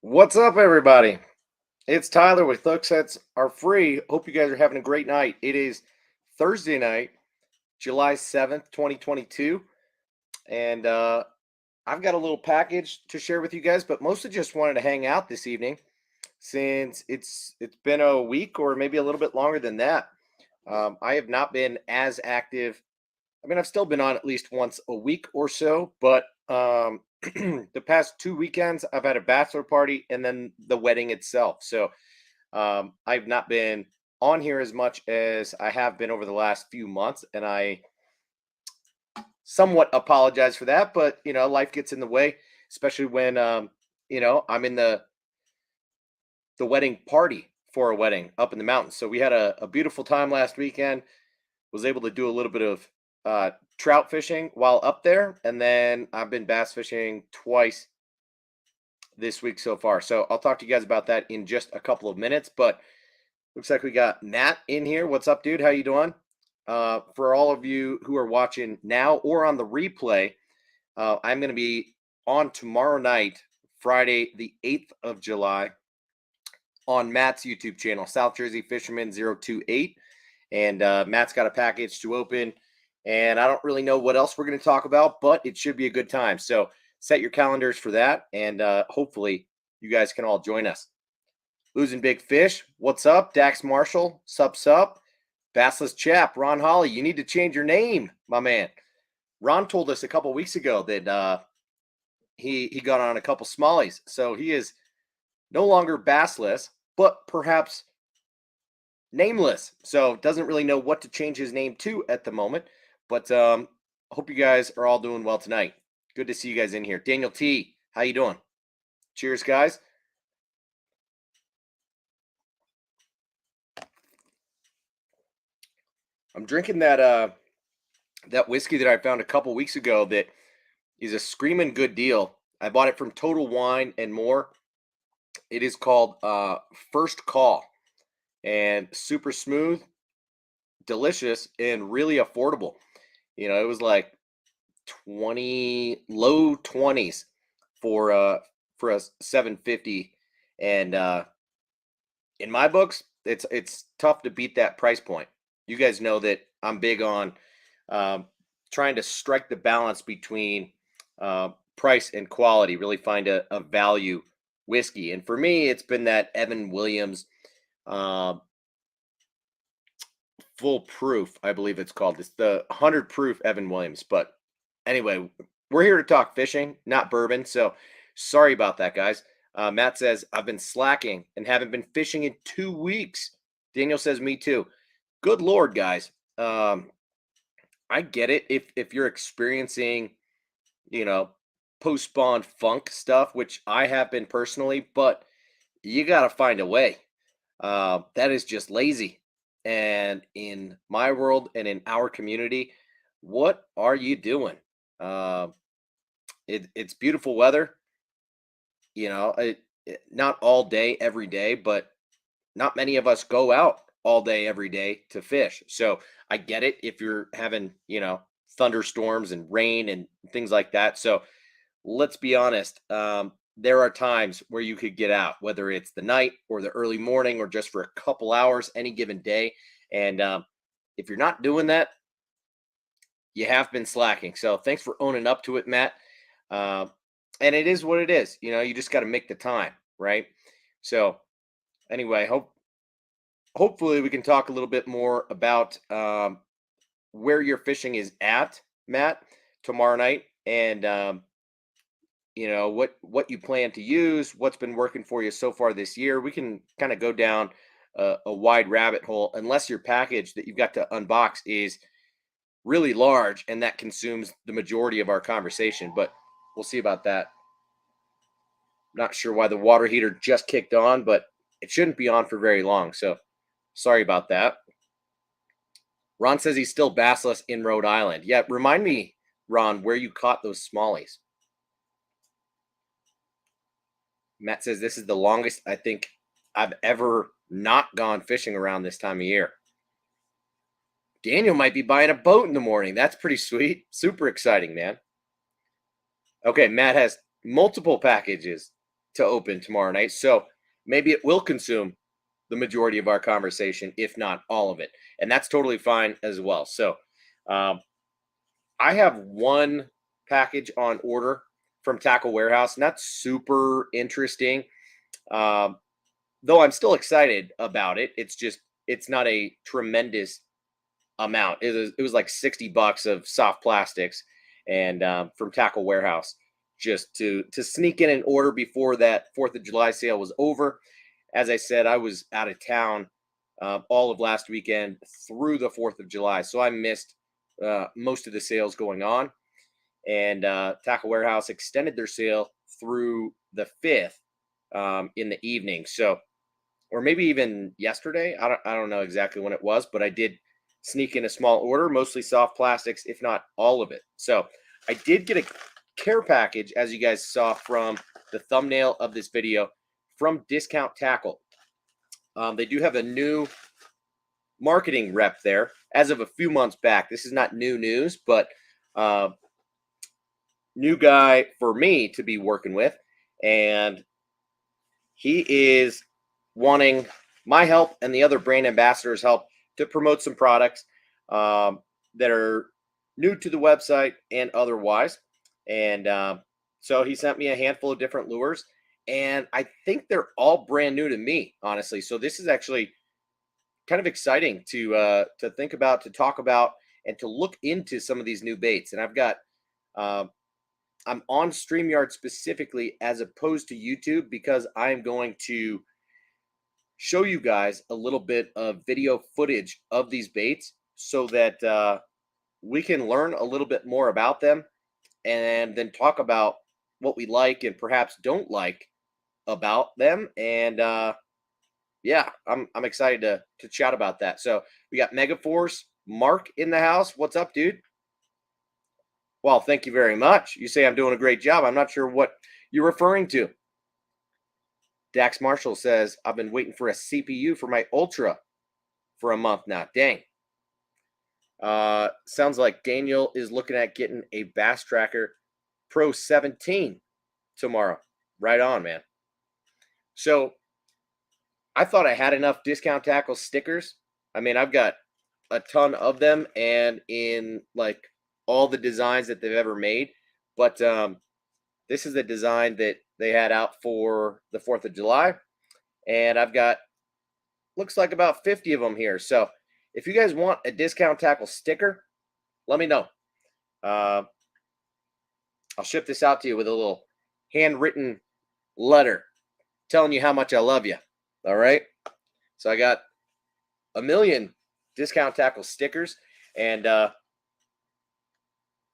What's up, everybody? It's Tyler with Hook Sets Are Free. Hope you guys are having a great night. It is Thursday night, July 7th, 2022. And I've got a little package to share with you guys, but mostly just wanted to hang out this evening since it's been a week or maybe a little bit longer than that. I have not been as active. I mean, I've still been on at least once a week or so, but the past 2 weekends, I've had a bachelor party and then the wedding itself. So I've not been on here as much as I have been over the last few months, and I somewhat apologize for that. But life gets in the way, especially when I'm in the wedding party for a wedding up in the mountains. So we had a beautiful time last weekend. Was able to do a little bit of trout fishing while up there, and then I've been bass fishing twice this week so far. So I'll talk to you guys about that in just a couple of minutes. But looks like we got Matt in here. What's up, dude? How you doing? For all of you who are watching now or on the replay, I'm going to be on tomorrow night, Friday, the 8th of July, on Matt's YouTube channel, South Jersey Fisherman 028. And Matt's got a package to open. And I don't really know what else we're going to talk about, but it should be a good time. So set your calendars for that. And hopefully you guys can all join us. Losing Big Fish. What's up? Dax Marshall. Sup. Bassless Chap. Ron Holly. You need to change your name, my man. Ron told us a couple weeks ago that he got on a couple smallies. So he is no longer bassless, but perhaps nameless. So doesn't really know what to change his name to at the moment. But hope you guys are all doing well tonight. Good to see you guys in here. Daniel T, how you doing? Cheers, guys. I'm drinking that whiskey that I found a couple weeks ago that is a screaming good deal. I bought it from Total Wine and More. It is called First Call, and super smooth, delicious, and really affordable. It was like low 20s for a 750, and in my books it's tough to beat that price point. You guys know that I'm big on trying to strike the balance between price and quality, really find a value whiskey. And for me, it's been that Evan Williams full proof, I believe it's called. It's the 100 proof Evan Williams. But anyway, we're here to talk fishing, not bourbon. So sorry about that, guys. Matt says, I've been slacking and haven't been fishing in 2 weeks. Daniel says, me too. Good Lord, guys. I get it. If you're experiencing, post-spawn funk stuff, which I have been personally, but you got to find a way. That is just lazy. And in my world and in our community, what are you doing? It's beautiful weather, not all day, every day, but not many of us go out all day, every day to fish. So I get it if you're having, thunderstorms and rain and things like that. So let's be honest. There are times where you could get out, whether it's the night or the early morning or just for a couple hours any given day. And if you're not doing that, you have been slacking. So thanks for owning up to it, Matt. And it is what it is. You just got to make the time, right? So anyway, hopefully we can talk a little bit more about where your fishing is at, Matt, tomorrow night. And what you plan to use, what's been working for you so far this year. We can kind of go down a wide rabbit hole, unless your package that you've got to unbox is really large and that consumes the majority of our conversation. But we'll see about that. Not sure why the water heater just kicked on, but it shouldn't be on for very long. So sorry about that. Ron says he's still bassless in Rhode Island. Yeah, remind me, Ron, where you caught those smallies. Matt says this is the longest I think I've ever not gone fishing around this time of year. Daniel might be buying a boat in the morning. That's pretty sweet. Super exciting, man. Okay, Matt has multiple packages to open tomorrow night. So maybe it will consume the majority of our conversation, if not all of it. And that's totally fine as well. So um, I have one package on order from Tackle Warehouse, and that's super interesting. Um, though I'm still excited about it. It's not a tremendous amount. It was like $60 of soft plastics, and from Tackle Warehouse, just to sneak in an order before that Fourth of July sale was over. As I said, I was out of town all of last weekend through the Fourth of July, so I missed most of the sales going on. And Tackle Warehouse extended their sale through the 5th in the evening. So, or maybe even yesterday. I don't know exactly when it was, but I did sneak in a small order, mostly soft plastics, if not all of it. So I did get a care package, as you guys saw from the thumbnail of this video, from Discount Tackle. They do have a new marketing rep there as of a few months back. This is not new news, but new guy for me to be working with. And he is wanting my help and the other brand ambassadors' help to promote some products that are new to the website and otherwise. And so he sent me a handful of different lures, and I think they're all brand new to me, honestly. So this is actually kind of exciting to think about, to talk about, and to look into some of these new baits. And I've got I'm on StreamYard specifically as opposed to YouTube, because I'm going to show you guys a little bit of video footage of these baits so that we can learn a little bit more about them, and then talk about what we like and perhaps don't like about them. And yeah, I'm excited to chat about that. So we got Megaforce Mark in the house. What's up, dude? Well, thank you very much. You say I'm doing a great job. I'm not sure what you're referring to. Dax Marshall says, I've been waiting for a CPU for my Ultra for a month now. Dang. Sounds like Daniel is looking at getting a Bass Tracker Pro 17 tomorrow. Right on, man. So I thought I had enough Discount Tackle stickers. I mean, I've got a ton of them, and in like all the designs that they've ever made. But this is the design that they had out for the 4th of July. And I've got, looks like about 50 of them here. So if you guys want a Discount Tackle sticker, let me know. I'll ship this out to you with a little handwritten letter telling you how much I love you. All right. So I got a million Discount Tackle stickers, and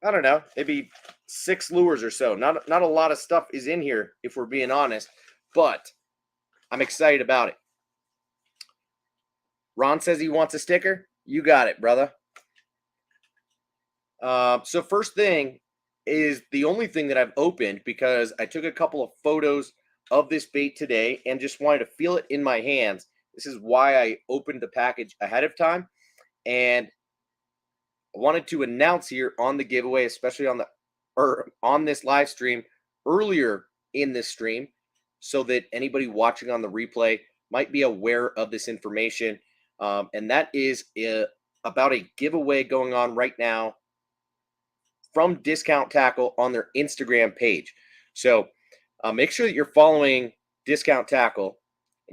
I don't know, maybe 6 lures or so. Not a lot of stuff is in here, if we're being honest, but I'm excited about it. Ron says he wants a sticker. You got it, brother. So first thing is the only thing that I've opened, because I took a couple of photos of this bait today and just wanted to feel it in my hands. This is why I opened the package ahead of time, and I wanted to announce here on the giveaway, especially on this live stream earlier in this stream, so that anybody watching on the replay might be aware of this information. And that is about a giveaway going on right now from Discount Tackle on their Instagram page. So make sure that you're following Discount Tackle.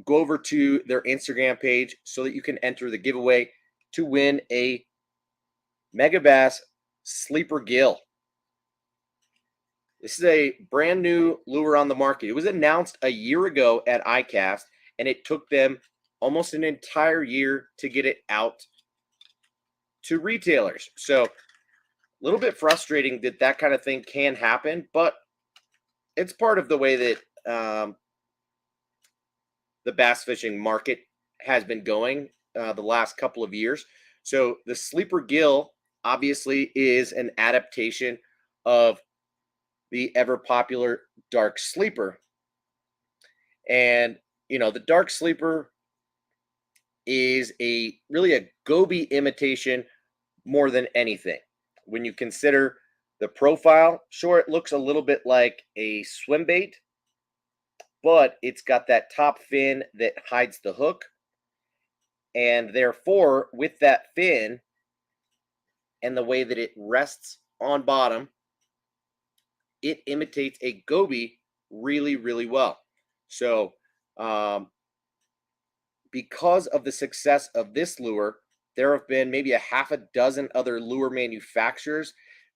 Go over to their Instagram page so that you can enter the giveaway to win a Megabass Sleeper Gill. This is a brand new lure on the market. It was announced a year ago at ICAST, and it took them almost an entire year to get it out to retailers. So a little bit frustrating that that kind of thing can happen, but it's part of the way that the bass fishing market has been going the last couple of years. So the Sleeper Gill obviously is an adaptation of the ever popular Dark Sleeper. And, you know, the Dark Sleeper is really a Goby imitation more than anything. When you consider the profile, sure, it looks a little bit like a swim bait, but it's got that top fin that hides the hook. And therefore, with that fin and the way that it rests on bottom, it imitates a goby really, really well. So, because of the success of this lure, there have been maybe a half a dozen other lure manufacturers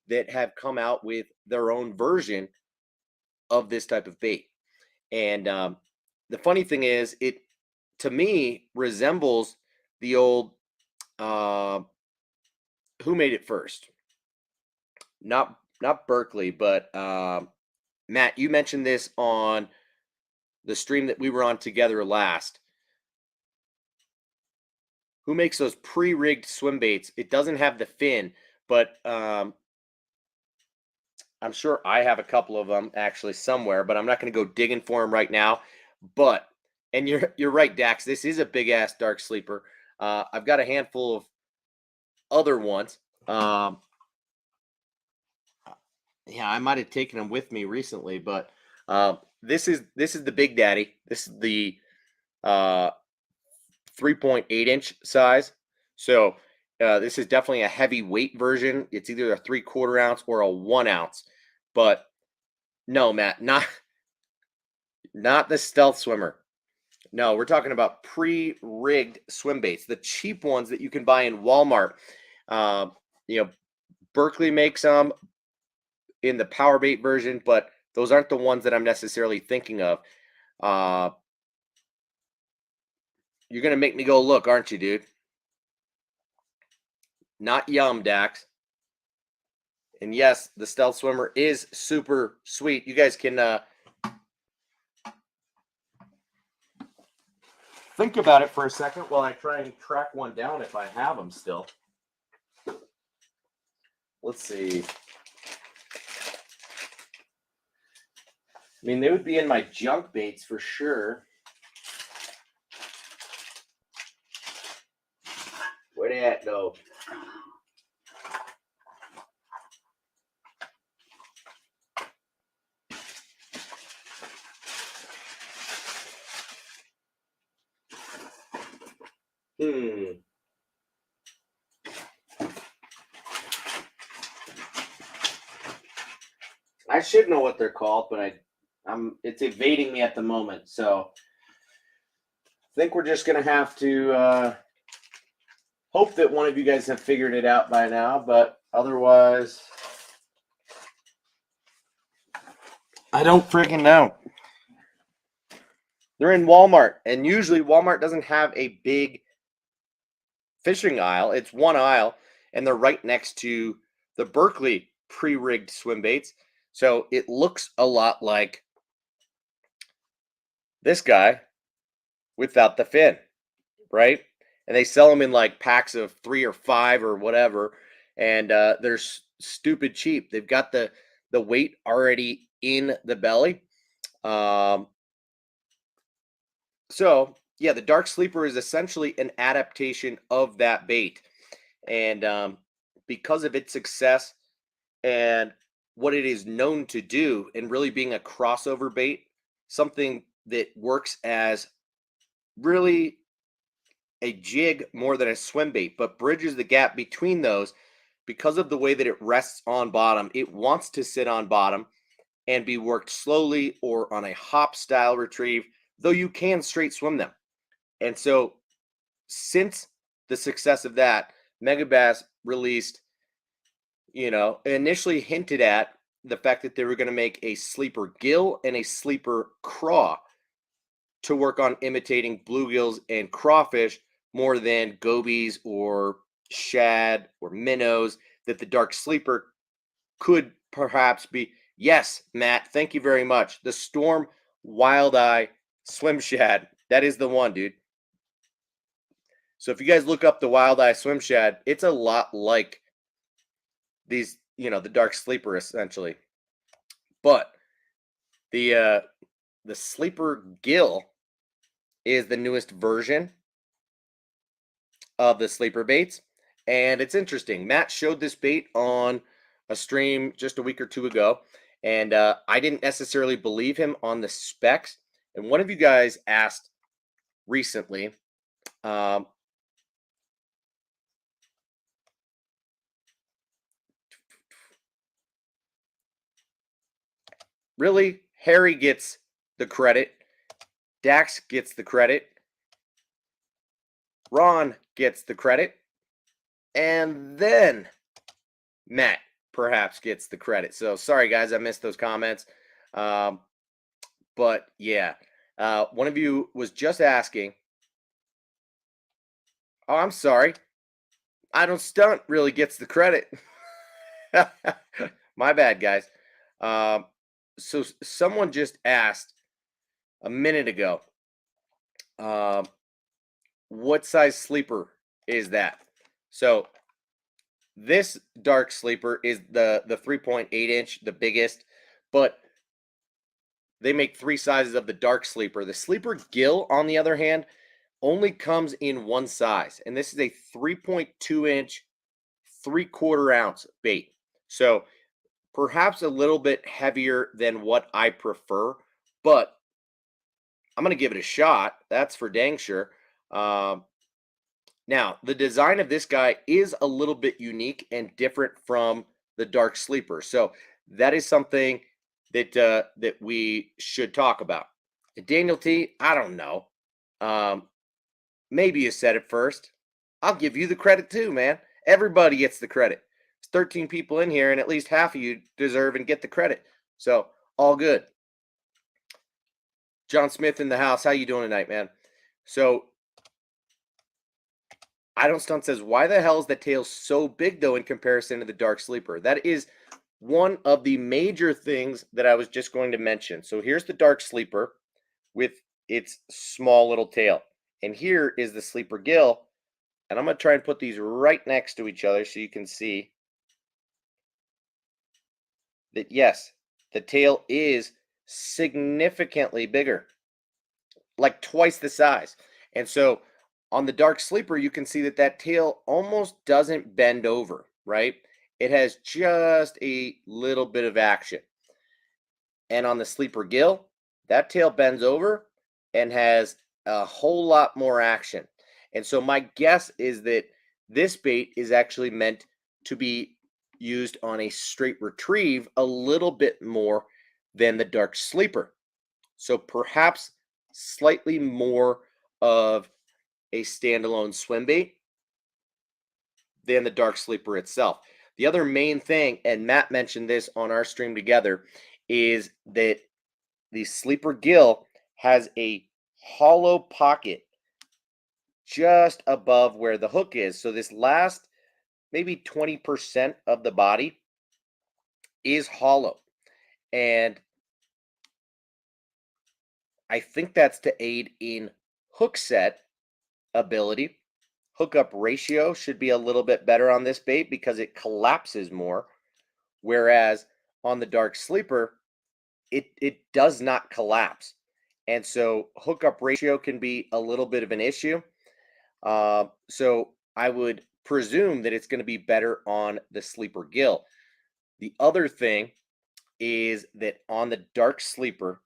that have come out with their own version of this type of bait. And the funny thing is, it to me resembles the old who made it first? Not Berkeley, but Matt. You mentioned this on the stream that we were on together last. Who makes those pre-rigged swim baits? It doesn't have the fin, but I'm sure I have a couple of them actually somewhere, but I'm not going to go digging for them right now. But and you're right, Dax. This is a big ass dark sleeper. I've got a handful of other ones. Yeah, I might have taken them with me recently, but this is the Big Daddy. This is the 3.8-inch size. So this is definitely a heavyweight version. It's either a 3/4 ounce or a 1 ounce. But no, Matt, not the stealth swimmer. No, we're talking about pre-rigged swim baits, the cheap ones that you can buy in Walmart. You know, Berkeley makes them in the power bait version, but those aren't the ones that I'm necessarily thinking of. You're gonna make me go look, aren't you, dude? Not yum, Dax. And yes, the stealth swimmer is super sweet. You guys can think about it for a second while I try and track one down if I have them still. Let's see. I mean, they would be in my junk baits for sure. Where they at, though? I should know what they're called, but it's evading me at the moment. So I think we're just gonna have to hope that one of you guys have figured it out by now, but otherwise, I don't freaking know. They're in Walmart, and usually Walmart doesn't have a big fishing aisle. It's one aisle, and they're right next to the Berkeley pre-rigged swim baits. So it looks a lot like this guy without the fin, right? And they sell them in like packs of 3 or 5 or whatever, and they're stupid cheap. They've got the weight already in the belly. So yeah, the dark sleeper is essentially an adaptation of that bait, and because of its success and what it is known to do, and really being a crossover bait, something that works as really a jig more than a swim bait, but bridges the gap between those because of the way that it rests on bottom. It wants to sit on bottom and be worked slowly or on a hop style retrieve, though you can straight swim them. And so, since the success of that, Megabass released, initially hinted at the fact that they were going to make a sleeper gill and a sleeper craw to work on imitating bluegills and crawfish more than gobies or shad or minnows, that the dark sleeper could perhaps be. Yes, Matt, thank you very much. The Storm Wild Eye Swim Shad. That is the one, dude. So if you guys look up the Wild Eye Swim Shad, it's a lot like these, the dark sleeper essentially. But the sleeper gill is the newest version of the sleeper baits, and it's interesting. Matt showed this bait on a stream just a week or two ago, and I didn't necessarily believe him on the specs. And one of you guys asked recently, um, really, Harry gets the credit, Dax gets the credit, Ron gets the credit, and then Matt perhaps gets the credit. So sorry, guys, I missed those comments. Um, but yeah, one of you was just asking. Oh, I'm sorry. I don't stunt really gets the credit. My bad, guys. Um, so someone just asked a minute ago, um, what size sleeper is that? So this dark sleeper is the 3.8 inch, the biggest, but they make three sizes of the dark sleeper. The sleeper gill, on the other hand, only comes in one size, and this is a 3.2 inch, 3/4 ounce bait. So perhaps a little bit heavier than what I prefer, but I'm going to give it a shot. That's for dang sure. Um, Now, the design of this guy is a little bit unique and different from the dark sleeper. So that is something that we should talk about. Daniel T, I don't know. Um, Maybe you said it first. I'll give you the credit too, man. Everybody gets the credit. There's 13 people in here, and at least half of you deserve and get the credit. So all good. John Smith in the house. How you doing tonight, man? So I don't stunt says, why the hell is the tail so big though in comparison to the dark sleeper? That is one of the major things that I was just going to mention. So here's the dark sleeper with its small little tail. And here is the sleeper gill. And I'm going to try and put these right next to each other so you can see that, yes, the tail is significantly bigger, like twice the size. And so on the dark sleeper, you can see that that tail almost doesn't bend over, right? It has just a little bit of action. And on the sleeper gill, that tail bends over and has a whole lot more action. And so my guess is that this bait is actually meant to be used on a straight retrieve a little bit more than the dark sleeper. So perhaps slightly more of a standalone swim bait than the dark sleeper itself. The other main thing, and Matt mentioned this on our stream together, is that the sleeper gill has a hollow pocket just above where the hook is. So this last maybe 20% of the body is hollow. And I think that's to aid in hook set ability. Hookup ratio should be a little bit better on this bait because it collapses more. Whereas on the dark sleeper, it does not collapse. And so hookup ratio can be a little bit of an issue. So I would presume that it's going to be better on the sleeper gill. The other thing is that on the dark sleeper,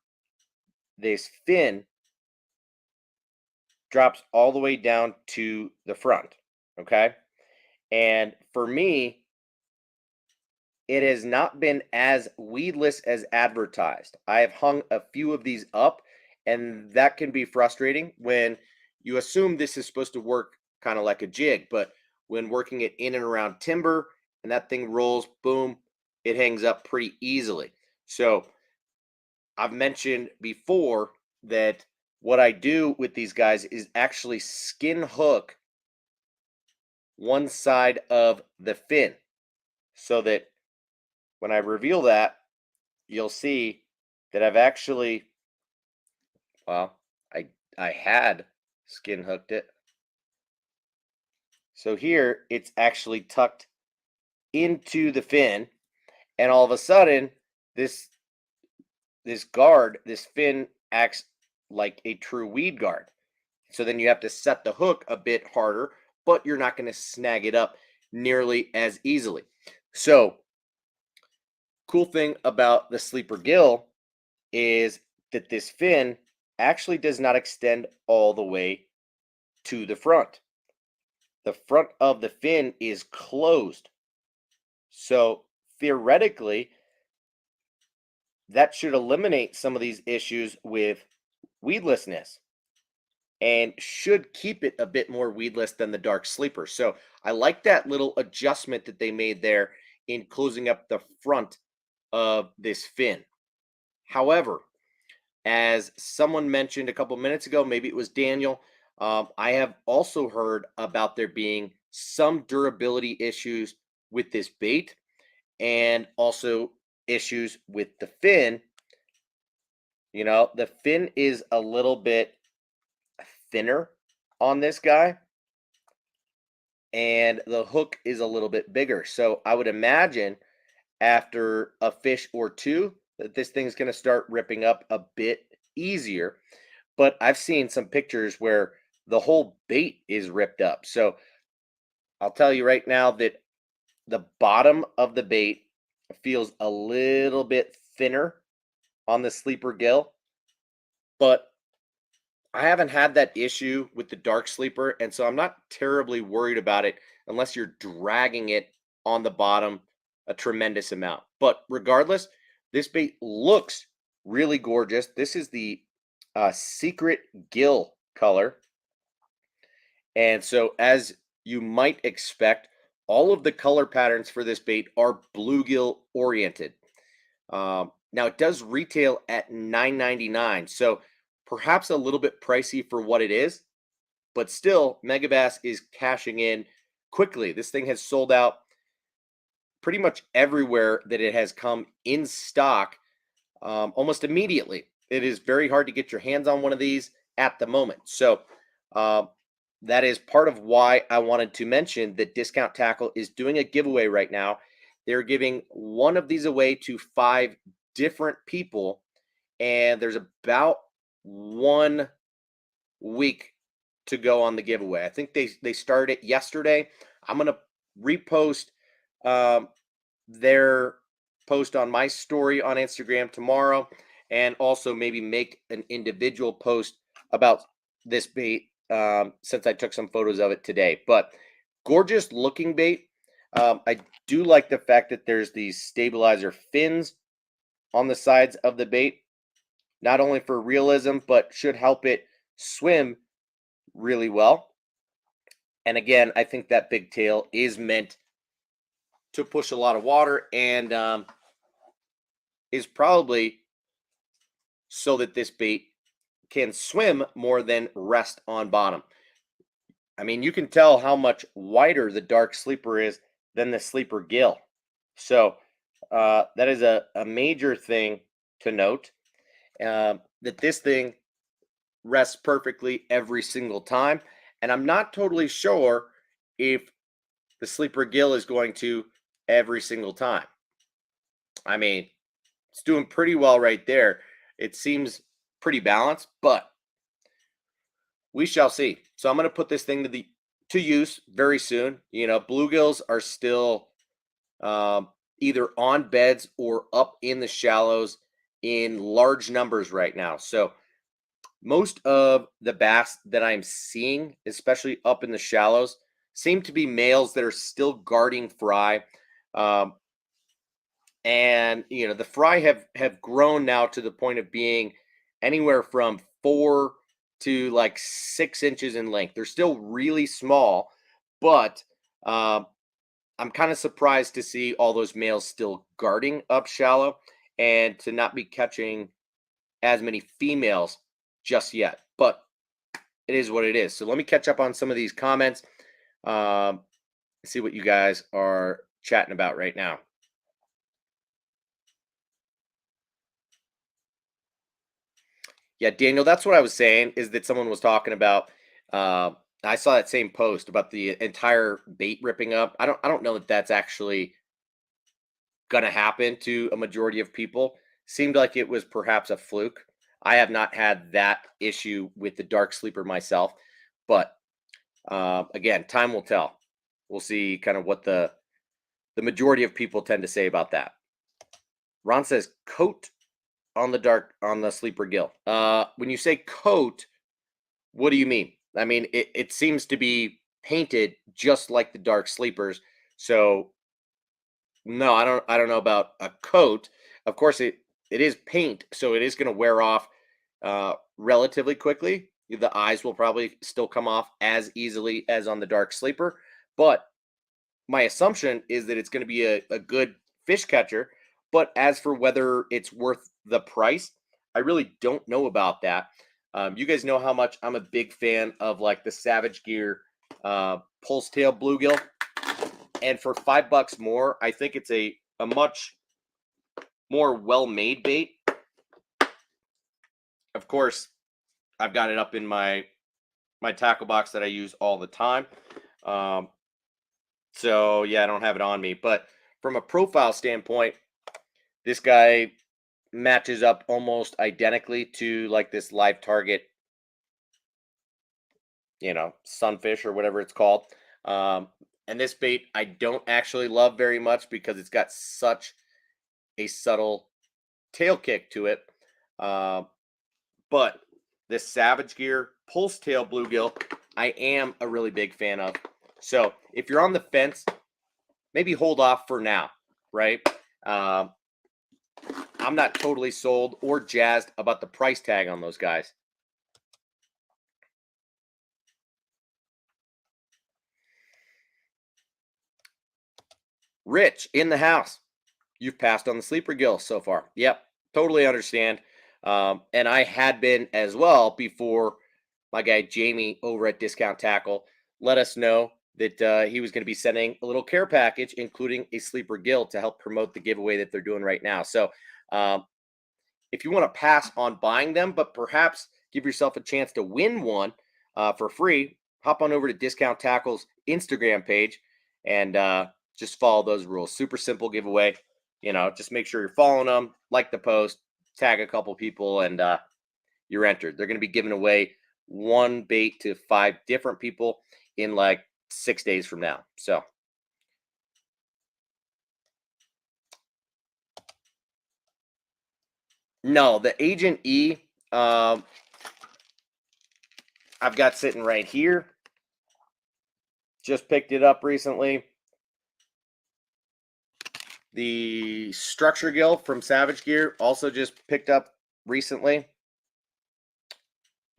this fin drops all the way down to the front. Okay. And for me, it has not been as weedless as advertised. I have hung a few of these up, and that can be frustrating when you assume this is supposed to work kind of like a jig, but when working it in and around timber and that thing rolls, boom, it hangs up pretty easily. So I've mentioned before that what I do with these guys is actually skin hook one side of the fin so that when I reveal that, you'll see that I've actually, well, I had skin hooked it. So here it's actually tucked into the fin, and all of a sudden this this fin acts like a true weed guard. So then you have to set the hook a bit harder, but you're not going to snag it up nearly as easily. So, cool thing about the sleeper gill is that this fin actually does not extend all the way to the front. The front of the fin is closed. So theoretically, that should eliminate some of these issues with weedlessness and should keep it a bit more weedless than the dark sleeper. So I like that little adjustment that they made there in closing up the front of this fin. However, as someone mentioned a couple minutes ago, maybe it was Daniel, I have also heard about there being some durability issues with this bait and also issues with the fin. You know, the fin is a little bit thinner on this guy, and the hook is a little bit bigger. So I would imagine after a fish or two that this thing's going to start ripping up a bit easier. But I've seen some pictures where the whole bait is ripped up. So I'll tell you right now that the bottom of the bait feels a little bit thinner on the sleeper gill, but I haven't had that issue with the dark sleeper, and so I'm not terribly worried about it unless you're dragging it on the bottom a tremendous amount. But regardless, this bait looks really gorgeous. This is the secret gill color. And so, as you might expect, all of the color patterns for this bait are bluegill oriented. Now, it does retail at $9.99, so perhaps a little bit pricey for what it is, but still, Megabass is cashing in quickly. This thing has sold out pretty much everywhere that it has come in stock almost immediately. It is very hard to get your hands on one of these at the moment. So, um, that is part of why I wanted to mention that Discount Tackle is doing a giveaway right now. They're giving one of these away to 5 different people, and there's about 1 week to go on the giveaway. I think they started it yesterday. I'm gonna repost um, their post on my story on Instagram tomorrow, and also maybe make an individual post about this bait since I took some photos of it today. But gorgeous looking bait. I do like the fact that there's these stabilizer fins on the sides of the bait, not only for realism, but should help it swim really well. And again, I think that big tail is meant to push a lot of water and is probably so that this bait can swim more than rest on bottom. I mean, you can tell how much wider the dark sleeper is than the sleeper gill. So that is a major thing to note, that this thing rests perfectly every single time. And I'm not totally sure if the sleeper gill is going to every single time. I mean, it's doing pretty well right there. It seems pretty balanced, but we shall see. So I'm going to put this thing to use very soon. You know, bluegills are still either on beds or up in the shallows in large numbers right now. So most of the bass that I'm seeing, especially up in the shallows, seem to be males that are still guarding fry. Um, and you know, the fry have grown now to the point of being anywhere from 4 to like 6 inches in length. They're still really small, but I'm kind of surprised to see all those males still guarding up shallow and to not be catching as many females just yet. But it is what it is. So let me catch up on some of these comments. Um, see what you guys are chatting about right now. Yeah, Daniel, that's what I was saying, is that someone was talking about. I saw that same post about the entire bait ripping up. I don't know that that's actually gonna happen to a majority of people. Seemed like it was perhaps a fluke. I have not had that issue with the dark sleeper myself, but again, time will tell. We'll see kind of what the majority of people tend to say about that. Ron says coat on the sleeper gill. When you say coat, what do you mean? I mean, it seems to be painted just like the dark sleepers. So no, I don't know about a coat. Of course, it is paint, so it is going to wear off relatively quickly. The eyes will probably still come off as easily as on the dark sleeper, but my assumption is that it's going to be a good fish catcher. But as for whether it's worth the price, I really don't know about that. You guys know how much I'm a big fan of like the Savage Gear pulse tail bluegill, and for $5 more, I think it's a much more well-made bait. Of course, I've got it up in my tackle box that I use all the time. So yeah, I don't have it on me, but from a profile standpoint, this guy matches up almost identically to like this live target, sunfish or whatever it's called. Um, and this bait I don't actually love very much because it's got such a subtle tail kick to it. But this Savage Gear pulse tail bluegill, I am a really big fan of. So if you're on the fence, maybe hold off for now, right? I'm not totally sold or jazzed about the price tag on those guys. Rich in the house. You've passed on the sleeper gill so far. Yep, totally understand. And I had been as well before my guy Jamie over at Discount Tackle let us know that he was going to be sending a little care package, including a sleeper gill to help promote the giveaway that they're doing right now. So if you want to pass on buying them, but perhaps give yourself a chance to win one for free, hop on over to Discount Tackle's Instagram page and just follow those rules. Super simple giveaway. Just make sure you're following them, like the post, tag a couple people, and you're entered. They're going to be giving away one bait to 5 different people in like 6 days from now. So no, the Agent E, I've got sitting right here. Just picked it up recently. The Structure Gill from Savage Gear also just picked up recently.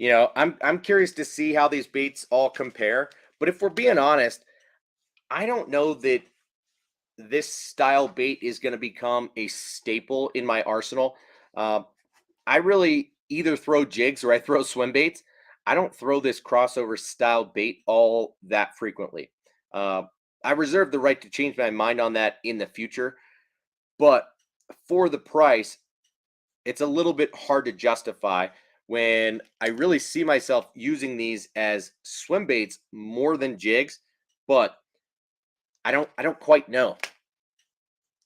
I'm curious to see how these baits all compare. But if we're being honest, I don't know that this style bait is going to become a staple in my arsenal. I really either throw jigs or I throw swim baits. I don't throw this crossover style bait all that frequently. I reserve the right to change my mind on that in the future. But for the price, it's a little bit hard to justify when I really see myself using these as swim baits more than jigs, but I don't quite know.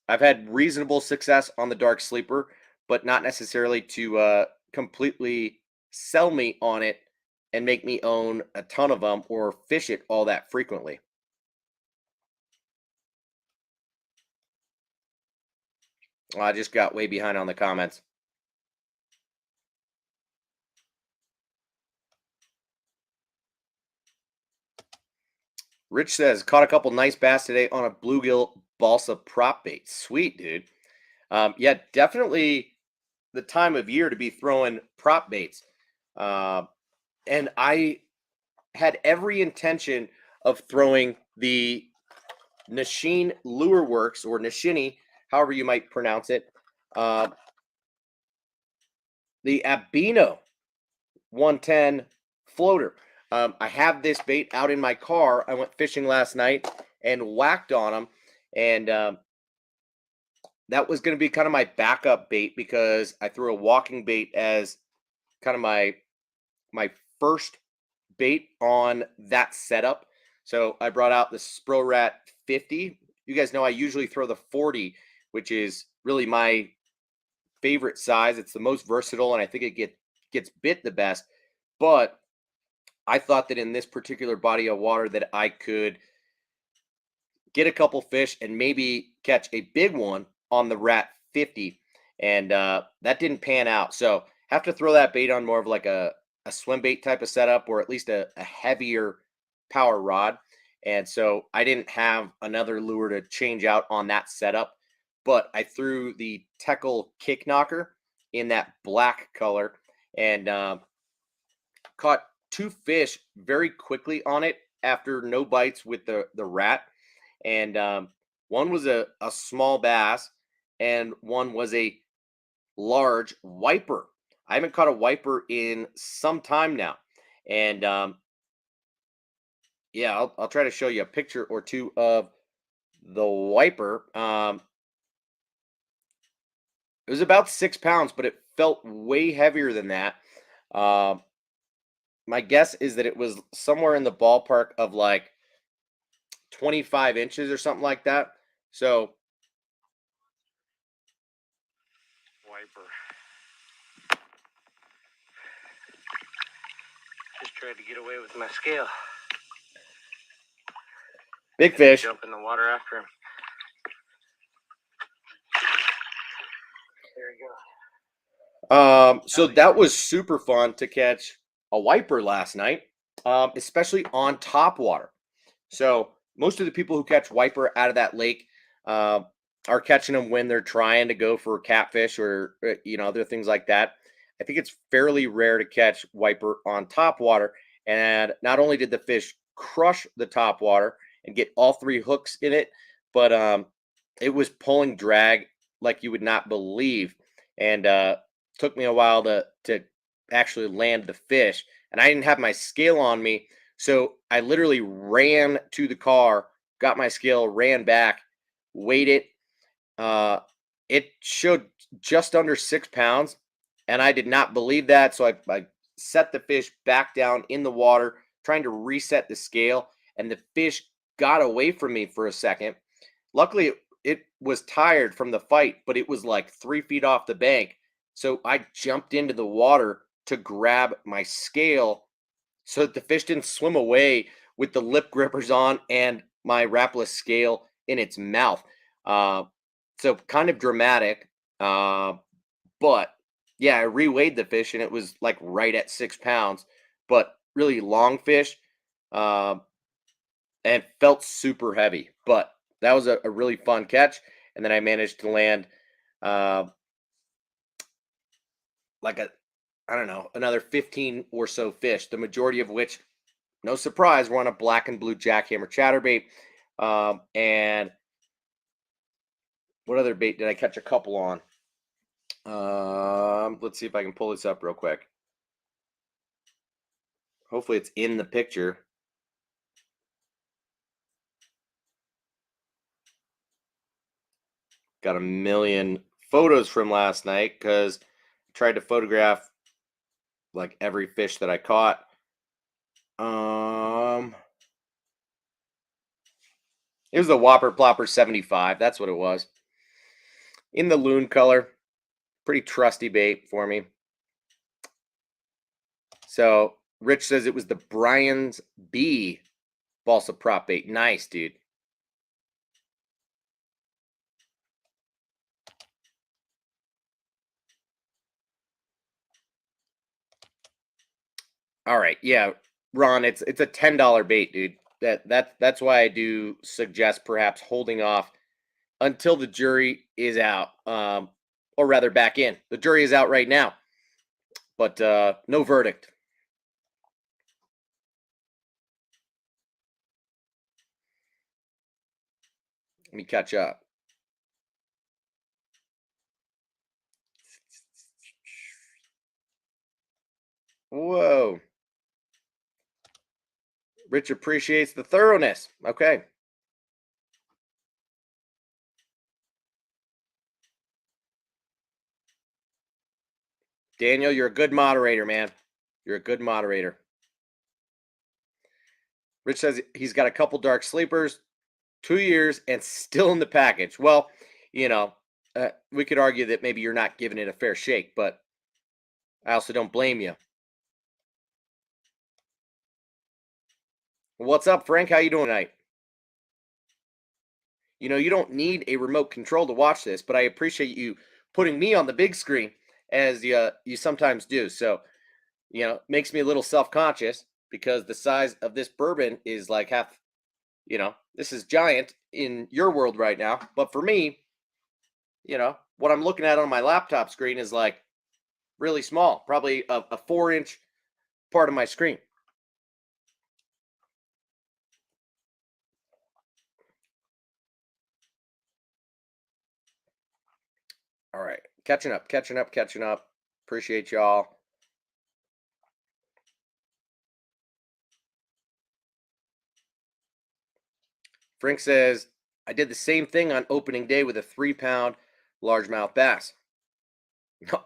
I've had reasonable success on the dark sleeper, but not necessarily to completely sell me on it and make me own a ton of them or fish it all that frequently. I just got way behind on the comments. Rich says, caught a couple nice bass today on a bluegill balsa prop bait. Sweet, dude. Yeah, definitely the time of year to be throwing prop baits. And I had every intention of throwing the Nishine Lure Works, or Nishini, however you might pronounce it, uh, the Abino 110 floater. I have this bait out in my car. I went fishing last night and whacked on them, and that was going to be kind of my backup bait because I threw a walking bait as kind of my first bait on that setup. So I brought out the Spro Rat 50. You guys know I usually throw the 40, which is really my favorite size. It's the most versatile, and I think it gets bit the best. But I thought that in this particular body of water that I could get a couple fish and maybe catch a big one on the Rat 50. and that didn't pan out. So have to throw that bait on more of like a swim bait type of setup, or at least a heavier power rod. And so I didn't have another lure to change out on that setup, but I threw the Teckle Kick Knocker in that black color, and caught two fish very quickly on it after no bites with the rat. And one was a small bass, and one was a large wiper. I haven't caught a wiper in some time now. And yeah, I'll try to show you a picture or two of the wiper. It was about 6 pounds, but it felt way heavier than that. Um, my guess is that it was somewhere in the ballpark of like 25 inches or something like that. So Wiper. Just tried to get away with my scale. big fish. Jump in the water after him. There you go. So that was super fun to catch a wiper last night, especially on top water. So most of the people who catch wiper out of that lake uh, are catching them when they're trying to go for catfish or other things like that. I think it's fairly rare to catch wiper on top water. And not only did the fish crush the top water and get all three hooks in it, but it was pulling drag like you would not believe. And took me a while to actually land the fish. And I didn't have my scale on me, so I literally ran to the car, got my scale, ran back, weighed it. Uh, it showed just under 6 pounds, and I did not believe that. So I set the fish back down in the water, trying to reset the scale, and the fish got away from me for a second. Luckily, it was tired from the fight, but it was like 3 feet off the bank. So I jumped into the water to grab my scale so that the fish didn't swim away with the lip grippers on and my wrapless scale in its mouth. Uh, so kind of dramatic. Uh, but yeah, I reweighed the fish and it was like right at 6 pounds, but really long fish, uh, and felt super heavy. But that was a really fun catch. And then I managed to land uh, like I don't know, another 15 or so fish, the majority of which, no surprise, we're on a black and blue jackhammer chatterbait. And what other bait did I catch a couple on? Let's see if I can pull this up real quick. Hopefully it's in the picture. Got a million photos from last night because I tried to photograph like every fish that I caught. It was the Whopper Plopper 75. That's what it was. In the loon color. Pretty trusty bait for me. So Rich says it was the Brian's B balsa prop bait. Nice, dude. All right, yeah, Ron, it's a $10 bait, dude. That's why I do suggest perhaps holding off until the jury is out, or rather back in. The jury is out right now, but no verdict. Let me catch up. Whoa. Rich appreciates the thoroughness. Okay. Daniel, you're a good moderator, man. You're a good moderator. Rich says he's got a couple dark sleepers, 2 years, and still in the package. Well, you know, we could argue that maybe you're not giving it a fair shake, but I also don't blame you. What's up, Frank? How you doing tonight? You know, you don't need a remote control to watch this, but I appreciate you putting me on the big screen as you sometimes do. So, makes me a little self-conscious because the size of this bourbon is like half, this is giant in your world right now. But for me, what I'm looking at on my laptop screen is like really small, probably a 4-inch part of my screen. All right. Catching up, catching up, catching up. Appreciate y'all. Frank says, I did the same thing on opening day with a 3-pound largemouth bass.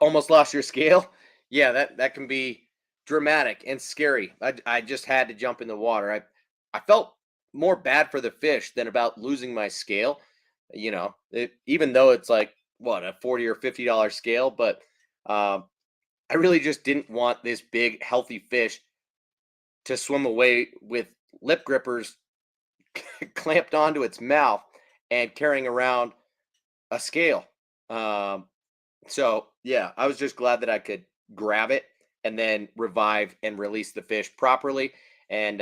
Almost lost your scale? Yeah, that can be dramatic and scary. I just had to jump in the water. I felt more bad for the fish than about losing my scale. Even though it's like what, a $40 or $50 scale, but I really just didn't want this big healthy fish to swim away with lip grippers clamped onto its mouth and carrying around a scale. Um, so yeah, I was just glad that I could grab it and then revive and release the fish properly. And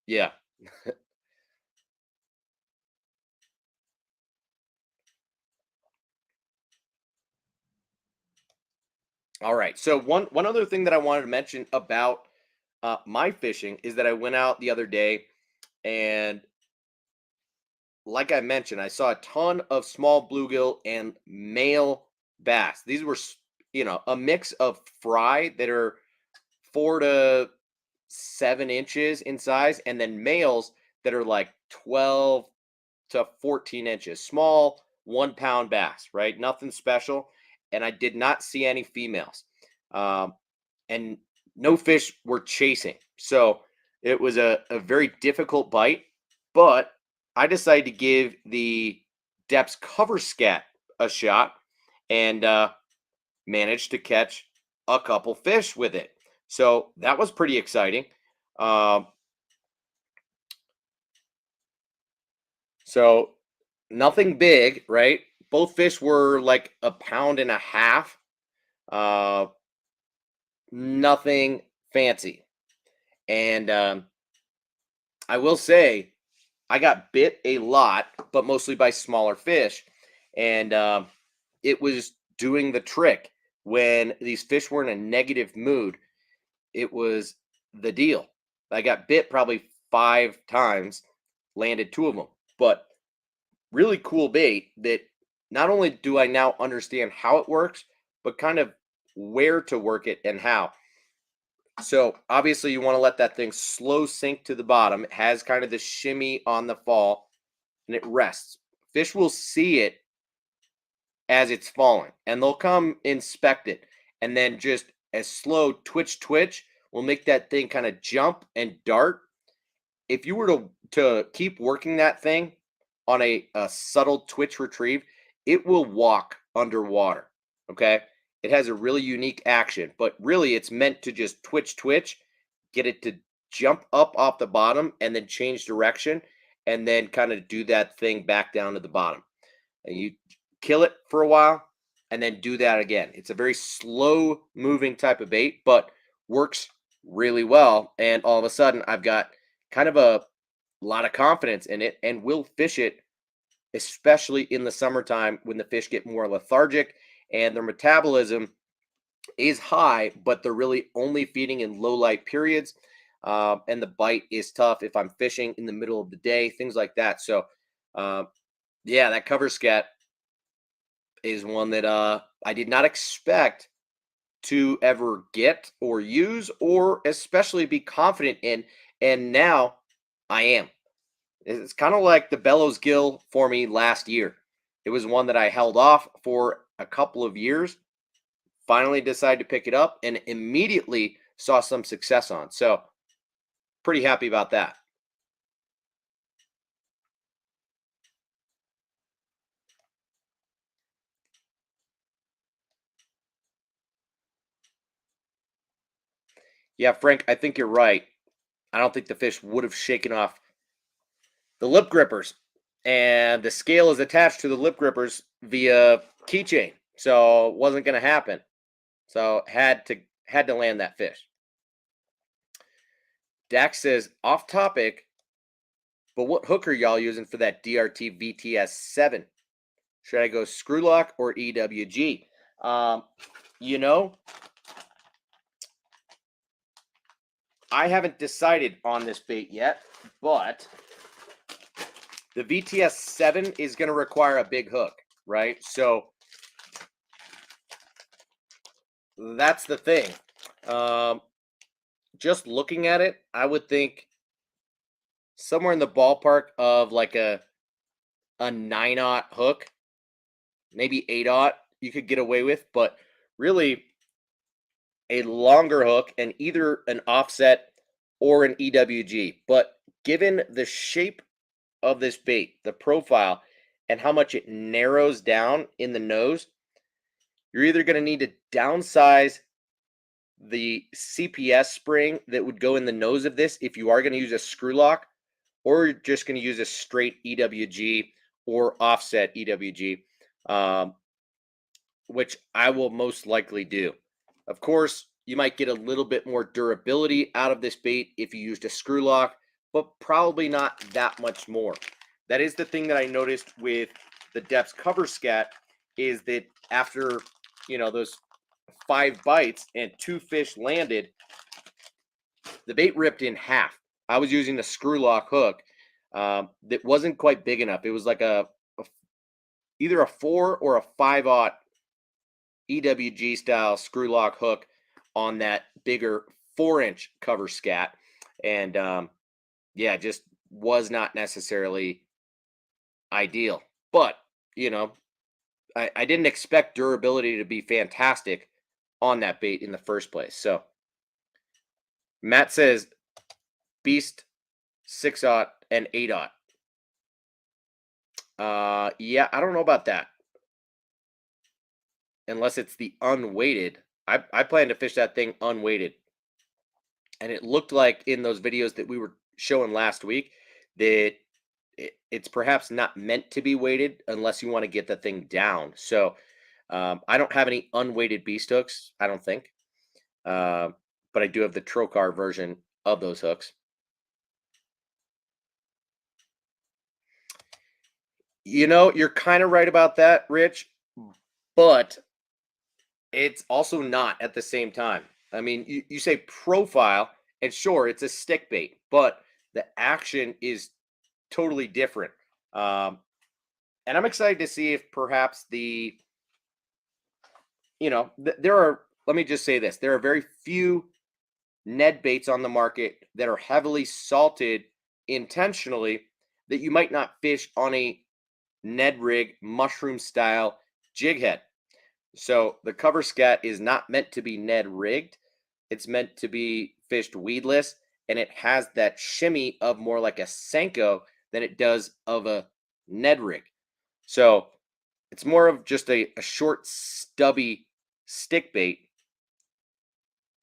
yeah. All right. So one other thing that I wanted to mention about my fishing is that I went out the other day and like I mentioned, I saw a ton of small bluegill and male bass. These were, a mix of fry that are 4 to 7 inches in size, and then males that are like 12 to 14 inches. Small 1 pound bass, right? Nothing special. And I did not see any females. Um, and no fish were chasing. So it was a very difficult bite, but I decided to give the depths cover scat a shot and managed to catch a couple fish with it. So that was pretty exciting. Um, so nothing big, right? Both fish were like 1.5 pounds. Uh, Nothing fancy. And I will say, I got bit a lot, but mostly by smaller fish. And it was doing the trick when these fish were in a negative mood. It was the deal. I got bit probably 5 times, landed 2 of them. But really cool bait that not only do I now understand how it works, but kind of where to work it and how. So obviously you want to let that thing slow sink to the bottom. It has kind of the shimmy on the fall and it rests. Fish will see it as it's falling and they'll come inspect it. And then just a slow twitch will make that thing kind of jump and dart. If you were to keep working that thing on a subtle twitch retrieve, it will walk underwater. Okay. It has a really unique action, but really it's meant to just twitch, get it to jump up off the bottom and then change direction and then kind of do that thing back down to the bottom. And you kill it for a while and then do that again. It's a very slow moving type of bait, but works really well. And all of a sudden, I've got kind of a lot of confidence in it and will fish it, especially in the summertime when the fish get more lethargic and their metabolism is high, but they're really only feeding in low light periods. And the bite is tough if I'm fishing in the middle of the day, things like that. So, uh, yeah, that cover scat is one that I did not expect to ever get or use or especially be confident in. And now I am. It's kind of like the bellows gill for me last year. It was one that I held off for a couple of years, finally decided to pick it up, and immediately saw some success on. So, pretty happy about that. Yeah, Frank, I think you're right. I don't think the fish would have shaken off the lip grippers, and the scale is attached to the lip grippers via keychain. So it wasn't going to happen. So had to land that fish. Dax says, off topic, but what hook are y'all using for that DRT VTS 7? Should I go screw lock or EWG? You know, I haven't decided on this bait yet, but the VTS 7 is going to require a big hook, right? So that's the thing. Just looking at it, I would think somewhere in the ballpark of like a 9/0 hook, maybe 8/0 you could get away with, but really a longer hook and either an offset or an EWG. But given the shape of this bait, the profile, and how much it narrows down in the nose, you're either going to need to downsize the CPS spring that would go in the nose of this if you are going to use a screw lock, or you're just going to use a straight EWG or offset EWG, which I will most likely do. Of course, you might get a little bit more durability out of this bait if you used a screw lock, but probably not that much more. That is the thing that I noticed with the Depths cover scat, is that after, those 5 bites and 2 fish landed, the bait ripped in half. I was using a screw lock hook that wasn't quite big enough. It was like either a 4 or a 5/0 EWG style screw lock hook on that bigger 4-inch cover scat, and just was not necessarily ideal. But I didn't expect durability to be fantastic on that bait in the first place. So Matt says Beast 6/0 and 8/0. Yeah, I don't know about that. Unless it's the unweighted. I plan to fish that thing unweighted. And it looked like in those videos that we were showing last week that it's perhaps not meant to be weighted unless you want to get the thing down. So I don't have any unweighted beast hooks, I don't think. But I do have the Trocar version of those hooks. You're kind of right about that, Rich, but it's also not at the same time. I mean, you say profile, and sure, it's a stick bait, but the action is totally different. And I'm excited to see if perhaps there are, let me just say this, there are very few Ned baits on the market that are heavily salted intentionally that you might not fish on a Ned rig mushroom style jig head. So the cover scat is not meant to be Ned rigged. It's meant to be fished weedless, and it has that shimmy of more like a Senko than it does of a Ned rig. So it's more of just a short, stubby stick bait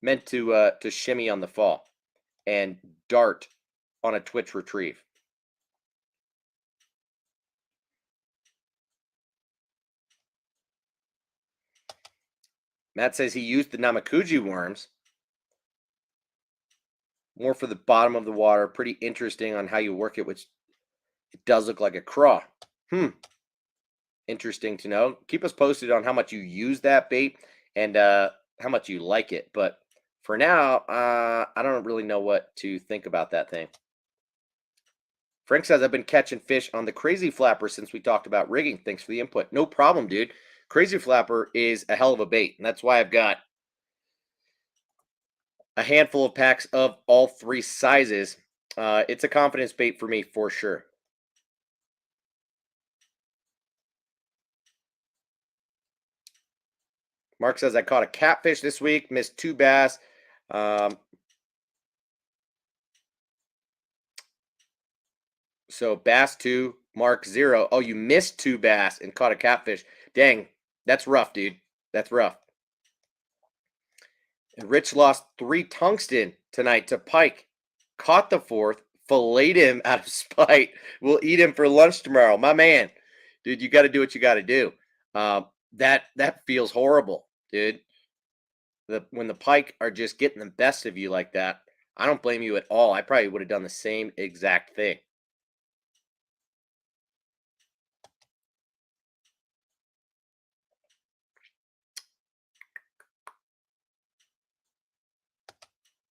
meant to shimmy on the fall and dart on a twitch retrieve. Matt says he used the Namakuji worms more for the bottom of the water. Pretty interesting on how you work it, which it does look like a craw. Interesting to know. Keep us posted on how much you use that bait and how much you like it. But for now, I don't really know what to think about that thing. Frank says, I've been catching fish on the Crazy Flapper since we talked about rigging. Thanks for the input. No problem, dude. Crazy Flapper is a hell of a bait, and that's why I've got a handful of packs of all 3 sizes. It's a confidence bait for me for sure. Mark says, I caught a catfish this week, missed 2 bass. So bass 2, Mark 0. Oh, you missed 2 bass and caught a catfish. Dang, that's rough, dude. That's rough. And Rich lost 3 tungsten tonight to pike. Caught the 4th, filleted him out of spite. We'll eat him for lunch tomorrow. My man, dude, you got to do what you got to do. That feels horrible, dude. When the pike are just getting the best of you like that, I don't blame you at all. I probably would have done the same exact thing.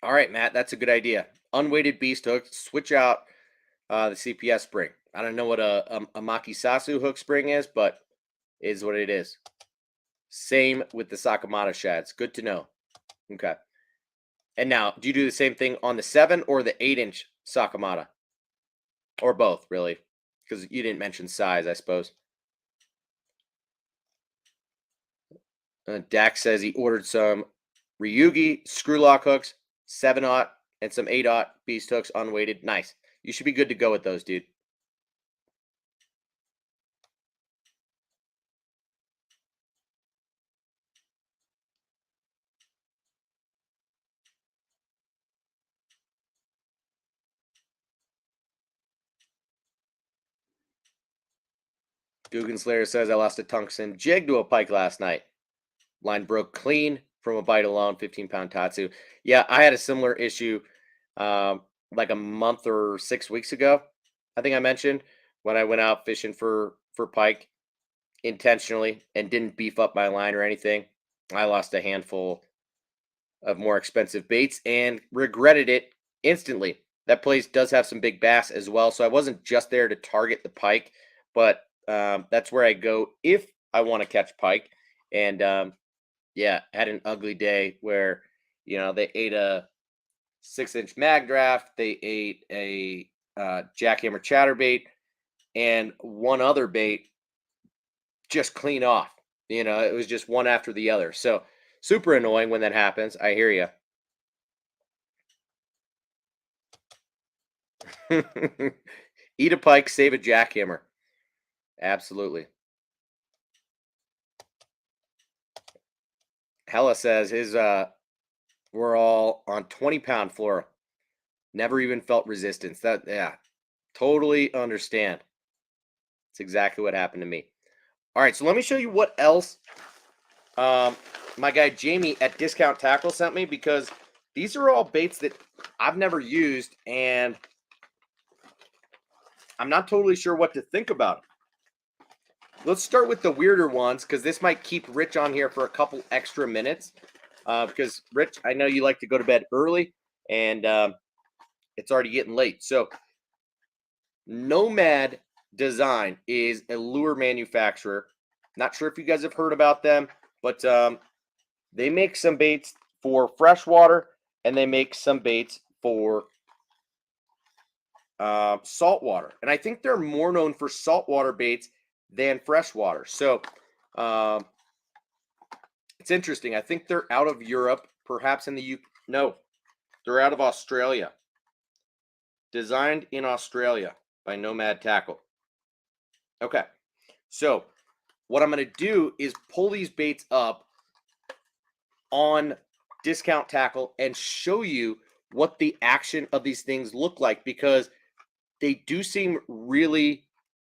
All right, Matt, that's a good idea. Unweighted beast hook. Switch out the CPS spring. I don't know what a Makisasu hook spring is, but it is what it is. Same with the Sakamata shads. Good to know. Okay. And now, do you do the same thing on the 7 or the 8-inch Sakamata? Or both, really? Because you didn't mention size, I suppose. Dak says he ordered some Ryugi screw lock hooks, 7/0, and some 8/0 beast hooks unweighted. Nice. You should be good to go with those, dude. Guggen Slayer says I lost a tungsten jig to a pike last night. Line broke clean from a bite alone, 15-pound tatsu. Yeah, I had a similar issue like a month or 6 weeks ago. I think I mentioned when I went out fishing for pike intentionally and didn't beef up my line or anything. I lost a handful of more expensive baits and regretted it instantly. That place does have some big bass as well, so I wasn't just there to target the pike, but that's where I go if I want to catch pike. And yeah, had an ugly day where they ate a 6-inch mag draft, they ate a jackhammer chatterbait, and one other bait just clean off. It was just one after the other. So super annoying when that happens. I hear you. Eat a pike, save a jackhammer. Absolutely. Hella says his we're all on 20-pound fluoro. Never even felt resistance. Yeah, totally understand. It's exactly what happened to me. All right, so let me show you what else my guy Jamie at Discount Tackle sent me, because these are all baits that I've never used and I'm not totally sure what to think about. Let's start with the weirder ones, because this might keep Rich on here for a couple extra minutes. Because Rich, I know you like to go to bed early, and it's already getting late. So Nomad Design is a lure manufacturer. Not sure if you guys have heard about them, but they make some baits for freshwater, and they make some baits for saltwater. And I think they're more known for saltwater baits than freshwater. So it's interesting. I think they're out of Europe, perhaps in the UK. No, they're out of Australia. Designed in Australia by Nomad Tackle. Okay, so what I'm going to do is pull these baits up on Discount Tackle and show you what the action of these things look like, because they do seem really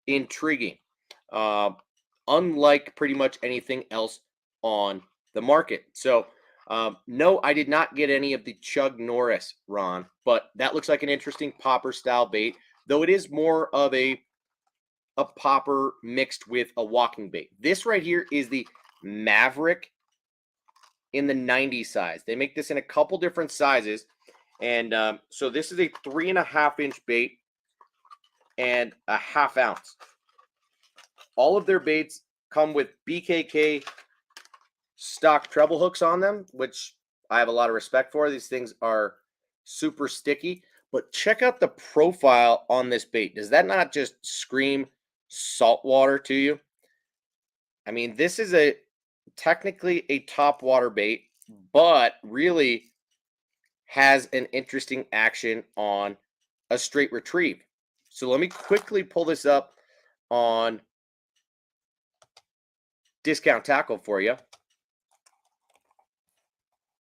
intriguing. Unlike pretty much anything else on the market. So, no, I did not get any of the Chug Norris, Ron, but that looks like an interesting popper style bait, though it is more of a popper mixed with a walking bait. This right here is the Maverick in the 90 size. They make this in a couple different sizes. And so this is a 3.5-inch bait and a 1/2 ounce. All of their baits come with BKK stock treble hooks on them, which I have a lot of respect for. These things are super sticky, but check out the profile on this bait. Does that not just scream saltwater to you? I mean, this is technically a top water bait, but really has an interesting action on a straight retrieve. So let me quickly pull this up on Discount Tackle for you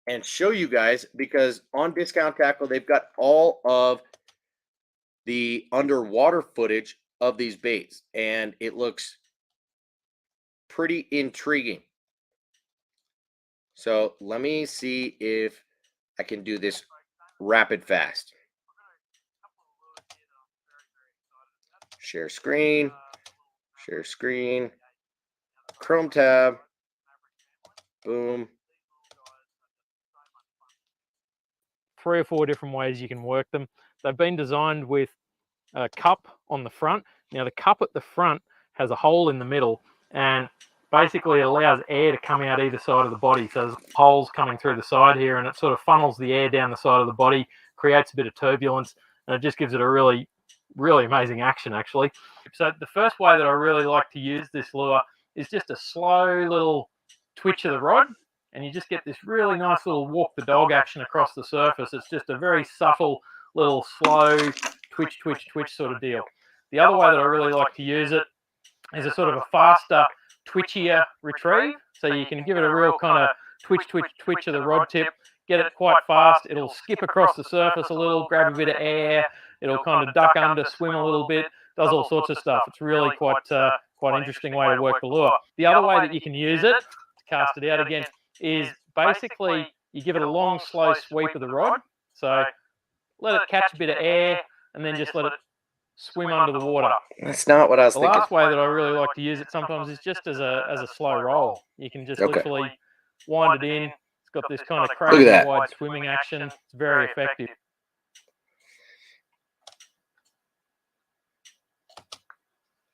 and show you guys, because on Discount Tackle, they've got all of the underwater footage of these baits, and it looks pretty intriguing. So let me see if I can do this rapid fast. Share screen, Chrome tab, boom. 3 or 4 different ways you can work them. They've been designed with a cup on the front. Now the cup at the front has a hole in the middle and basically allows air to come out either side of the body. So there's holes coming through the side here and it sort of funnels the air down the side of the body, creates a bit of turbulence, and it just gives it a really, really amazing action actually. So the first way that I really like to use this lure is just a slow little twitch of the rod, and you just get this really nice little walk the dog action across the surface. It's just a very subtle little slow twitch, twitch, twitch sort of deal. The other way that I really like to use it is a sort of a faster, twitchier retrieve. So you can give it a real kind of twitch, twitch, twitch of the rod tip, get it quite fast. It'll skip across the surface a little, grab a bit of air. It'll kind of duck under, swim a little bit, does all sorts of stuff. It's really quite interesting way to work the lure. The other way that you can use it, to cast it out again, is basically you give it a long, slow sweep of the rod. So let it catch a bit of air and then just let it swim under the water. That's not what I was thinking. The last way that I really like to use it sometimes is just as a slow roll. You can just literally wind it in. It's got this kind of crazy wide swimming action. It's very effective.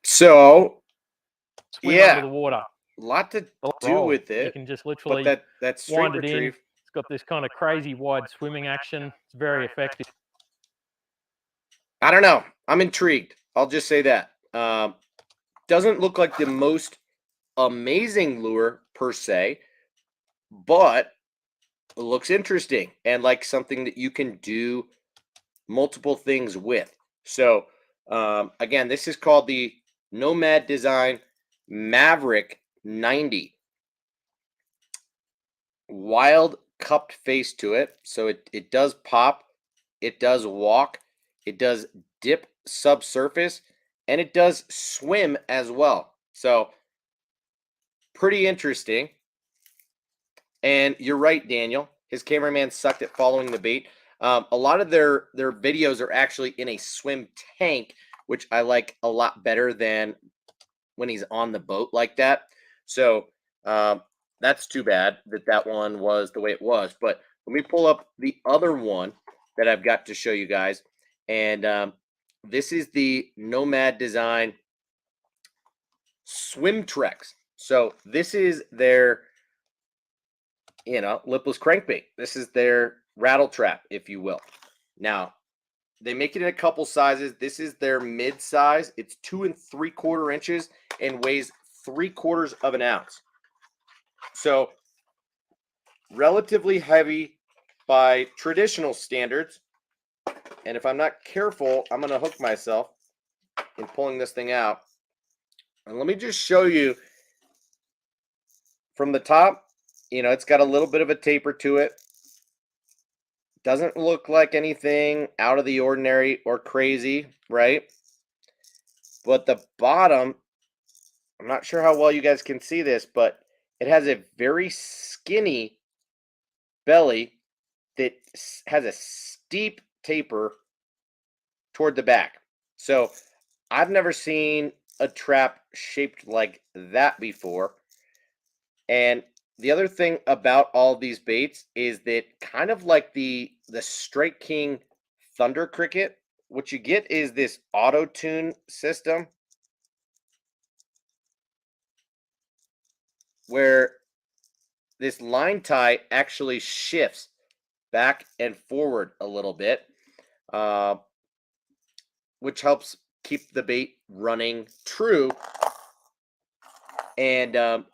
So, swim under the water. A lot to do with it. You can just literally that straight wind it retrieve. in. It's got this kind of crazy wide swimming action. It's very effective. I don't know. I'm intrigued. I'll just say that. Doesn't look like the most amazing lure per se, but it looks interesting and like something that you can do multiple things with. So, again, this is called the Nomad Design Maverick 90. Wild cupped face to it. So it does pop. It does walk. It does dip subsurface. And it does swim as well. So pretty interesting. And you're right, Daniel. His cameraman sucked at following the bait. A lot of their videos are actually in a swim tank, which I like a lot better than when he's on the boat like that. So that's too bad that one was the way it was. But let me pull up the other one that I've got to show you guys. And this is the Nomad Design Swim Trex. So this is their, lipless crankbait. This is their rattle trap, if you will. Now, they make it in a couple sizes. This is their mid size. It's 2 3/4 inches and weighs 3/4 of an ounce. So relatively heavy by traditional standards. And if I'm not careful, I'm going to hook myself in pulling this thing out. And let me just show you from the top. It's got a little bit of a taper to it. Doesn't look like anything out of the ordinary or crazy, right? But the bottom, I'm not sure how well you guys can see this, but it has a very skinny belly that has a steep taper toward the back. So I've never seen a trap shaped like that before. And the other thing about all these baits is that kind of like the Strike King Thunder Cricket, what you get is this auto tune system where this line tie actually shifts back and forward a little bit, which helps keep the bait running true. And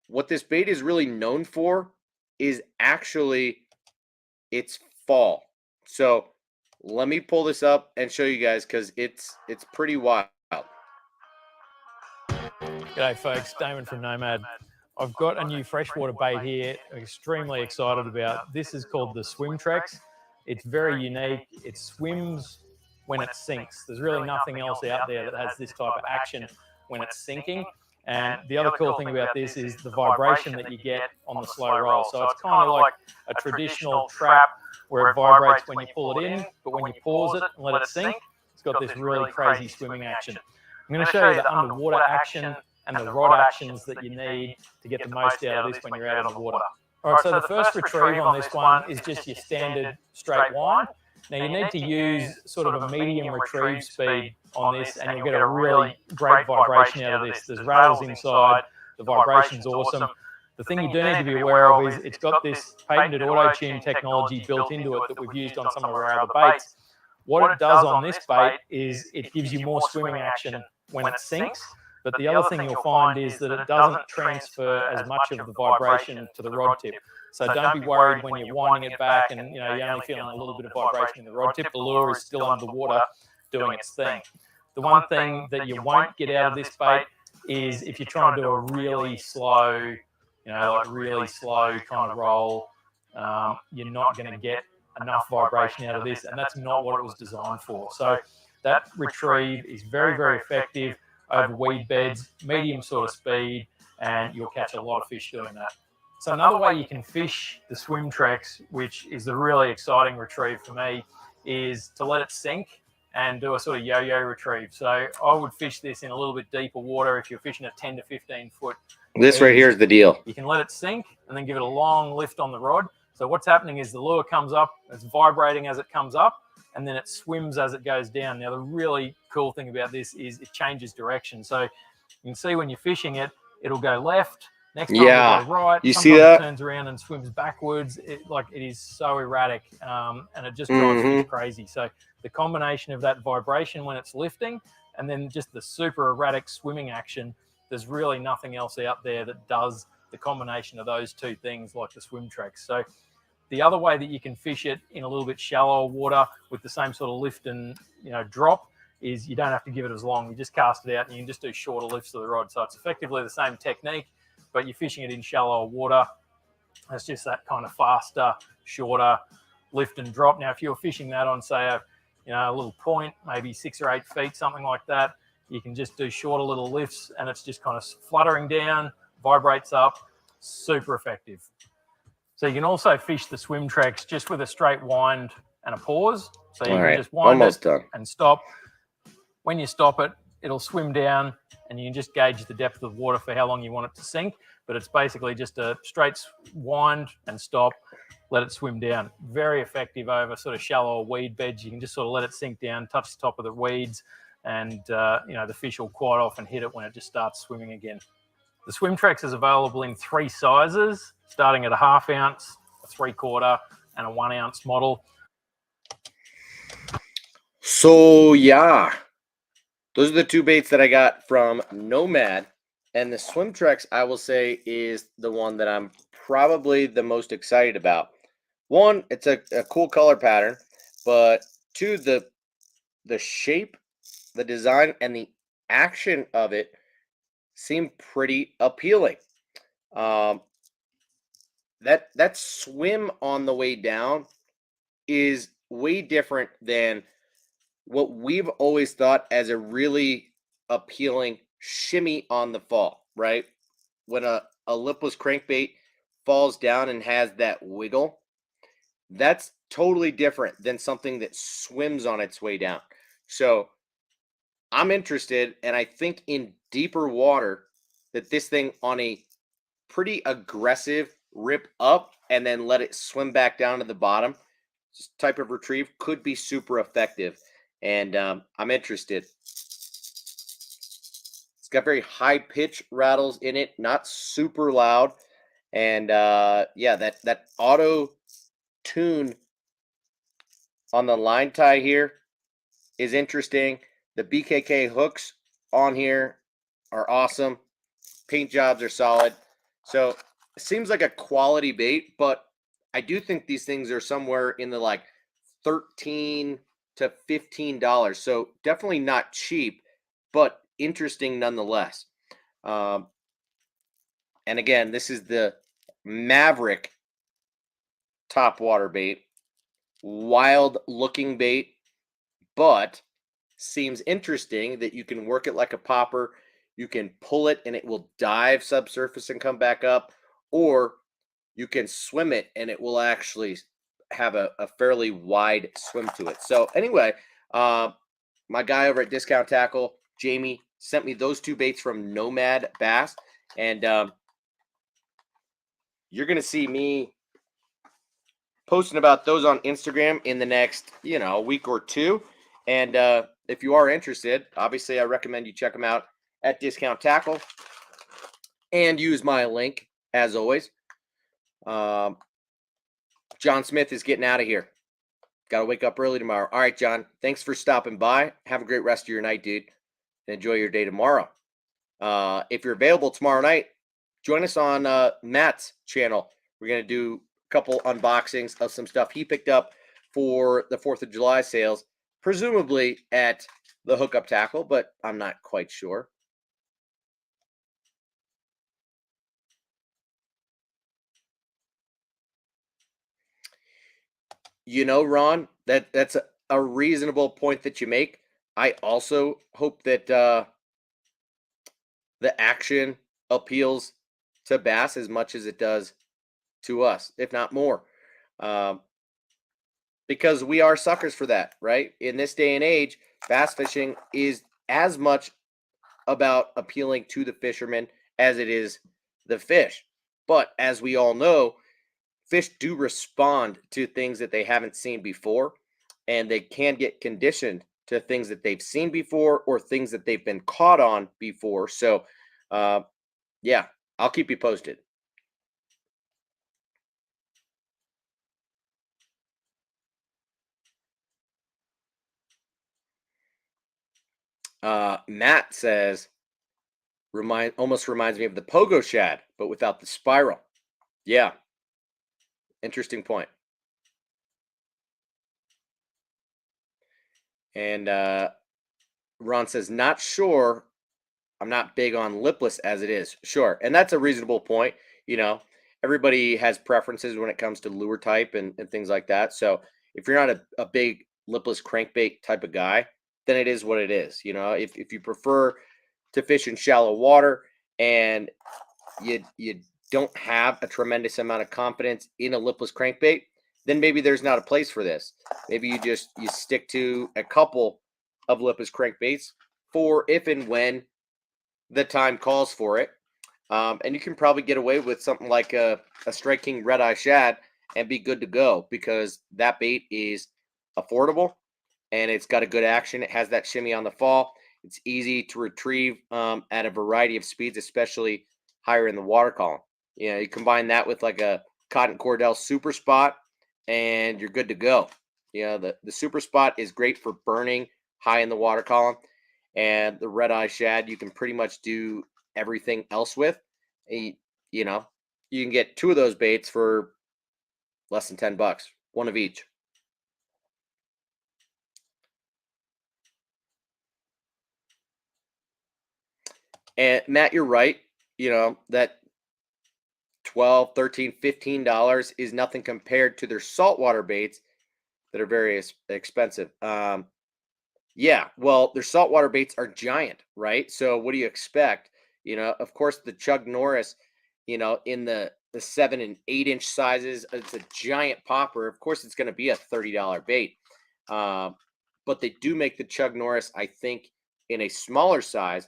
what this bait is really known for is actually its fall. So let me pull this up and show you guys because it's pretty wild. G'day folks, Damon from Nomad. I've got a new freshwater bait here I'm extremely excited about. This is called the Swim Trex. It's very unique. It swims when it sinks. There's really nothing else out there that has this type of action when it's sinking. And the other cool thing about this is the vibration that you get on the slow roll. So it's kind of like a traditional trap where it vibrates when you pull it in, but when you pause it and let it sink, it's got this really crazy swimming action. I'm going to show you the underwater action and the rod actions that you need to get the most out of this when you're out on the water. All right, so the first retrieve on this one is just your standard straight wind. Now you need to use sort of a medium retrieve speed on this and you'll get a really great vibration out of this. There's rattles inside, the vibration's awesome. The thing you do need to be aware of is it's got this patented auto-tune technology built into it that we've used on some of our other baits. What it does on this bait is it gives you more swimming action when it sinks, but the other thing you'll find is that it doesn't transfer as much of the vibration to the rod tip. So don't be worried when you're winding it back and you're only feeling a little bit of vibration in the rod tip. The lure is still under the water doing its thing. The one thing that you won't get out of this bait is if you're trying to do a really slow, like really slow kind of roll, you're not going to get enough vibration out of this, and that's not what it was designed for. So that retrieve is very, very effective over weed beds, medium sort of speed, and you'll catch a lot of fish doing that. So another way you can fish the swim tracks, which is the really exciting retrieve for me, is to let it sink and do a sort of yo-yo retrieve. So I would fish this in a little bit deeper water if you're fishing a 10 to 15 foot. This right here is the deal. You can let it sink and then give it a long lift on the rod. So what's happening is the lure comes up, it's vibrating as it comes up, and then it swims as it goes down. Now, the really cool thing about this is it changes direction. So you can see when you're fishing it, it'll go left. Next time it'll go right. You Sometimes see that? It turns around and swims backwards. It is so erratic, and it just drives fish crazy. So the combination of that vibration when it's lifting and then just the super erratic swimming action, there's really nothing else out there that does the combination of those two things like the swim tracks. So the other way that you can fish it in a little bit shallower water with the same sort of lift and drop is you don't have to give it as long. You just cast it out and you can just do shorter lifts of the rod. So it's effectively the same technique, but you're fishing it in shallower water. It's just that kind of faster, shorter lift and drop. Now, if you're fishing that on, say, a little point, maybe 6 or 8 feet, something like that, you can just do shorter little lifts and it's just kind of fluttering down, vibrates up, super effective. So you can also fish the swim tracks just with a straight wind and a pause. So you can just wind it and stop. When you stop it, it'll swim down and you can just gauge the depth of water for how long you want it to sink. But it's basically just a straight wind and stop, let it swim down. Very effective over sort of shallow weed beds. You can just sort of let it sink down, touch the top of the weeds, and the fish will quite often hit it when it just starts swimming again. The swim tracks is available in 3 sizes, starting at a 1/2 ounce, a 3/4, and a 1 ounce model. So yeah, those are the 2 baits that I got from Nomad, and the swim tracks I will say is the one that I'm probably the most excited about. 1, it's a cool color pattern, but 2, the shape, the design, and the action of it seem pretty appealing. That swim on the way down is way different than what we've always thought as a really appealing shimmy on the fall, right? When a lipless crankbait falls down and has that wiggle, that's totally different than something that swims on its way down. So I'm interested, and I think in deeper water that this thing on a pretty aggressive rip up and then let it swim back down to the bottom, this type of retrieve could be super effective. And I'm interested. It's got very high pitch rattles in it, not super loud. And yeah, that auto tune on the line tie here is interesting. The BKK hooks on here are awesome. Paint jobs are solid. So it seems like a quality bait, but I do think these things are somewhere in the like $13 to $15. So definitely not cheap, but interesting nonetheless. And again, this is the Maverick top water bait. Wild looking bait, but seems interesting that you can work it like a popper. you can pull it and it will dive subsurface and come back up, or you can swim it and it will actually have a fairly wide swim to it. So anyway, my guy over at Discount Tackle, Jamie, sent me those two baits from Nomad Bass, and you're going to see me posting about those on Instagram in the next, week or two. And if you are interested, obviously I recommend you check them out at Discount Tackle and use my link as always. John Smith is getting out of here. Got to wake up early tomorrow. All right, John, thanks for stopping by. Have a great rest of your night, dude. And enjoy your day tomorrow. If you're available tomorrow night, join us on Matt's channel. We're going to do a couple unboxings of some stuff he picked up for the 4th of July sales, presumably at the Hookup Tackle, but I'm not quite sure. Ron, that's a reasonable point that you make. I also hope that the action appeals to bass as much as it does to us, if not more. Because we are suckers for that, right? In this day and age, bass fishing is as much about appealing to the fisherman as it is the fish. But as we all know, fish do respond to things that they haven't seen before, and they can get conditioned to things that they've seen before or things that they've been caught on before. So, yeah, I'll keep you posted. Matt says, almost reminds me of the pogo shad, but without the spiral. Yeah, interesting point. And Ron says, not sure. I'm not big on lipless as it is. Sure. And that's a reasonable point. Everybody has preferences when it comes to lure type and things like that. So if you're not a big lipless crankbait type of guy, then it is what it is. If you prefer to fish in shallow water and you don't have a tremendous amount of confidence in a lipless crankbait, then maybe there's not a place for this. Maybe you stick to a couple of lipless crankbaits for if and when the time calls for it. And you can probably get away with something like a Strike King Red Eye Shad and be good to go, because that bait is affordable and it's got a good action. It has that shimmy on the fall. It's easy to retrieve at a variety of speeds, especially higher in the water column. You combine that with like a Cotton Cordell Super Spot and you're good to go. The Super Spot is great for burning high in the water column. And the Red Eye Shad, you can pretty much do everything else with. You can get two of those baits for less than $10, one of each. And Matt, you're right. That $12, $13, $15 is nothing compared to their saltwater baits that are very expensive. Yeah, well, their saltwater baits are giant, right? So what do you expect? Of course, the Chug Norris, in the 7 and 8 inch sizes, it's a giant popper. Of course, it's going to be a $30 bait. But they do make the Chug Norris, I think, in a smaller size,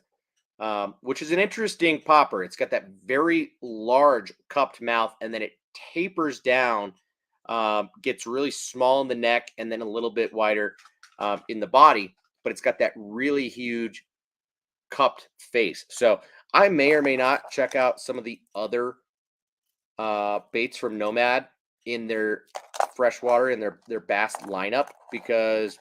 which is an interesting popper. It's got that very large cupped mouth, and then it tapers down, gets really small in the neck, and then a little bit wider in the body, but it's got that really huge cupped face. So I may or may not check out some of the other baits from Nomad in their freshwater and their bass lineup, because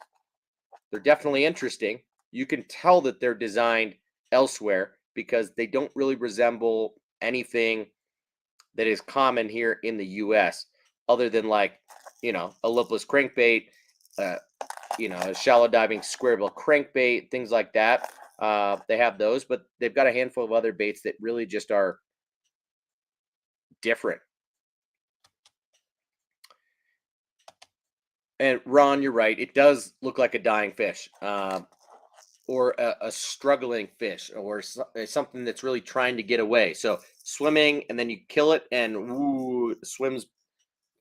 they're definitely interesting. You can tell that they're designed elsewhere because they don't really resemble anything that is common here in the US, other than like, a lipless crankbait, a shallow diving square bill crankbait, things like that. They have those, but they've got a handful of other baits that really just are different. And Ron, you're right. It does look like a dying fish. or a struggling fish or something that's really trying to get away. So swimming and then you kill it and ooh, it swims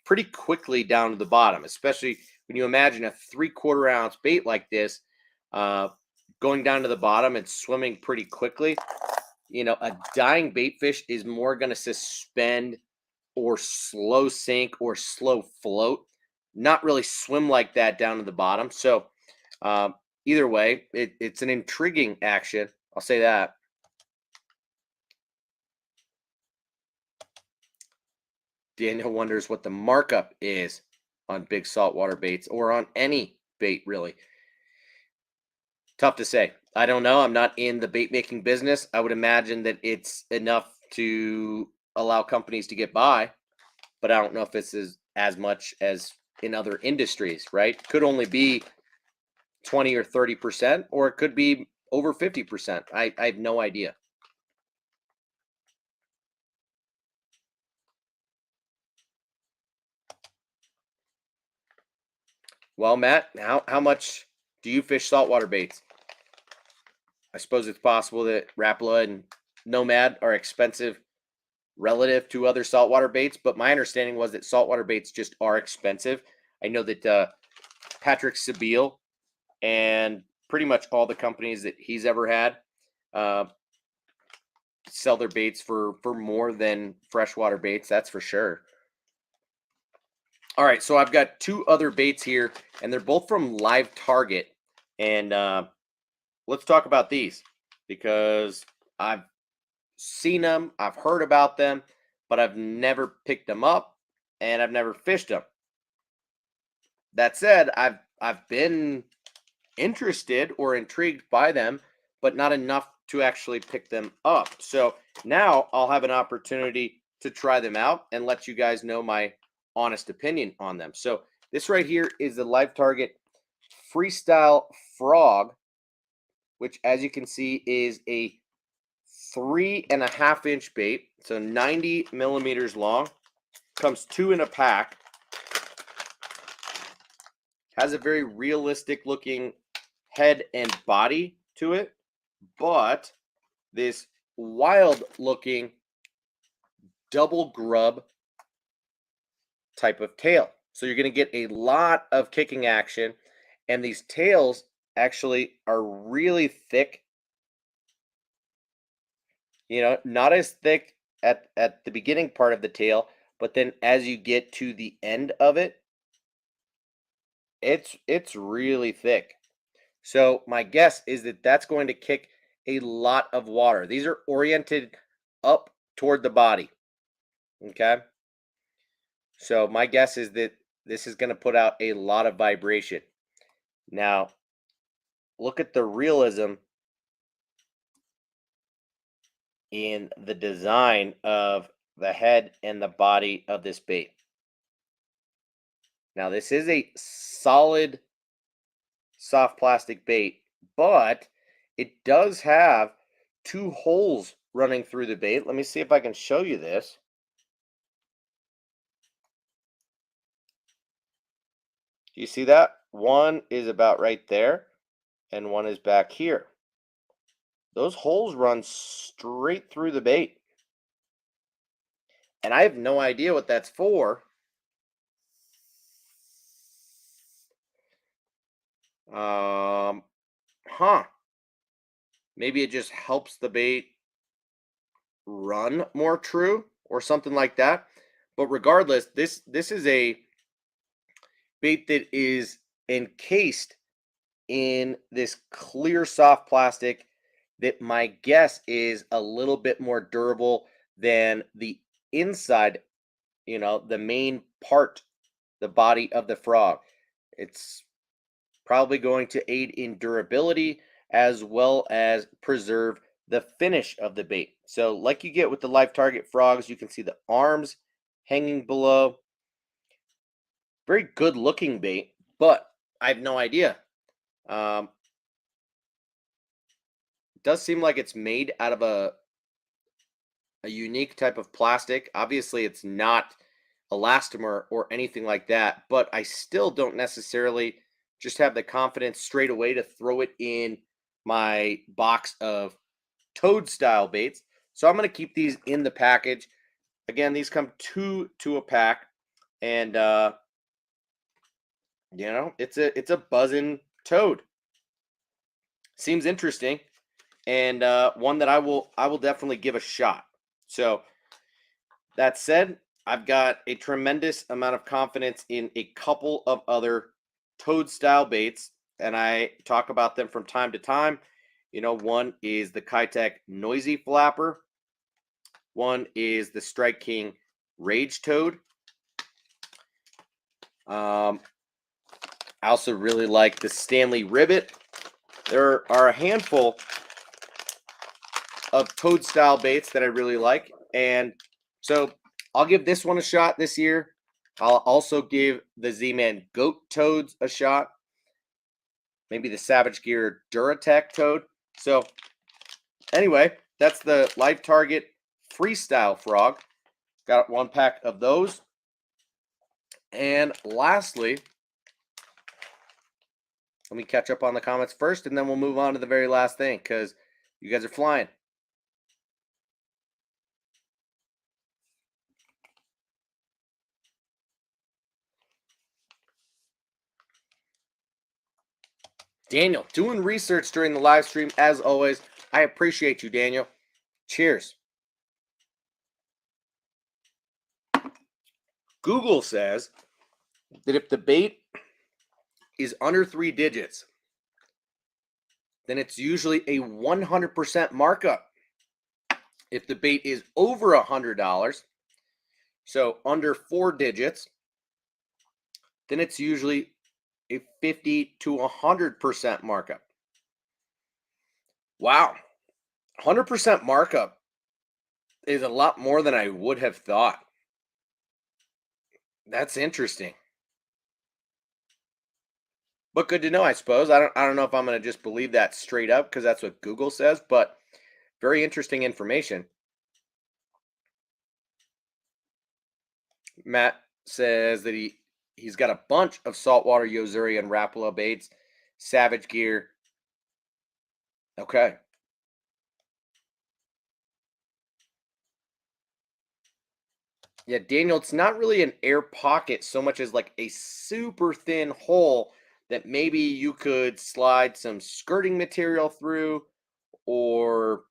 pretty quickly down to the bottom, especially when you imagine a 3/4 ounce bait like this going down to the bottom and swimming pretty quickly. You know, a dying bait fish is more going to suspend or slow sink or slow float, not really swim like that down to the bottom. So either way, it's an intriguing action. I'll say that. Daniel wonders what the markup is on big saltwater baits or on any bait, really. Tough to say. I don't know. I'm not in the bait making business. I would imagine that it's enough to allow companies to get by, but I don't know if this is as much as in other industries, right? Could only be 20 or 30%, or it could be over 50%. I have no idea. Well, Matt, how much do you fish saltwater baits? I suppose it's possible that Rapala and Nomad are expensive relative to other saltwater baits, but my understanding was that saltwater baits just are expensive. I know that Patrick Sebile and pretty much all the companies that he's ever had sell their baits for more than freshwater baits, that's for sure. All right, so I've got two other baits here, and they're both from Live Target. And let's talk about these because I've seen them, I've heard about them, but I've never picked them up and I've never fished them. That said, I've been interested or intrigued by them, but not enough to actually pick them up. So now I'll have an opportunity to try them out and let you guys know my honest opinion on them. So this right here is the Live Target Freestyle Frog, which as you can see is a 3.5-inch bait. So 90 millimeters long, comes 2 in a pack, has a very realistic looking head and body to it, but this wild looking double grub type of tail. So you're going to get a lot of kicking action, and these tails actually are really thick. You know, not as thick at the beginning part of the tail, but then as you get to the end of it, it's really thick. So my guess is that that's going to kick a lot of water. These are oriented up toward the body. Okay. So my guess is that this is going to put out a lot of vibration. Now, look at the realism in the design of the head and the body of this bait. Now, this is a solid soft plastic bait, but it does have 2 holes running through the bait. Let me see if I can show you this. Do you see that? One is about right there, and one is back here. Those holes run straight through the bait. And I have no idea what that's for. Maybe it just helps the bait run more true or something like that. But regardless, this is a bait that is encased in this clear soft plastic that my guess is a little bit more durable than the inside, you know, the main part, the body of the frog. It's probably going to aid in durability as well as preserve the finish of the bait. So like you get with the Live Target frogs, you can see the arms hanging below. Very good looking bait, but I have no idea. It does seem like it's made out of a unique type of plastic. Obviously, it's not elastomer or anything like that, but I still don't necessarily just have the confidence straight away to throw it in my box of toad style baits. So I'm going to keep these in the package. Again, these come 2 to a pack, and you know, it's a buzzing toad. Seems interesting, and one that I will definitely give a shot. So that said, I've got a tremendous amount of confidence in a couple of other toad style baits, and I talk about them from time to time. You know, one is the Kitech Noisy Flapper. One is the Strike King Rage Toad. I also really like the Stanley Ribbit. There are a handful of toad style baits that I really like, and so I'll give this one a shot this year. I'll also give the Z-Man Goat Toads a shot. Maybe the Savage Gear Duratech Toad. So anyway, that's the Live Target Freestyle Frog. Got 1 pack of those. And lastly, let me catch up on the comments first, and then we'll move on to the very last thing, because you guys are flying. Daniel, doing research during the live stream, as always. I appreciate you, Daniel. Cheers. Google says that if the bait is under 3 digits, then it's usually a 100% markup. If the bait is over $100, so under 4 digits, then it's usually a 50 to 100% markup. Wow. 100% markup is a lot more than I would have thought. That's interesting. But good to know, I suppose. I don't know if I'm going to just believe that straight up because that's what Google says, but very interesting information. Matt says that he's got a bunch of Saltwater, Yozuri, and Rapala baits. Savage Gear. Okay. Yeah, Daniel, it's not really an air pocket so much as like a super thin hole that maybe you could slide some skirting material through or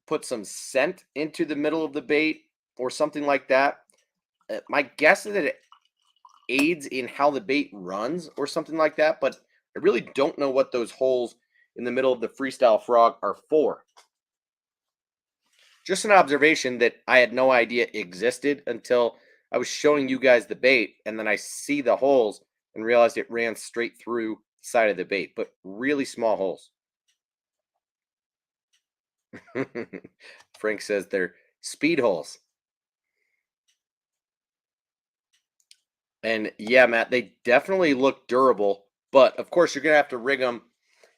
put some scent into the middle of the bait or something like that. My guess is that it aids in how the bait runs or something like that, but I really don't know what those holes in the middle of the Freestyle Frog are for. Just an observation that I had no idea existed until I was showing you guys the bait, and then I see the holes and realized it ran straight through the side of the bait, but really small holes. Frank says they're speed holes. And yeah, Matt, they definitely look durable, but of course you're going to have to rig them,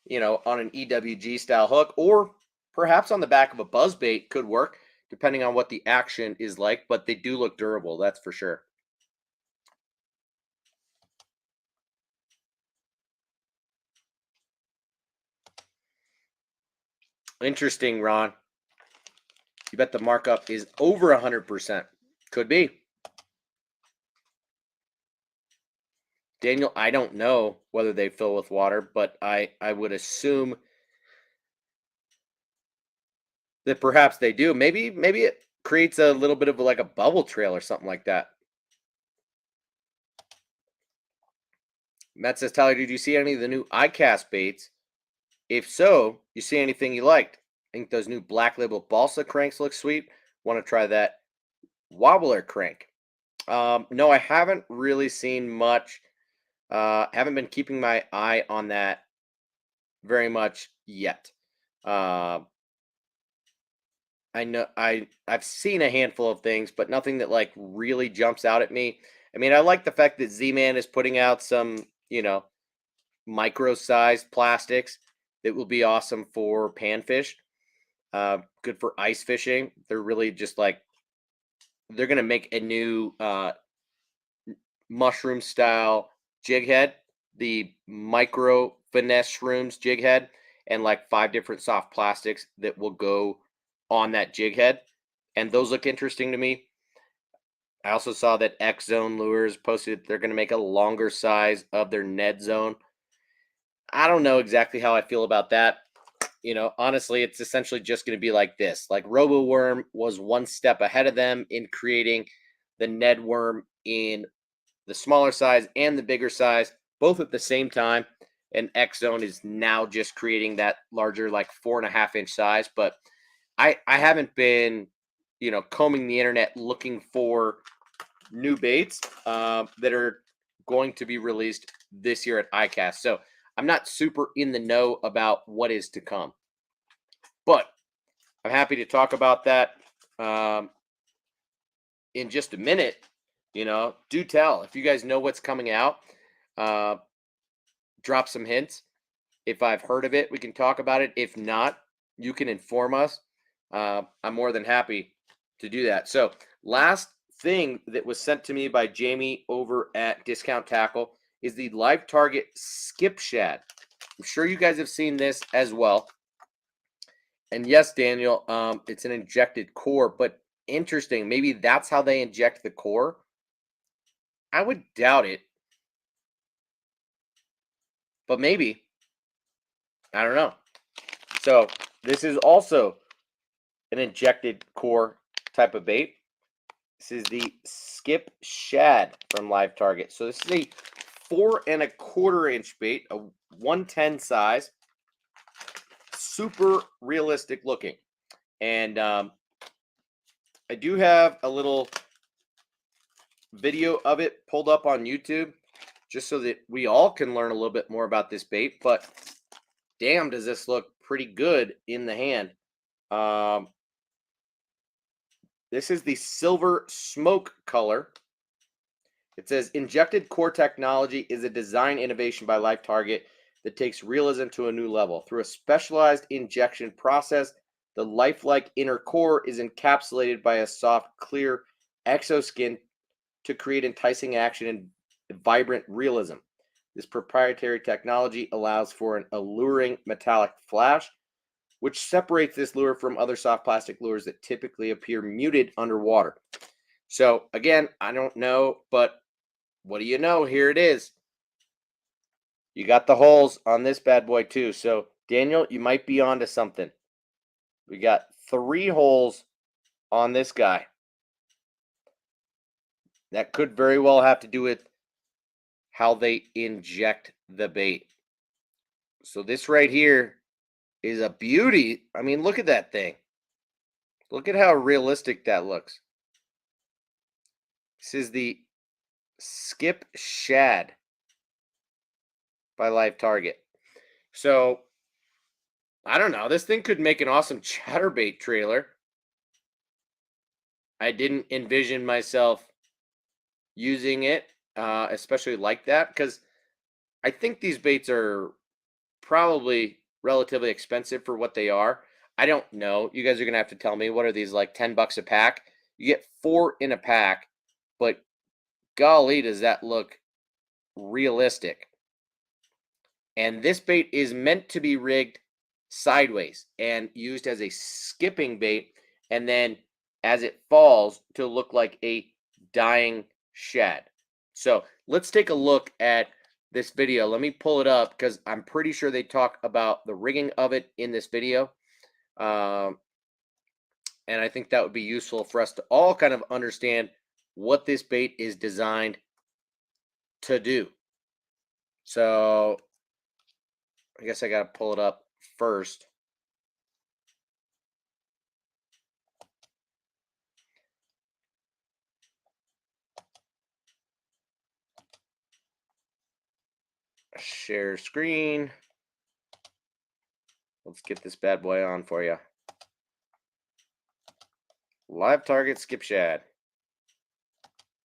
you know, on an EWG style hook, or perhaps on the back of a buzz bait could work, depending on what the action is like, but they do look durable, that's for sure. Interesting, Ron. You bet the markup is over 100%. Could be. Daniel, I don't know whether they fill with water, but I would assume that perhaps they do. Maybe it creates a little bit of like a bubble trail or something like that. Matt says, Tyler, did you see any of the new iCast baits? If so, you see anything you liked? I think those new Black Label Balsa cranks look sweet. Want to try that wobbler crank? No, I haven't really seen much. Haven't been keeping my eye on that very much yet. I know I've seen a handful of things, but nothing that like really jumps out at me. I mean, I like the fact that Z-Man is putting out some, you know, micro-sized plastics that will be awesome for panfish. Good for ice fishing. They're really just like they're gonna make a new mushroom style jig head, the micro finesse shrooms jig head, and like 5 different soft plastics that will go on that jig head. And those look interesting to me. I also saw that X Zone Lures posted they're going to make a longer size of their Ned Zone. I don't know exactly how I feel about that. Honestly, it's essentially just going to be like this. Like RoboWorm was one step ahead of them in creating the Ned Worm in the smaller size and the bigger size, both at the same time. And X Zone is now just creating that larger, like 4.5-inch size. But I haven't been, combing the internet looking for new baits that are going to be released this year at ICAST. So I'm not super in the know about what is to come, but I'm happy to talk about that in just a minute. Do tell if you guys know what's coming out. Drop some hints. If I've heard of it, we can talk about it. If not, you can inform us. I'm more than happy to do that. So last thing that was sent to me by Jamie over at Discount Tackle is the Live Target Skip Shad. I'm sure you guys have seen this as well. And yes, Daniel, it's an injected core, but interesting. Maybe that's how they inject the core. I would doubt it, but maybe. I don't know. So this is also an injected core type of bait. This is the Skip Shad from Live Target. So this is a 4.25-inch bait, a 110 size, super realistic looking. And I do have a little video of it pulled up on YouTube just so that we all can learn a little bit more about this bait. But damn, does this look pretty good in the hand. This is the Silver Smoke color. It says, injected core technology is a design innovation by Live Target that takes realism to a new level. Through a specialized injection process, the lifelike inner core is encapsulated by a soft, clear exoskin to create enticing action and vibrant realism. This proprietary technology allows for an alluring metallic flash, which separates this lure from other soft plastic lures that typically appear muted underwater. So again, I don't know, but what do you know? Here it is. You got the holes on this bad boy too. So Daniel, you might be onto something. We got 3 holes on this guy. That could very well have to do with how they inject the bait. So this right here is a beauty. I mean, look at that thing. Look at how realistic that looks. This is the Skip Shad by Live Target. So, I don't know. This thing could make an awesome chatterbait trailer. I didn't envision myself using it, especially like that, because I think these baits are probably relatively expensive for what they are. I don't know. You guys are going to have to tell me. What are these, like $10 a pack? You get 4 in a pack, but golly, does that look realistic. And this bait is meant to be rigged sideways and used as a skipping bait, and then as it falls to look like a dying shad. So let's take a look at this video. Let me pull it up because I'm pretty sure they talk about the rigging of it in this video. And I think that would be useful for us to all kind of understand what this bait is designed to do. So I guess I got to pull it up first. Share screen. Let's get this bad boy on for you. Live Target Skip Shad.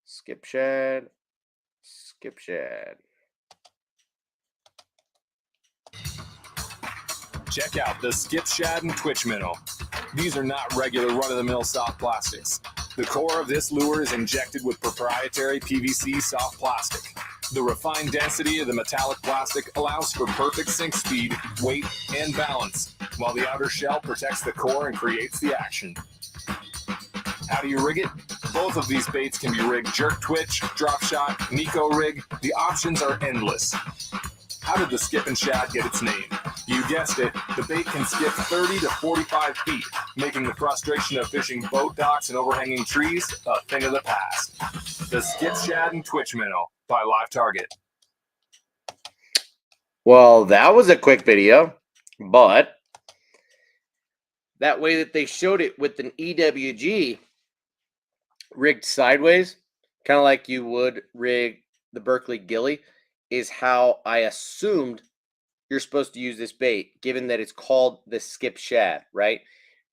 Skip Shad. Skip Shad. Check out the Skip Shad and Twitch Minnow. These are not regular run-of-the-mill soft plastics. The core of this lure is injected with proprietary PVC soft plastic. The refined density of the metallic plastic allows for perfect sink speed, weight, and balance, while the outer shell protects the core and creates the action. How do you rig it? Both of these baits can be rigged jerk twitch, drop shot, Nico rig. The options are endless. How did the skip and shad get its name? You guessed it, the bait can skip 30 to 45 feet, making the frustration of fishing boat docks and overhanging trees a thing of the past. The Skip, Shad, and Twitch Minnow by Live Target. Well, that was a quick video, but that way that they showed it with an EWG rigged sideways, kind of like you would rig the Berkeley Gilly, is how I assumed you're supposed to use this bait, given that it's called the Skip Shad, right?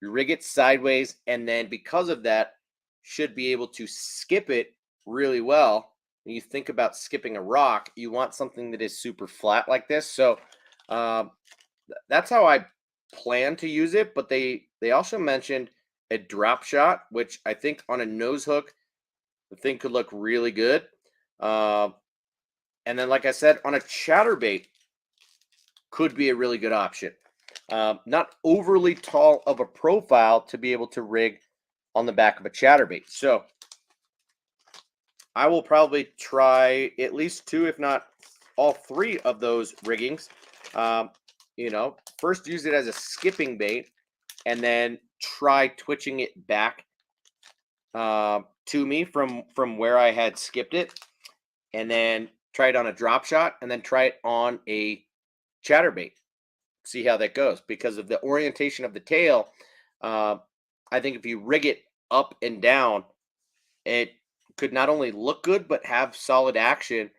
You rig it sideways, and then because of that, should be able to skip it really well. When you think about skipping a rock, you want something that is super flat like this. So that's how I plan to use it. But they also mentioned a drop shot, which I think on a nose hook, the thing could look really good. And then, like I said, on a chatterbait, could be a really good option. Not overly tall of a profile to be able to rig on the back of a chatterbait. So I will probably try at least 2, if not all 3 of those riggings. First use it as a skipping bait, and then try twitching it back to me from where I had skipped it, and then try it on a drop shot, and then try it on a chatterbait. See how that goes. Because of the orientation of the tail, I think if you rig it up and down, it could not only look good, but have solid action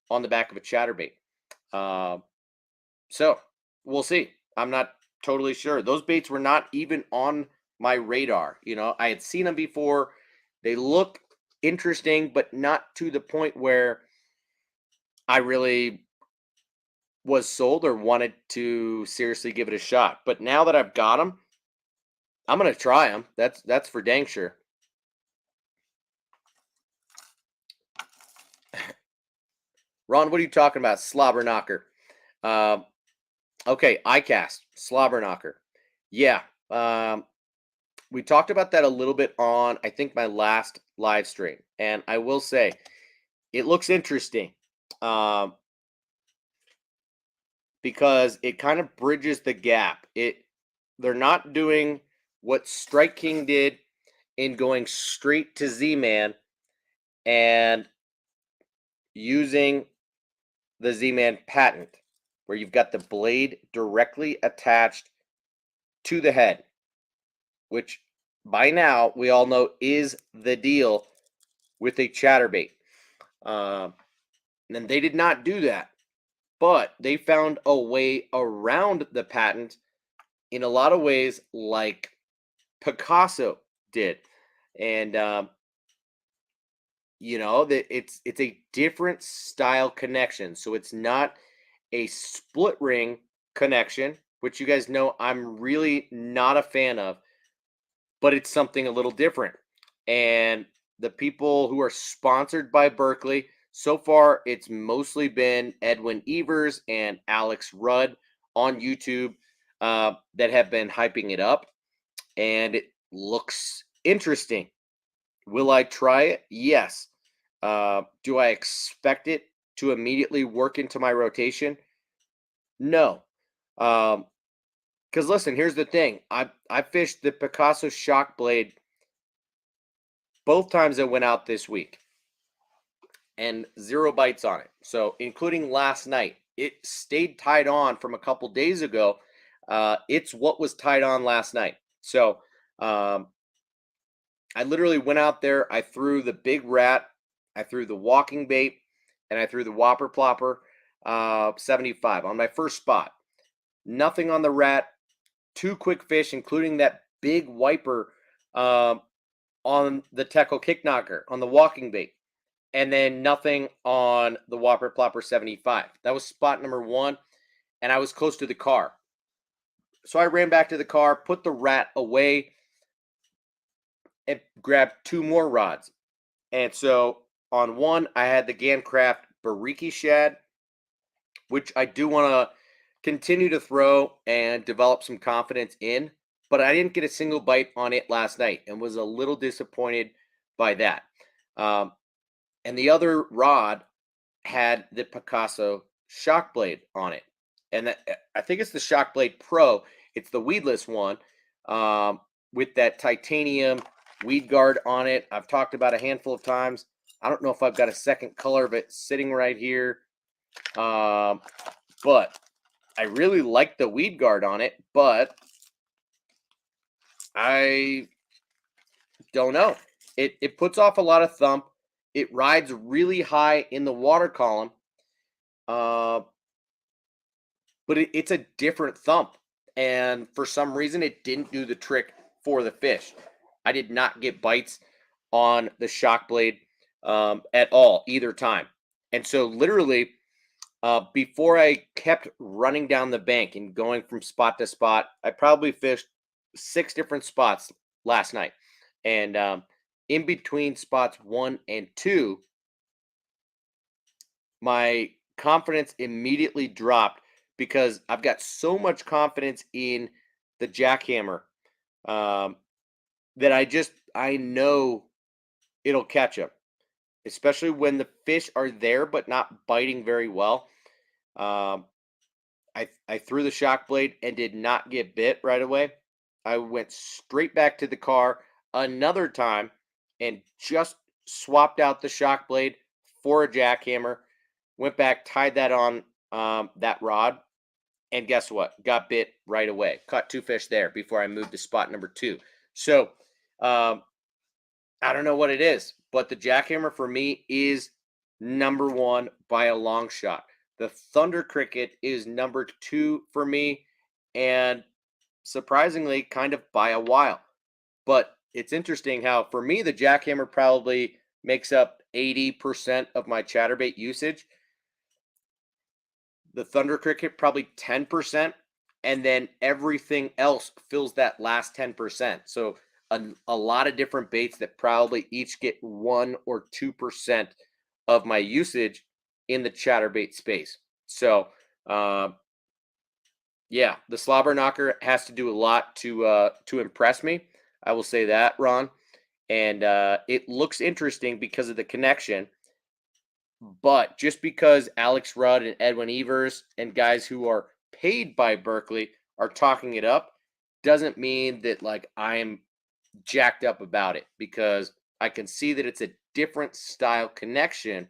on the back of a chatterbait. So we'll see. I'm not totally sure. Those baits were not even on my radar. I had seen them before. They look interesting, but not to the point where I really was sold or wanted to seriously give it a shot. But now that I've got them, I'm going to try them. That's for dang sure. Ron, what are you talking about? Slobber knocker. Okay, iCast, slobber knocker. Yeah, we talked about that a little bit on, I think, my last live stream. And I will say, it looks interesting because it kind of bridges the gap. They're not doing what Strike King did in going straight to Z-Man and using the Z-Man patent, where you've got the blade directly attached to the head, which by now we all know is the deal with a chatterbait. And they did not do that, but they found a way around the patent in a lot of ways, like Picasso did. And it's a different style connection. So it's not a split ring connection, which you guys know I'm really not a fan of, but it's something a little different. And the people who are sponsored by Berkeley, so far it's mostly been Edwin Evers and Alex Rudd on YouTube that have been hyping it up, and it looks interesting. Will I try it? Yes. Do I expect it to immediately work into my rotation? No. Because listen, here's the thing. I fished the Picasso shock blade both times I went out this week, and 0 bites on it. So including last night, it stayed tied on from a couple days ago. It's what was tied on last night. So I literally went out there. I threw the big rat, I threw the walking bait, and I threw the whopper plopper 75 on my first spot. Nothing on the rat. 2 quick fish, including that big wiper on the Teco kick knocker on the walking bait, and then nothing on the whopper plopper 75. That was spot number 1, and I was close to the car. So I ran back to the car, put the rat away, and grabbed 2 more rods. And so on one, I had the Gancraft bariki shad, which I do want to continue to throw and develop some confidence in. But I didn't get a single bite on it last night and was a little disappointed by that. And the other rod had the Picasso shock blade on it. And I think it's the Shock Blade Pro. It's the weedless one with that titanium weed guard on it. I've talked about a handful of times. I don't know if I've got a second color of it sitting right here. But I really like the weed guard on it, but I don't know. It puts off a lot of thump. It rides really high in the water column. But it's a different thump. And for some reason, it didn't do the trick for the fish. I did not get bites on the shock blade at all, either time. And so literally, before I kept running down the bank and going from spot to spot, I probably fished 6 different spots last night. And in between spots 1 and 2, my confidence immediately dropped because I've got so much confidence in the jackhammer that I know it'll catch them, especially when the fish are there but not biting very well. I threw the shock blade and did not get bit right away. I went straight back to the car another time and just swapped out the shock blade for a jackhammer. Went back, tied that on that rod, and guess what? Got bit right away. Caught 2 fish there before I moved to spot number 2. So I don't know what it is, but the jackhammer for me is number 1 by a long shot. The Thunder Cricket is number 2 for me, and surprisingly, kind of by a while. But it's interesting how, for me, the jackhammer probably makes up 80% of my chatterbait usage. The Thunder Cricket probably 10%, and then everything else fills that last 10%. So a lot of different baits that probably each get 1 or 2% of my usage in the chatterbait space. So yeah, the slobber knocker has to do a lot to impress me. I will say that, Ron. And it looks interesting because of the connection. But just because Alex Rudd and Edwin Evers and guys who are paid by Berkeley are talking it up doesn't mean that like I'm jacked up about it, because I can see that it's a different style connection,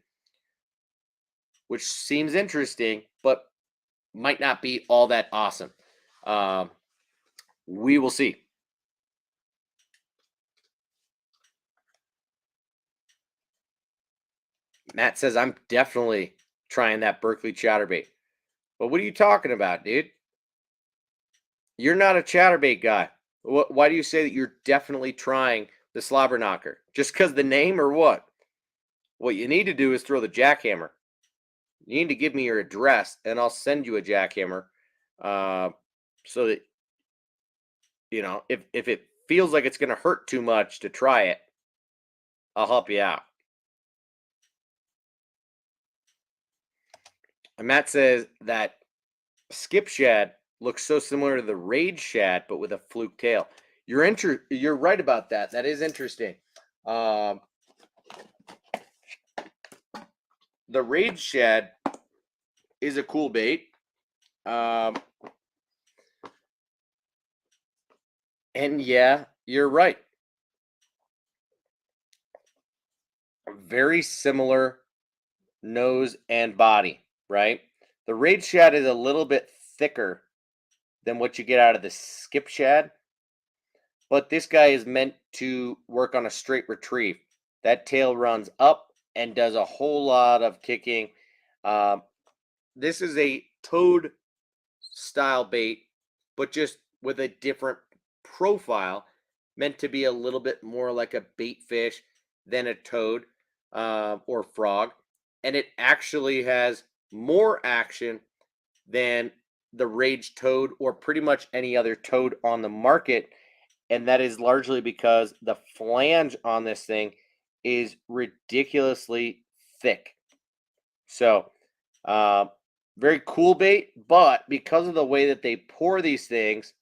which seems interesting, but might not be all that awesome. We will see. Matt says, I'm definitely trying that Berkeley chatterbait. Well, what are you talking about, dude? You're not a chatterbait guy. Why do you say that you're definitely trying the slobber knocker? Just because the name, or what? What you need to do is throw the jackhammer. You need to give me your address, and I'll send you a jackhammer, so that, you know, if it feels like it's going to hurt too much to try it, I'll help you out. And Matt says that skip shad looks so similar to the rage shad, but with a fluke tail. You're right about that. That is interesting. The rage shad is a cool bait. And yeah, you're right. Very similar nose and body, right? The rage shad is a little bit thicker than what you get out of the skip shad, but this guy is meant to work on a straight retrieve. That tail runs up and does a whole lot of kicking. This is a toad style bait, but just with a different profile, meant to be a little bit more like a bait fish than a toad or frog. And it actually has more action than the rage toad or pretty much any other toad on the market. And that is largely because the flange on this thing is ridiculously thick. So, very cool bait, but because of the way that they pour these things,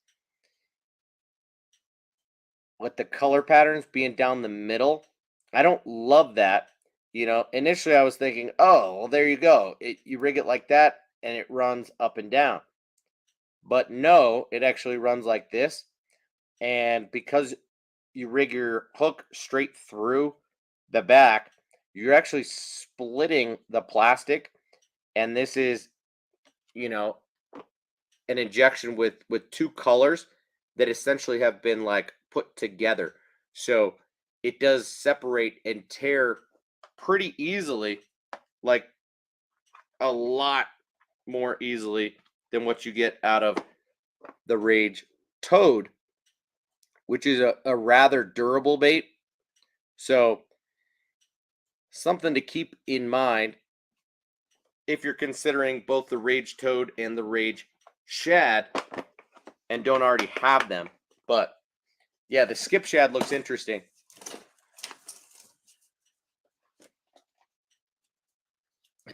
with the color patterns being down the middle, I don't love that. Initially I was thinking, oh, well, there you go. You rig it like that and it runs up and down. But no, it actually runs like this. And because you rig your hook straight through the back, you're actually splitting the plastic. And this is, you know, an injection with two colors that essentially have been like put together. So it does separate and tear pretty easily, like a lot more easily than what you get out of the Rage Toad, which is a rather durable bait. So something to keep in mind if you're considering both the Rage Toad and the Rage Shad and don't already have them. But yeah, the Skip Shad looks interesting.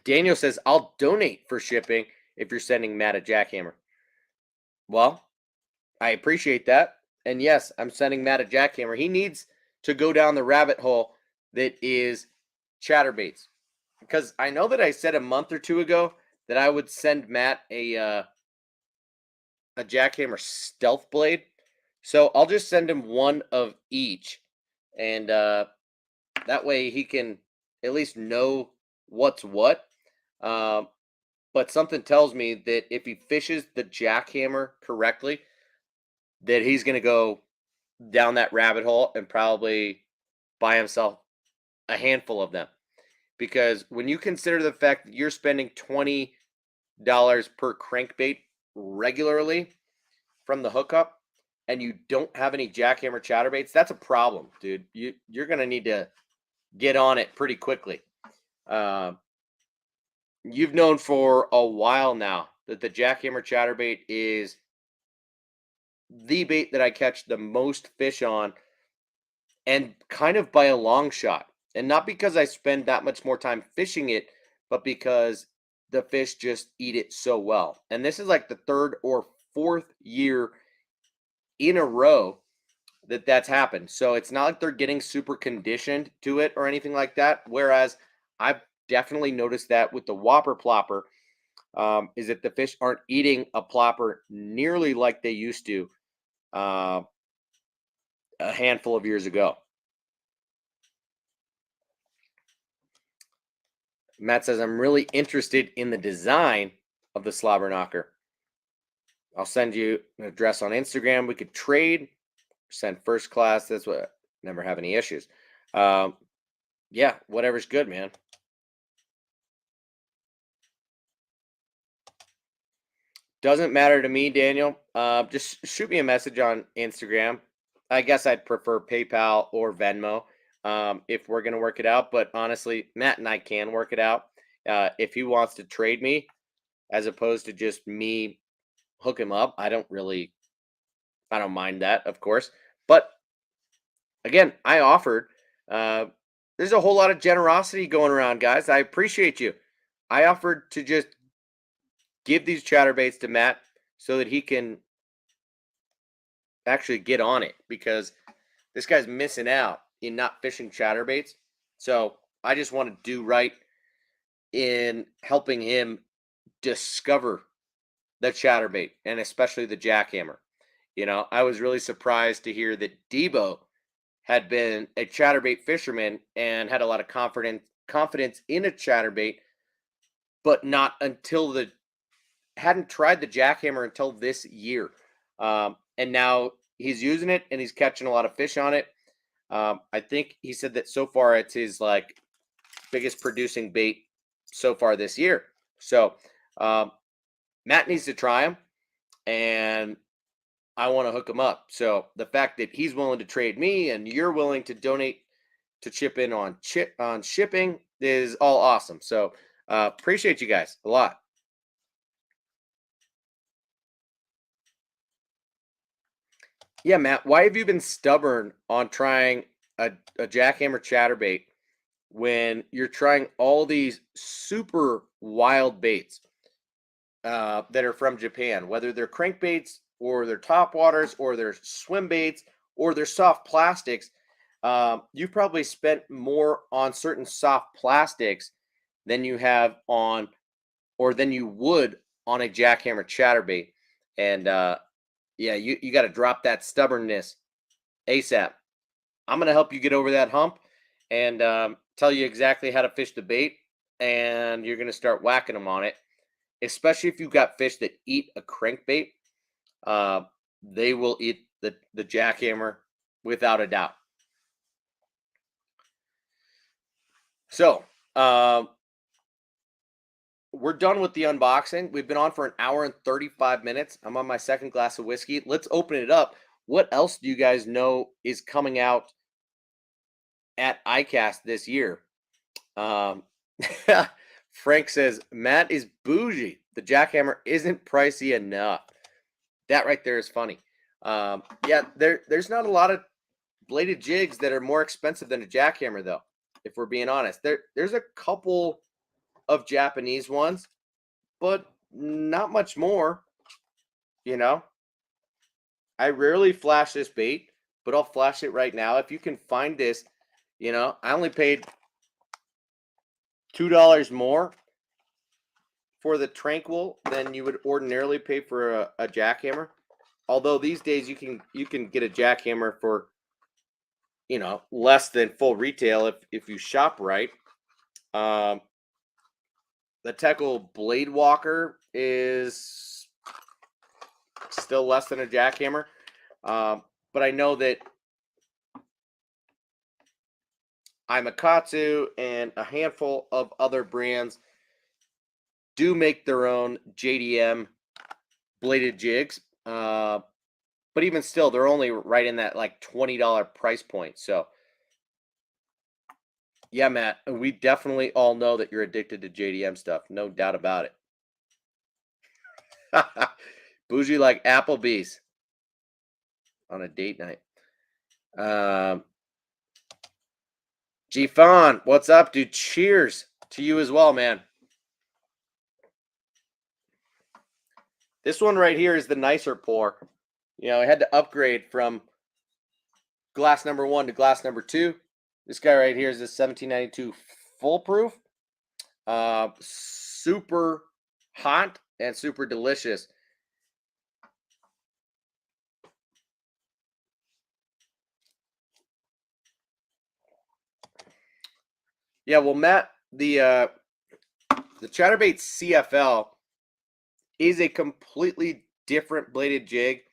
Daniel says, I'll donate for shipping if you're sending Matt a jackhammer. Well, I appreciate that. And yes, I'm sending Matt a jackhammer. He needs to go down the rabbit hole that is chatterbaits. Because I know that I said a month or two ago that I would send Matt a jackhammer stealth blade. So I'll just send him one of each. And that way he can at least know what's what. But something tells me that if he fishes the jackhammer correctly, that he's going to go down that rabbit hole and probably buy himself a handful of them. Because when you consider the fact that you're spending $20 per crankbait regularly from the hookup and you don't have any jackhammer chatterbaits, that's a problem, dude. You're going to need to get on it pretty quickly. You've known for a while now that the jackhammer chatterbait is the bait that I catch the most fish on, and kind of by a long shot. And not because I spend that much more time fishing it, but because the fish just eat it so well. And this is like the third or fourth year in a row that that's happened. So it's not like they're getting super conditioned to it or anything like that. Whereas I've definitely noticed that with the Whopper Plopper, is that the fish aren't eating a plopper nearly like they used to a handful of years ago. Matt says, I'm really interested in the design of the slobber knocker. I'll send you an address on Instagram. We could trade, send first class. That's what, never have any issues. Yeah, whatever's good, man. Doesn't matter to me, Daniel. Just shoot me a message on Instagram. I guess I'd prefer PayPal or Venmo if we're going to work it out. But honestly, Matt and I can work it out. If he wants to trade me as opposed to just me hook him up, I don't mind that, of course. But again, I offered. There's a whole lot of generosity going around, guys. I appreciate you. I offered to just give these chatterbaits to Matt so that he can actually get on it, because this guy's missing out in not fishing chatterbaits. So I just want to do right in helping him discover the chatterbait, and especially the jackhammer. I was really surprised to hear that Debo had been a chatterbait fisherman and had a lot of confidence in a chatterbait, but not until hadn't tried the jackhammer until this year. And now he's using it and he's catching a lot of fish on it. I think he said that so far it's his like biggest producing bait so far this year. So Matt needs to try him, and I want to hook him up. So the fact that he's willing to trade me and you're willing to donate to chip in on shipping is all awesome. So appreciate you guys a lot. Yeah, Matt, why have you been stubborn on trying a jackhammer chatterbait when you're trying all these super wild baits that are from Japan, whether they're crankbaits or they're topwaters or they're swim baits or they're soft plastics. You've probably spent more on certain soft plastics than you have on, or than you would on a jackhammer chatterbait. And yeah, you got to drop that stubbornness ASAP. I'm going to help you get over that hump and tell you exactly how to fish the bait. And you're going to start whacking them on it, especially if you've got fish that eat a crankbait. They will eat the jackhammer without a doubt. So, we're done with the unboxing. We've been on for an hour and 35 minutes. I'm on my second glass of whiskey. Let's open it up. What else do you guys know is coming out at ICAST this year? Frank says, Matt is bougie. The jackhammer isn't pricey enough. That right there is funny. Yeah, there's not a lot of bladed jigs that are more expensive than a jackhammer, though, if we're being honest. There's a couple of Japanese ones, but not much more. You know, I rarely flash this bait, but I'll flash it right now. If you can find this, you know, I only paid $2 more for the Tranquil than you would ordinarily pay for a jackhammer. Although these days you can get a jackhammer for, you know, less than full retail if you shop right. The Teckle Blade Walker is still less than a jackhammer, but I know that Imakatsu and a handful of other brands do make their own JDM bladed jigs, but even still, they're only right in that like $20 price point. So, yeah, Matt, we definitely all know that you're addicted to JDM stuff. No doubt about it. Bougie like Applebee's on a date night. G-Fon, what's up, dude? Cheers to you as well, man. This one right here is the nicer pour. You know, I had to upgrade from glass number 1 to glass number 2. This guy right here is the 1792 full proof. Super hot and super delicious. Yeah, well, Matt, the Chatterbait CFL is a completely different bladed jig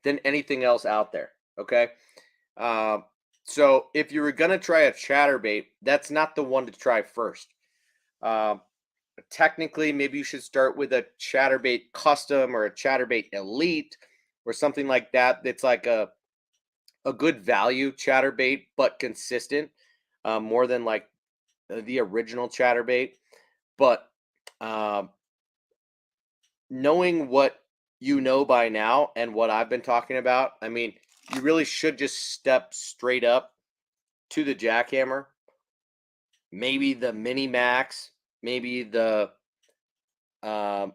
than anything else out there. Okay, so if you were gonna try a chatterbait, that's not the one to try first. Technically, maybe you should start with a chatterbait custom or a chatterbait elite or something like that. That's like a good value chatterbait, but consistent, more than like the original chatterbait. But knowing what you know by now and what I've been talking about, I mean, you really should just step straight up to the jackhammer. Maybe the Mini Max, maybe the why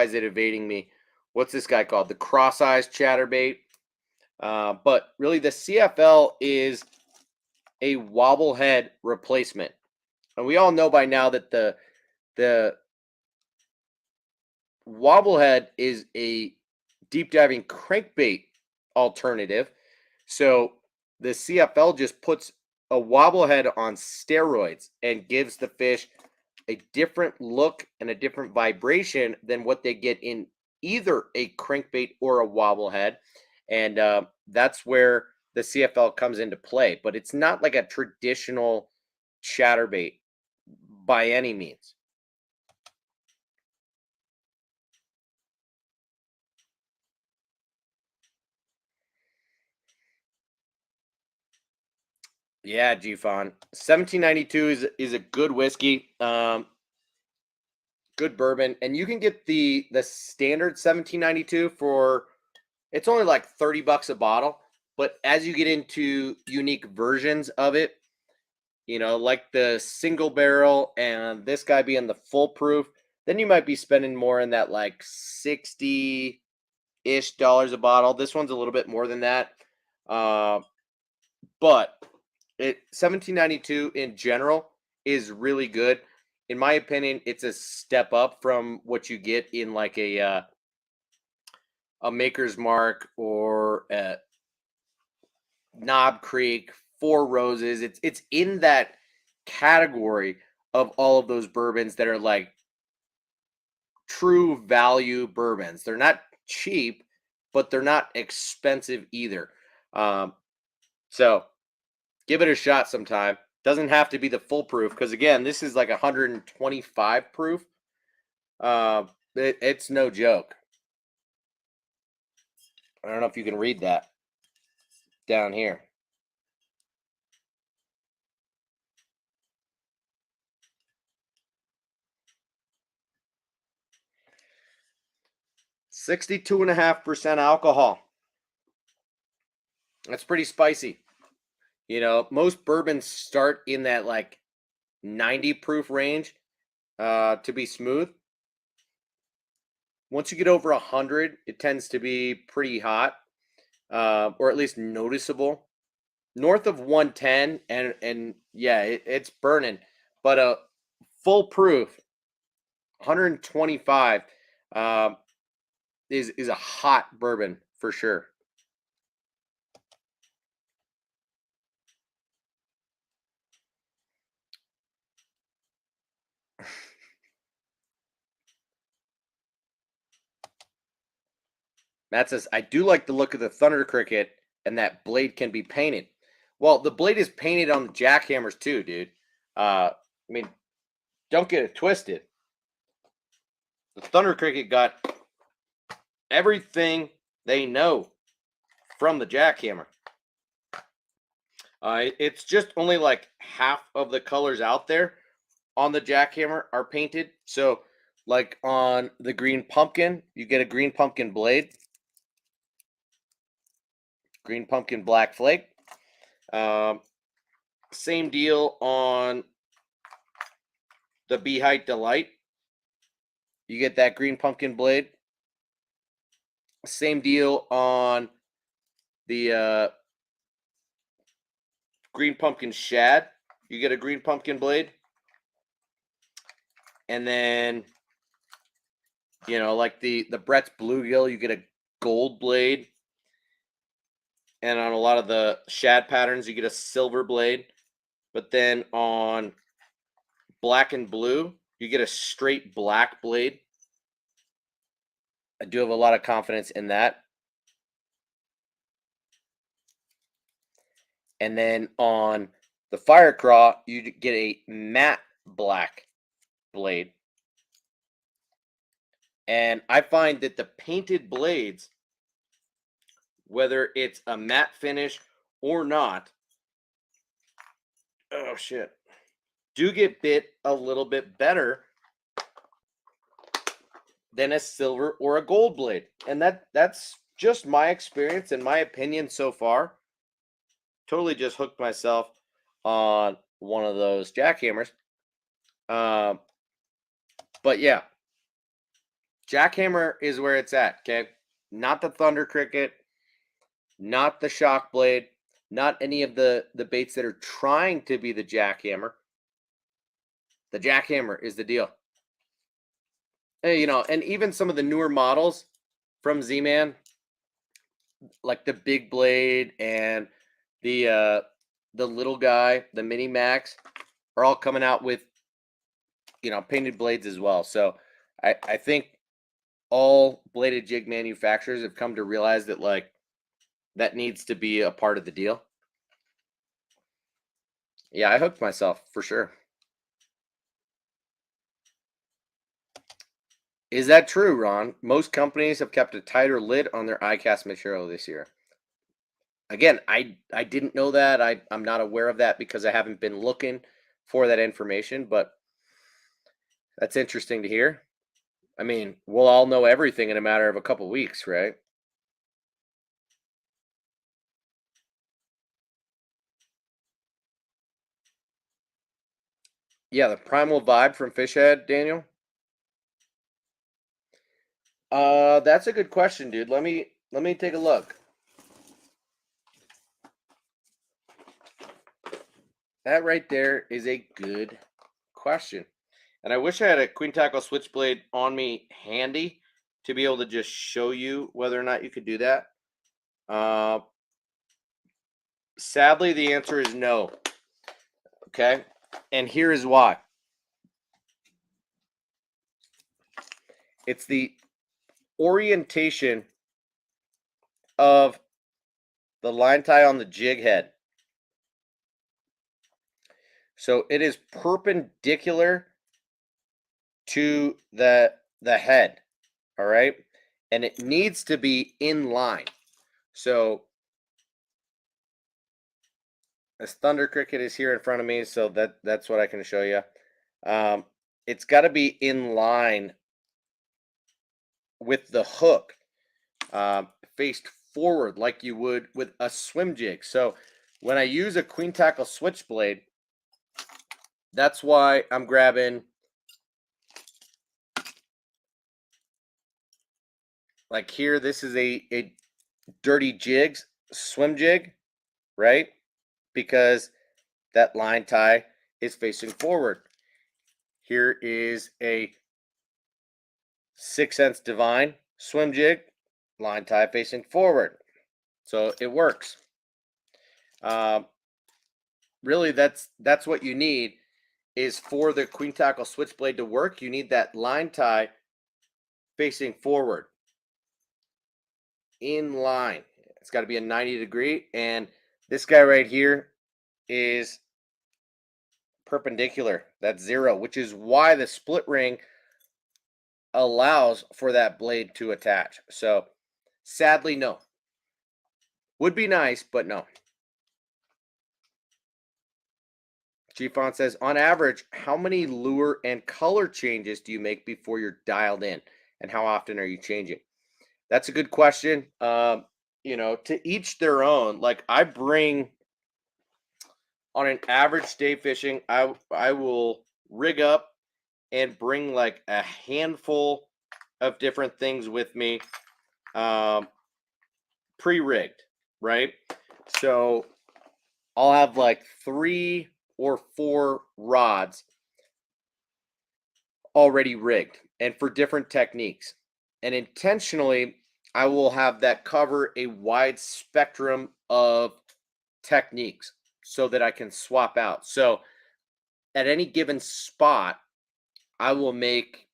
is it evading me? What's this guy called? The cross-eyes chatterbait. But really, the CFL is a wobble head replacement. And we all know by now that the wobble head is a deep diving crankbait alternative. So the CFL just puts a wobble head on steroids and gives the fish a different look and a different vibration than what they get in either a crankbait or a wobble head. And that's where the CFL comes into play. But it's not like a traditional chatterbait by any means. Yeah, G-Fon. 1792 is a good whiskey. Good bourbon. And you can get the standard 1792 for, it's only like $30 a bottle. But as you get into unique versions of it, you know, like the single barrel and this guy being the full proof, then you might be spending more in that like 60-ish dollars a bottle. This one's a little bit more than that. But it 1792 in general is really good. In my opinion, it's a step up from what you get in like a Maker's Mark or a Knob Creek, Four Roses. It's in that category of all of those bourbons that are like true value bourbons. They're not cheap, but they're not expensive either. So give it a shot sometime. Doesn't have to be the full proof because again, this is like 125 proof. It's no joke. I don't know if you can read that down here. (62.5% alcohol. That's pretty spicy. You know, most bourbons start in that like 90 proof range to be smooth. Once you get over 100, it tends to be pretty hot, or at least noticeable. North of 110, and yeah, it's burning. But a full proof 125 is a hot bourbon for sure. Matt says, I do like the look of the Thunder Cricket, and that blade can be painted. Well, the blade is painted on the jackhammers too, dude. I mean, don't get it twisted. The Thunder Cricket got everything they know from the jackhammer. It's just only like half of the colors out there on the jackhammer are painted. So, like on the green pumpkin, you get a green pumpkin blade. Green pumpkin black flake. Same deal on the Bee Height Delight. You get that green pumpkin blade. Same deal on the green pumpkin Shad. You get a green pumpkin blade. And then, you know, like the Brett's Bluegill, you get a gold blade. And on a lot of the Shad patterns, you get a silver blade. But then on black and blue, you get a straight black blade. I do have a lot of confidence in that. And then on the Firecraw, you get a matte black blade. And I find that the painted blades, whether it's a matte finish or not, oh shit, do get bit a little bit better than a silver or a gold blade. And that's just my experience and my opinion so far. Totally just hooked myself on one of those jackhammers. But yeah, jackhammer is where it's at, okay? Not the Thunder Cricket, not the Shock Blade, not any of the baits that are trying to be the jackhammer. The jackhammer is the deal. Hey, you know, and even some of the newer models from Z-Man, like the big blade and the little guy, the Mini Max, are all coming out with, you know, painted blades as well. So I think all bladed jig manufacturers have come to realize that like that needs to be a part of the deal. Yeah, I hooked myself for sure. Is that true, Ron? Most companies have kept a tighter lid on their ICAST material this year. Again, I didn't know that. I'm not aware of that because I haven't been looking for that information, but that's interesting to hear. I mean, we'll all know everything in a matter of a couple weeks, right? Yeah, the Primal Vibe from Fish Head, Daniel. That's a good question, dude. Let me take a look. That right there is a good question. And I wish I had a queen tackle switchblade on me handy to be able to just show you whether or not you could do that. Sadly, the answer is no. Okay. And here is why. It's the orientation of the line tie on the jig head. So it is perpendicular to the head, all right? And it needs to be in line. So this Thunder Cricket is here in front of me, so that's what I can show you. It's got to be in line with the hook, faced forward like you would with a swim jig. So when I use a queen tackle switchblade, that's why I'm grabbing like here. This is a dirty jigs swim jig, right? Because that line tie is facing forward. Here is a 6 cents Divine swim jig, line tie facing forward. So it works. Really, that's what you need is for the queen tackle switchblade to work. You need that line tie facing forward, in line. It's got to be a 90-degree, and this guy right here is perpendicular. That's 0, which is why the split ring allows for that blade to attach. So sadly, no. Would be nice, but no. G-Font says, on average, how many lure and color changes do you make before you're dialed in? And how often are you changing? That's a good question. You know, to each their own. Like I bring, on an average day fishing, I will rig up and bring like a handful of different things with me, pre-rigged, right? So I'll have like 3 or 4 rods already rigged and for different techniques. And intentionally, I will have that cover a wide spectrum of techniques so that I can swap out. So at any given spot, I will make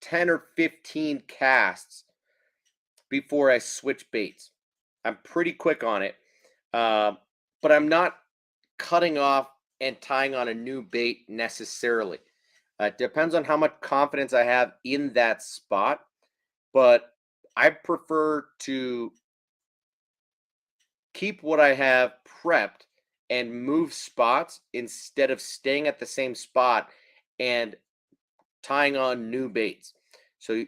10 or 15 casts before I switch baits. I'm pretty quick on it, but I'm not cutting off and tying on a new bait necessarily. It depends on how much confidence I have in that spot, but I prefer to keep what I have prepped and move spots instead of staying at the same spot and tying on new baits. So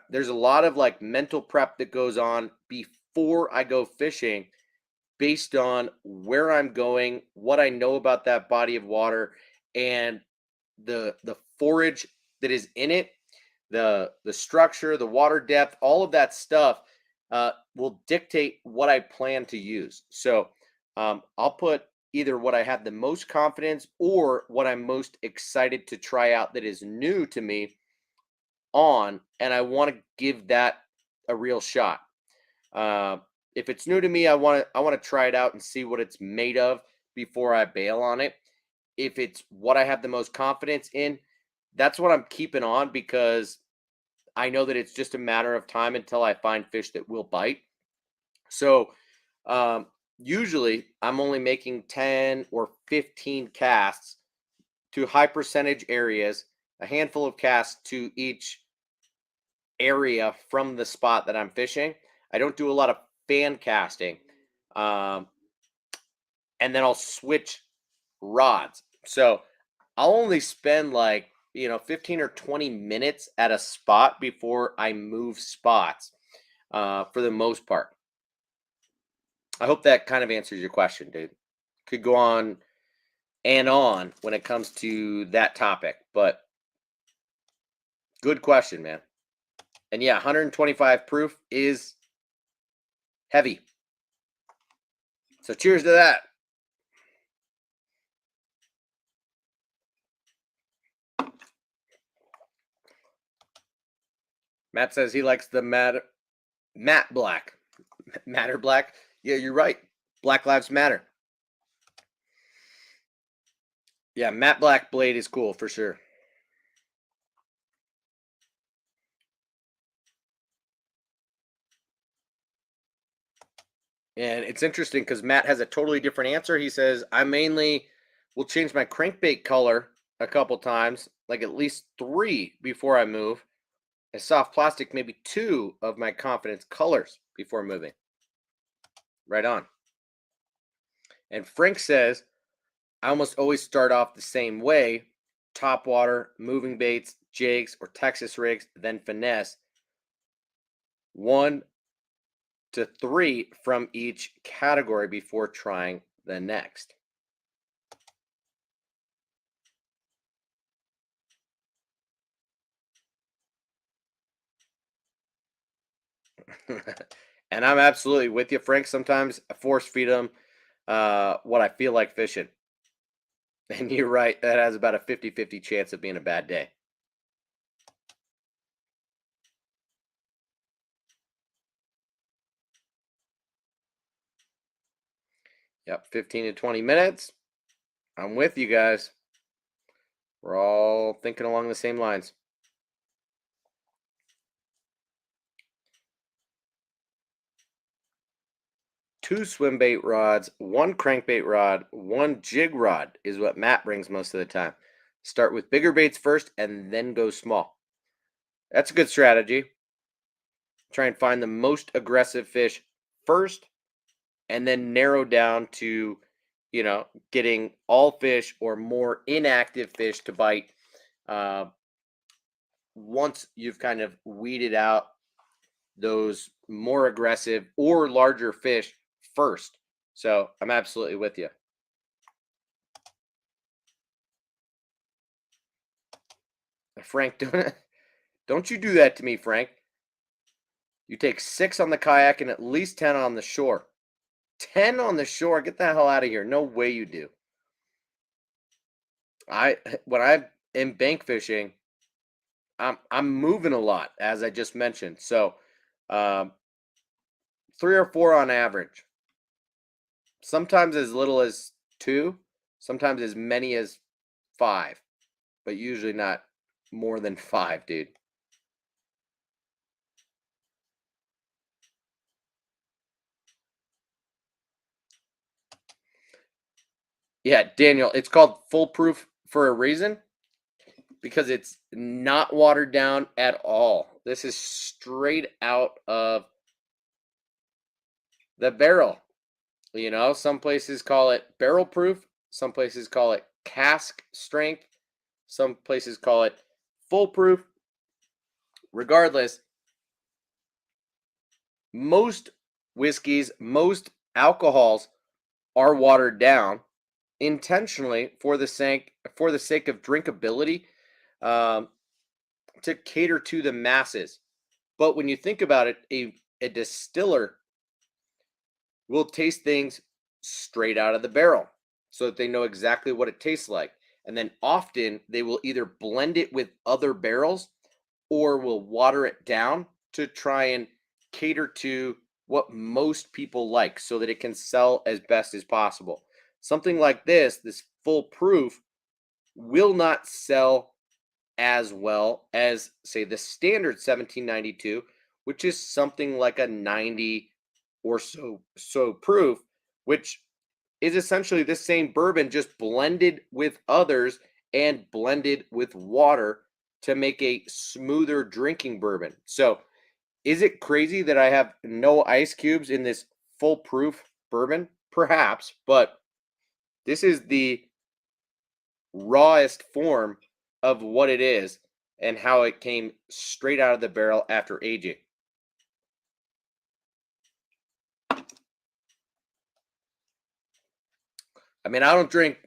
there's a lot of like mental prep that goes on before I go fishing based on where I'm going, what I know about that body of water, and the forage that is in it, the structure, the water depth, all of that stuff will dictate what I plan to use. So I'll put either what I have the most confidence or what I'm most excited to try out that is new to me on, and I want to give that a real shot. If it's new to me, I want to try it out and see what it's made of before I bail on it. If it's what I have the most confidence in, that's what I'm keeping on because I know that it's just a matter of time until I find fish that will bite. So usually I'm only making 10 or 15 casts to high percentage areas, a handful of casts to each area from the spot that I'm fishing. I don't do a lot of fan casting. And then I'll switch rods. So I'll only spend like, 15 or 20 minutes at a spot before I move spots for the most part. I hope that kind of answers your question, dude. Could go on and on when it comes to that topic. But good question, man. And yeah, 125 proof is heavy. So cheers to that. Matt says he likes the matte black. Matter black. Yeah, you're right. Black Lives Matter. Yeah, matte black blade is cool for sure. And it's interesting because Matt has a totally different answer. He says, I mainly will change my crankbait color a couple times, like at least 3 before I move. A soft plastic, maybe 2 of my confidence colors before moving. Right on. And Frank says, I almost always start off the same way. Top water, moving baits, jigs, or Texas rigs, then finesse. 1 to 3 from each category before trying the next. And I'm absolutely with you, Frank. Sometimes I force feed them what I feel like fishing. And you're right, that has about a 50-50 chance of being a bad day. Yep, 15 to 20 minutes. I'm with you guys. We're all thinking along the same lines. Two swim bait rods, 1 crankbait rod, 1 jig rod is what Matt brings most of the time. Start with bigger baits first and then go small. That's a good strategy. Try and find the most aggressive fish first and then narrow down to, getting all fish or more inactive fish to bite once you've kind of weeded out those more aggressive or larger fish first. So I'm absolutely with you. Frank, don't you do that to me, Frank. You take 6 on the kayak and at least 10 on the shore. 10 on the shore? Get the hell out of here. No way you do. When I'm in bank fishing, I'm moving a lot, as I just mentioned. So 3 or 4 on average. Sometimes as little as 2, sometimes as many as 5, but usually not more than 5, dude. Yeah, Daniel, it's called foolproof for a reason because it's not watered down at all. This is straight out of the barrel. Some places call it barrel proof, some places call it cask strength, some places call it foolproof. Regardless, most whiskeys, most alcohols are watered down intentionally for the sake of drinkability, to cater to the masses. But when you think about it, a distiller will taste things straight out of the barrel so that they know exactly what it tastes like. And then often they will either blend it with other barrels or will water it down to try and cater to what most people like so that it can sell as best as possible. Something like this foolproof, will not sell as well as, say, the standard 1792, which is something like a 90 or so proof, which is essentially the same bourbon just blended with others and blended with water to make a smoother drinking bourbon. So, is it crazy that I have no ice cubes in this foolproof bourbon? Perhaps, but this is the rawest form of what it is and how it came straight out of the barrel after aging. I mean, I don't drink,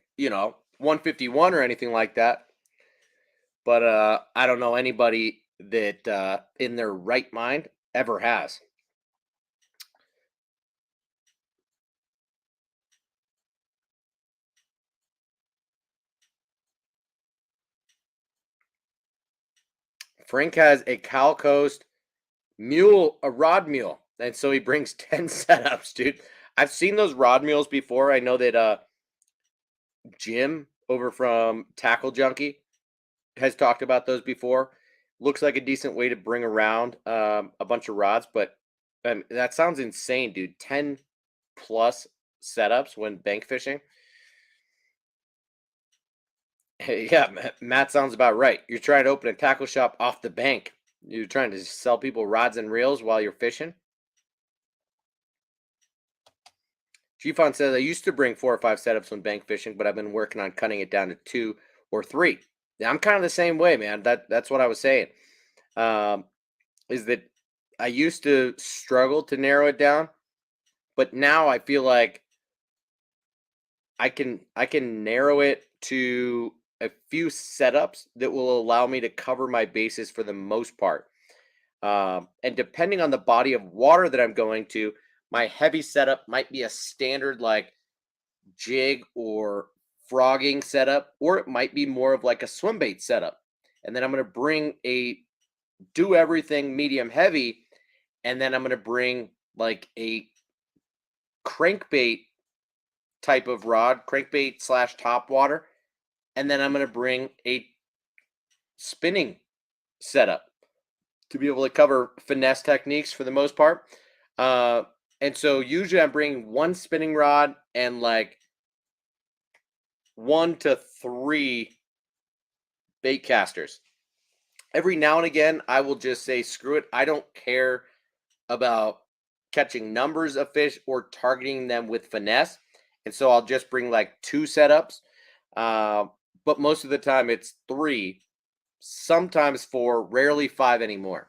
151 or anything like that. But I don't know anybody that in their right mind ever has. Frank has a Cal Coast mule, a rod mule, and so he brings 10 setups, dude. I've seen those rod mules before. I know that Jim over from Tackle Junkie has talked about those before. Looks like a decent way to bring around a bunch of rods, but that sounds insane, dude. 10 plus setups when bank fishing. Hey, yeah, Matt sounds about right. You're trying to open a tackle shop off the bank. You're trying to sell people rods and reels while you're fishing. Gfon says, I used to bring 4 or 5 setups when bank fishing, but I've been working on cutting it down to 2 or 3. Yeah, I'm kind of the same way, man. That's what I was saying. Is that I used to struggle to narrow it down, but now I feel like I can narrow it to a few setups that will allow me to cover my bases for the most part. And depending on the body of water that I'm going to, my heavy setup might be a standard like jig or frogging setup, or it might be more of like a swim bait setup. And then I'm going to bring a do everything medium heavy, and then I'm going to bring like a crankbait type of rod, crankbait / top water, and then I'm going to bring a spinning setup to be able to cover finesse techniques for the most part. And so usually I'm bringing 1 spinning rod and like 1 to 3 bait casters. Every now and again, I will just say, screw it. I don't care about catching numbers of fish or targeting them with finesse. And so I'll just bring like 2 setups. But most of the time it's 3, sometimes 4, rarely 5 anymore.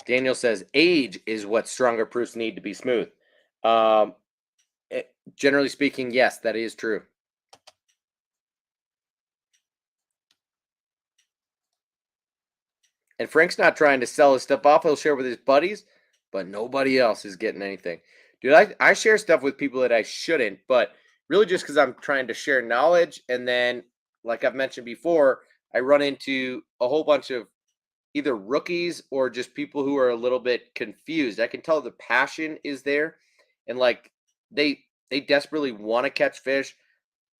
Daniel says age is what stronger proofs need to be smooth. Generally speaking, yes, that is true. And Frank's not trying to sell his stuff off. He'll share with his buddies, but nobody else is getting anything. Dude, I share stuff with people that I shouldn't, but really just because I'm trying to share knowledge. And then, like I've mentioned before, I run into a whole bunch of either rookies or just people who are a little bit confused. I can tell the passion is there, and like they desperately want to catch fish.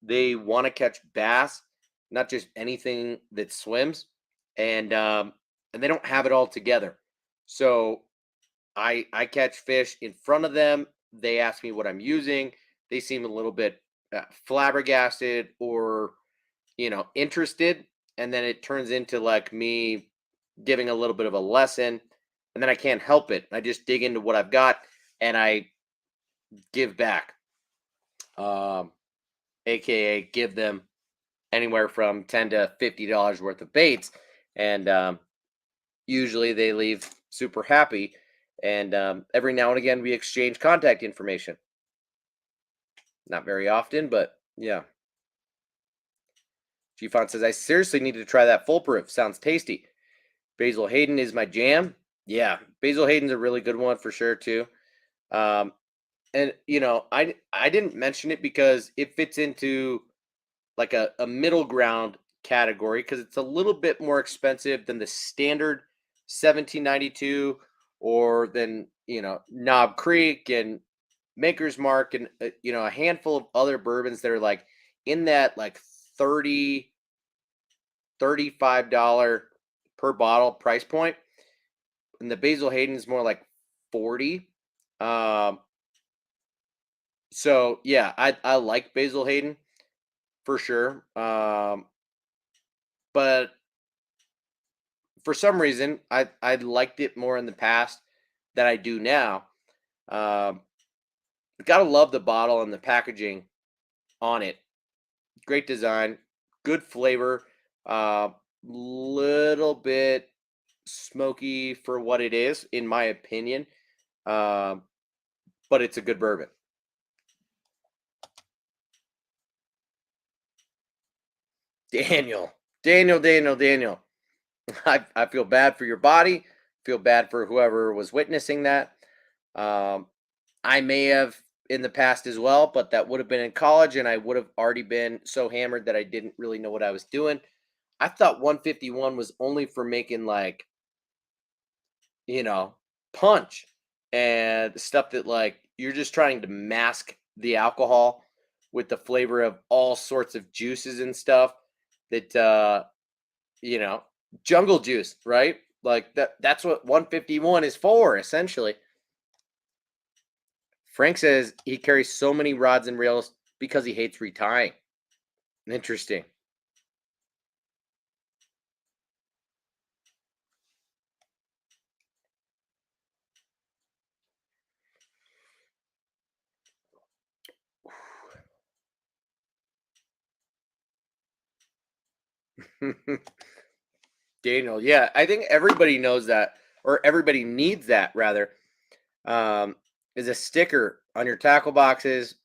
They want to catch bass, not just anything that swims, and they don't have it all together. So I catch fish in front of them. They ask me what I'm using. They seem a little bit flabbergasted or interested, and then it turns into like me giving a little bit of a lesson, and then I can't help it. I just dig into what I've got and I give back. AKA give them anywhere from $10 to $50 worth of baits, and usually they leave super happy. And every now and again we exchange contact information. Not very often, but yeah. Gfont says, I seriously need to try that foolproof. Sounds tasty. Basil Hayden is my jam. Yeah, Basil Hayden's a really good one for sure too. And I didn't mention it because it fits into like a middle ground category because it's a little bit more expensive than the standard 1792 or than Knob Creek and Maker's Mark and a handful of other bourbons that are like in that like $35 per bottle price point, and the Basil Hayden is more like 40. So yeah, I like Basil Hayden for sure. But for some reason, I liked it more in the past than I do now. Gotta love the bottle and the packaging on it. Great design, good flavor, little bit smoky for what it is, in my opinion. But it's a good bourbon. Daniel. I feel bad for your body. Feel bad for whoever was witnessing that. I may have in the past as well, but that would have been in college, and I would have already been so hammered that I didn't really know what I was doing. I thought 151 was only for making, like, punch and stuff that, like, you're just trying to mask the alcohol with the flavor of all sorts of juices and stuff that jungle juice, right? Like that's what 151 is for, essentially. Frank says he carries so many rods and reels because he hates retying. Interesting. Daniel, yeah, I think everybody knows that, or everybody needs that, rather. Is a sticker on your tackle boxes,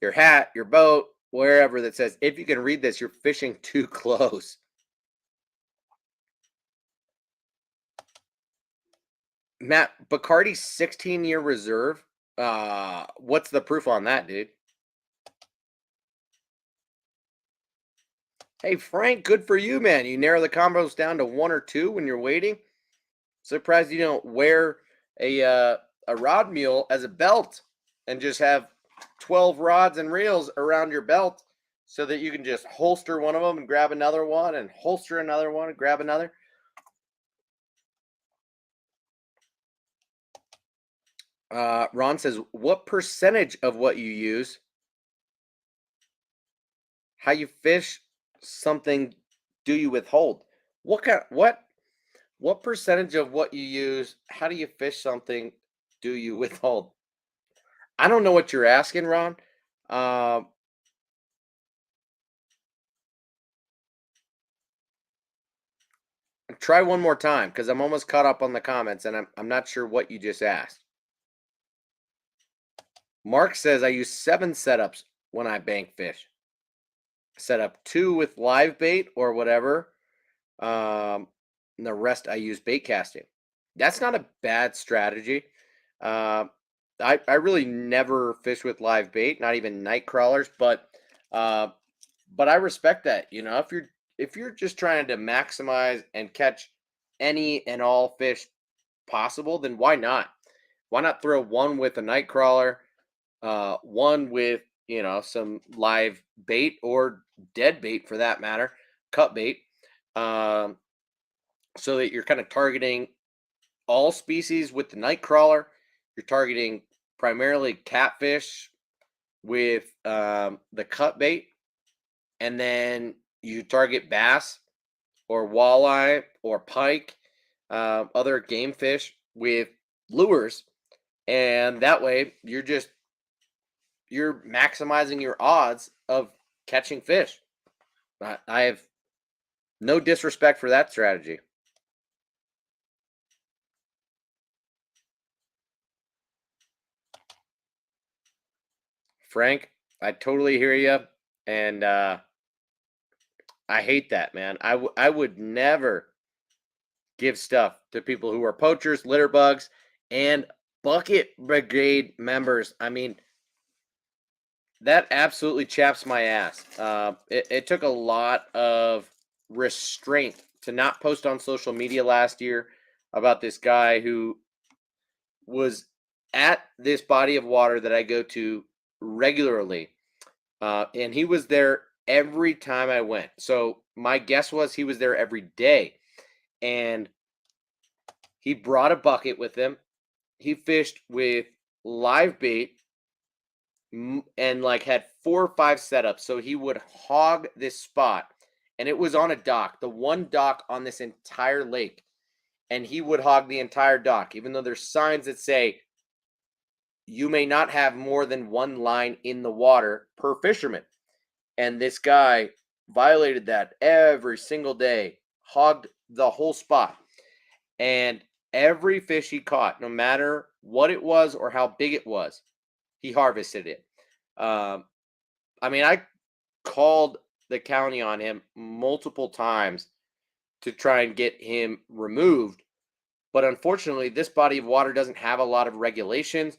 your hat, your boat, wherever, that says, if you can read this, you're fishing too close. Matt, Bacardi's 16-year reserve. What's the proof on that, dude? Hey, Frank, good for you, man. You narrow the combos down to 1 or 2 when you're waiting. Surprised you don't wear a rod mule as a belt and just have 12 rods and reels around your belt so that you can just holster one of them and grab another one and holster another one and grab another. Ron says, what percentage of what you use, how you fish something, do you withhold? What percentage of what you use, how do you fish something, do you withhold? I don't know what you're asking, Ron. Try one more time, because I'm almost caught up on the comments and I'm not sure what you just asked. Mark says I use 7 setups when I bank fish. Set up 2 with live bait or whatever. And the rest I use bait casting. That's not a bad strategy. I really never fish with live bait, not even night crawlers, but I respect that. If you're just trying to maximize and catch any and all fish possible, then why not? Why not throw one with a night crawler, one with some live bait or dead bait for that matter, cut bait, so that you're kind of targeting all species with the night crawler. You're targeting primarily catfish with the cut bait, and then you target bass or walleye or pike, other game fish with lures, and that way you're maximizing your odds of catching fish. I have no disrespect for that strategy. Frank, I totally hear you, and I hate that, man. I would never give stuff to people who are poachers, litter bugs, and bucket brigade members. I mean, that absolutely chaps my ass. It took a lot of restraint to not post on social media last year about this guy who was at this body of water that I go to regularly. And he was there every time I went. So my guess was he was there every day. And he brought a bucket with him. He fished with live bait and like had 4 or 5 setups. So he would hog this spot. And it was on a dock, the one dock on this entire lake. And he would hog the entire dock, even though there's signs that say you may not have more than 1 line in the water per fisherman. And this guy violated that every single day, hogged the whole spot. And every fish he caught, no matter what it was or how big it was, he harvested it. I mean, I called the county on him multiple times to try and get him removed. But unfortunately, this body of water doesn't have a lot of regulations,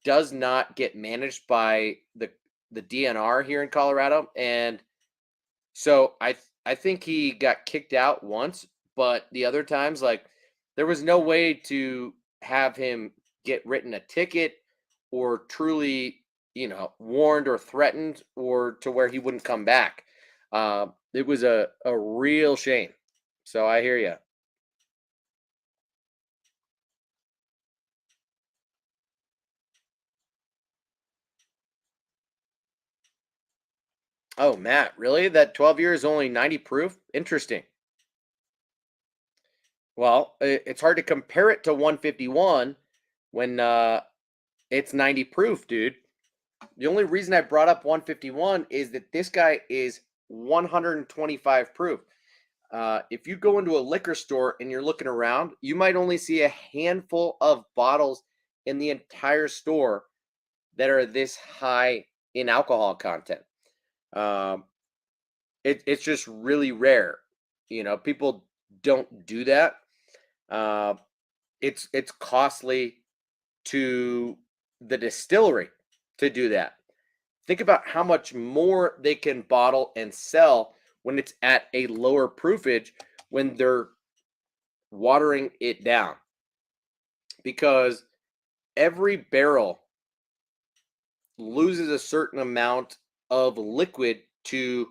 does not get managed by the DNR here in Colorado. And so I think he got kicked out once, but the other times, like, there was no way to have him get written a ticket or truly, warned or threatened or to where he wouldn't come back. It was a real shame. So I hear you. Oh, Matt, really? That 12 year is only 90 proof? Interesting. Well, it's hard to compare it to 151 when it's 90 proof, dude. The only reason I brought up 151 is that this guy is 125 proof. If you go into a liquor store and you're looking around, you might only see a handful of bottles in the entire store that are this high in alcohol content. It's just really rare. People don't do that. It's costly to the distillery to do that. Think about how much more they can bottle and sell when it's at a lower proofage when they're watering it down. Because every barrel loses a certain amount of liquid to,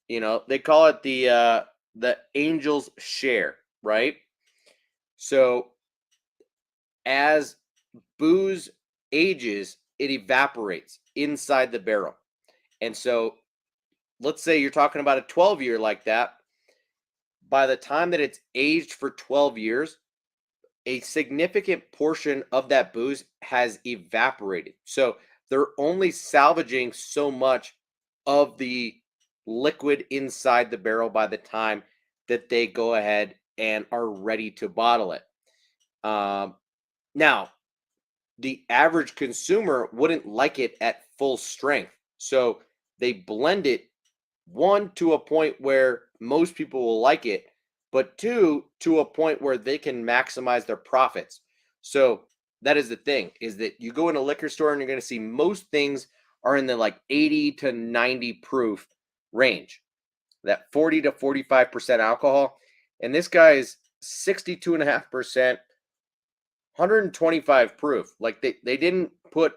they call it the angel's share, right? So as booze ages, it evaporates inside the barrel. And so let's say you're talking about a 12 year like that. By the time that it's aged for 12 years, a significant portion of that booze has evaporated. So they're only salvaging so much of the liquid inside the barrel by the time that they go ahead and are ready to bottle it. Now, the average consumer wouldn't like it at full strength. So they blend it, one, to a point where most people will like it, but two, to a point where they can maximize their profits. So that is the thing, is that you go in a liquor store and you're going to see most things are in the like 80 to 90 proof range, that 40 to 45% alcohol. And this guy is 62.5%, 125 proof. Like they didn't put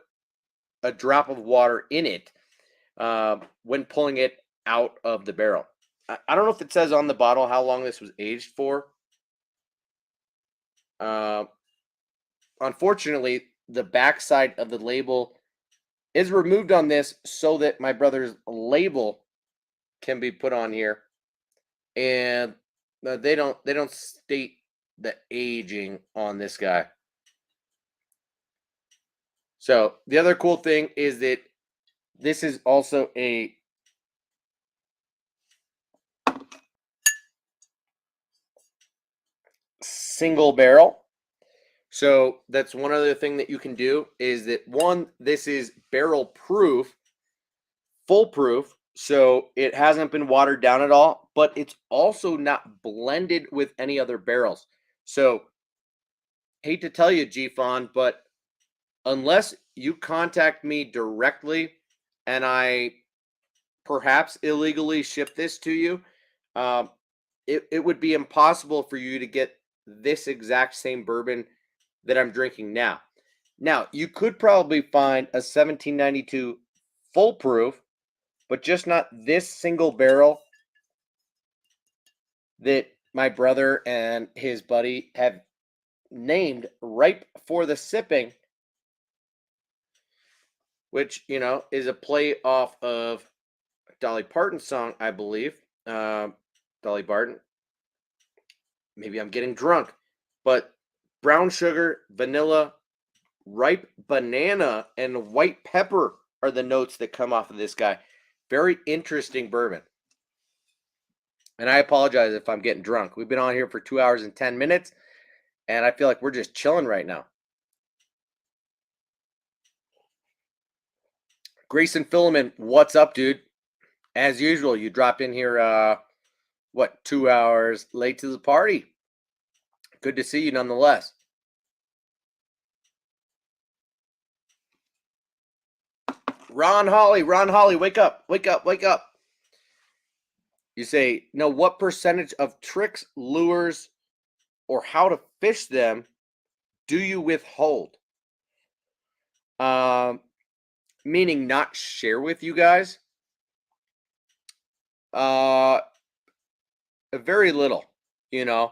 a drop of water in it when pulling it out of the barrel. I don't know if it says on the bottle how long this was aged for. Unfortunately, the backside of the label is removed on this so that my brother's label can be put on here, and they don't state the aging on this guy. So the other cool thing is that this is also a single barrel. So that's one other thing that you can do, is that, one, this is barrel proof, full proof. So it hasn't been watered down at all, but it's also not blended with any other barrels. So hate to tell you, G-Fon, but unless you contact me directly and I perhaps illegally ship this to you, it would be impossible for you to get this exact same bourbon that I'm drinking now. Now, you could probably find a 1792 full proof, but just not this single barrel that my brother and his buddy have named Ripe for the Sipping, which, is a play off of Dolly Parton's song, I believe. Dolly Parton. Maybe I'm getting drunk, but brown sugar, vanilla, ripe banana, and white pepper are the notes that come off of this guy. Very interesting bourbon. And I apologize if I'm getting drunk. We've been on here for 2 hours and 10 minutes, and I feel like we're just chilling right now. Grayson Filament, what's up, dude? As usual, you dropped in here, 2 hours late to the party. Good to see you nonetheless. Ron Holly, wake up, wake up, wake up. You say, no, what percentage of tricks, lures, or how to fish them do you withhold? Meaning not share with you guys? Very little, you know.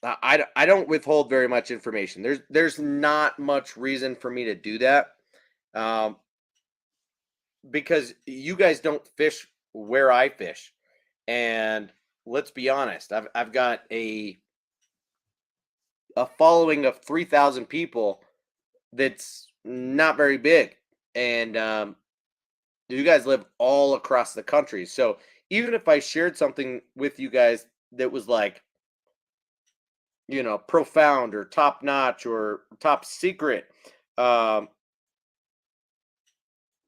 I don't withhold very much information. There's not much reason for me to do that. Because you guys don't fish where I fish. And let's be honest, I've got a following of 3,000 people that's not very big. And you guys live all across the country. So even if I shared something with you guys that was like, you know, profound or top notch or top secret,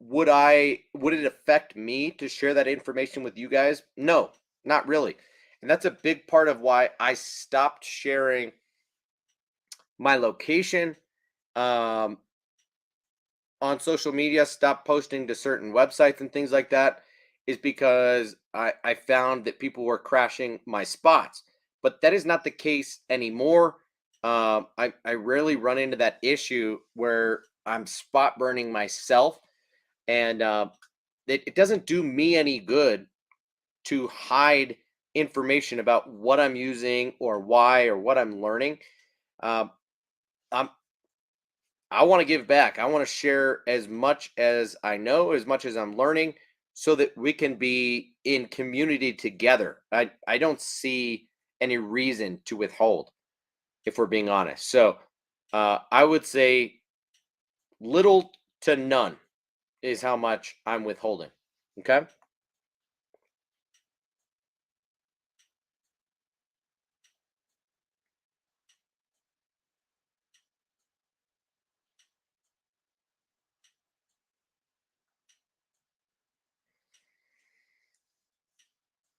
would it affect me to share that information with you guys? No, not really. And that's a big part of why I stopped sharing my location on social media, stopped posting to certain websites and things like that, is because I found that people were crashing my spots. But that is not the case anymore. I rarely run into that issue where I'm spot burning myself. And it doesn't do me any good to hide information about what I'm using or why or what I'm learning. Um, I want to give back. I want to share as much as I know, as much as I'm learning, so that we can be in community together. I don't see any reason to withhold, if we're being honest. So I would say little to none is how much I'm withholding. Okay.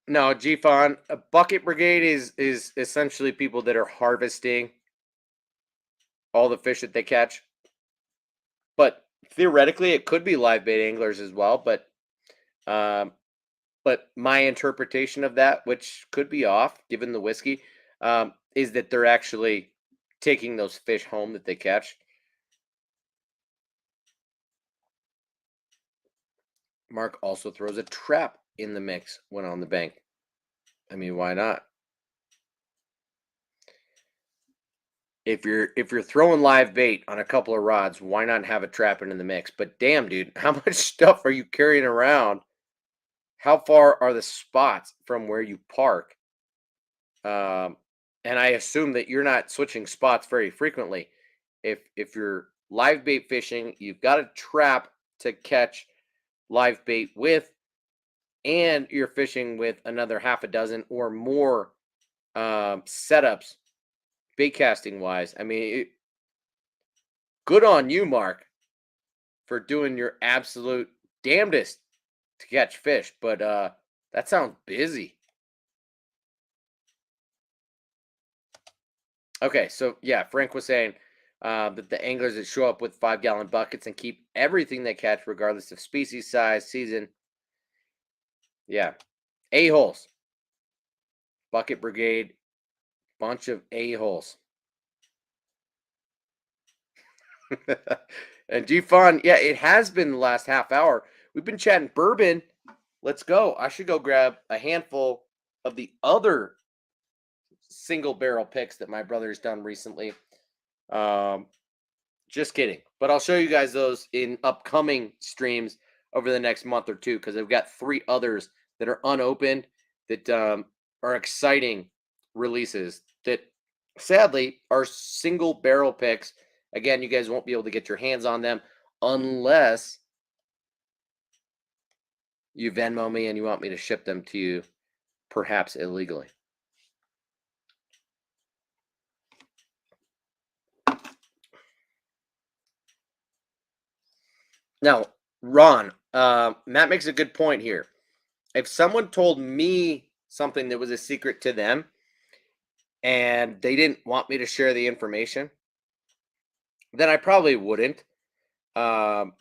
No, GFON, a bucket brigade is essentially people that are harvesting all the fish that they catch. But theoretically, it could be live bait anglers as well. Um, but my interpretation of that, which could be off given the whiskey, is that they're actually taking those fish home that they catch. Mark also throws a trap in the mix when on the bank. I mean, why not? If you're throwing live bait on a couple of rods, why not have a trap in the mix? But damn, dude, how much stuff are you carrying around? How far are the spots from where you park? And I assume that you're not switching spots very frequently. If you're live bait fishing, you've got a trap to catch live bait with, and you're fishing with another half a dozen or more setups bait casting wise. I mean, good on you, Mark, for doing your absolute damnedest to catch fish. But that sounds busy. Okay, so yeah, Frank was saying that the anglers that show up with 5-gallon buckets and keep everything they catch, regardless of species, size, season. Yeah, a-holes. Bucket brigade, bunch of a-holes. And G-Fun, yeah, it has been the last half hour. We've been chatting bourbon. Let's go. I should go grab a handful of the other single barrel picks that my brother's done recently. Just kidding. But I'll show you guys those in upcoming streams over the next month or two, because I've got 3 others that are unopened that are exciting releases that sadly are single barrel picks. Again, you guys won't be able to get your hands on them unless you Venmo me and you want me to ship them to you, perhaps illegally. Now, Ron, Matt makes a good point here. If someone told me something that was a secret to them and they didn't want me to share the information, then I probably wouldn't, um,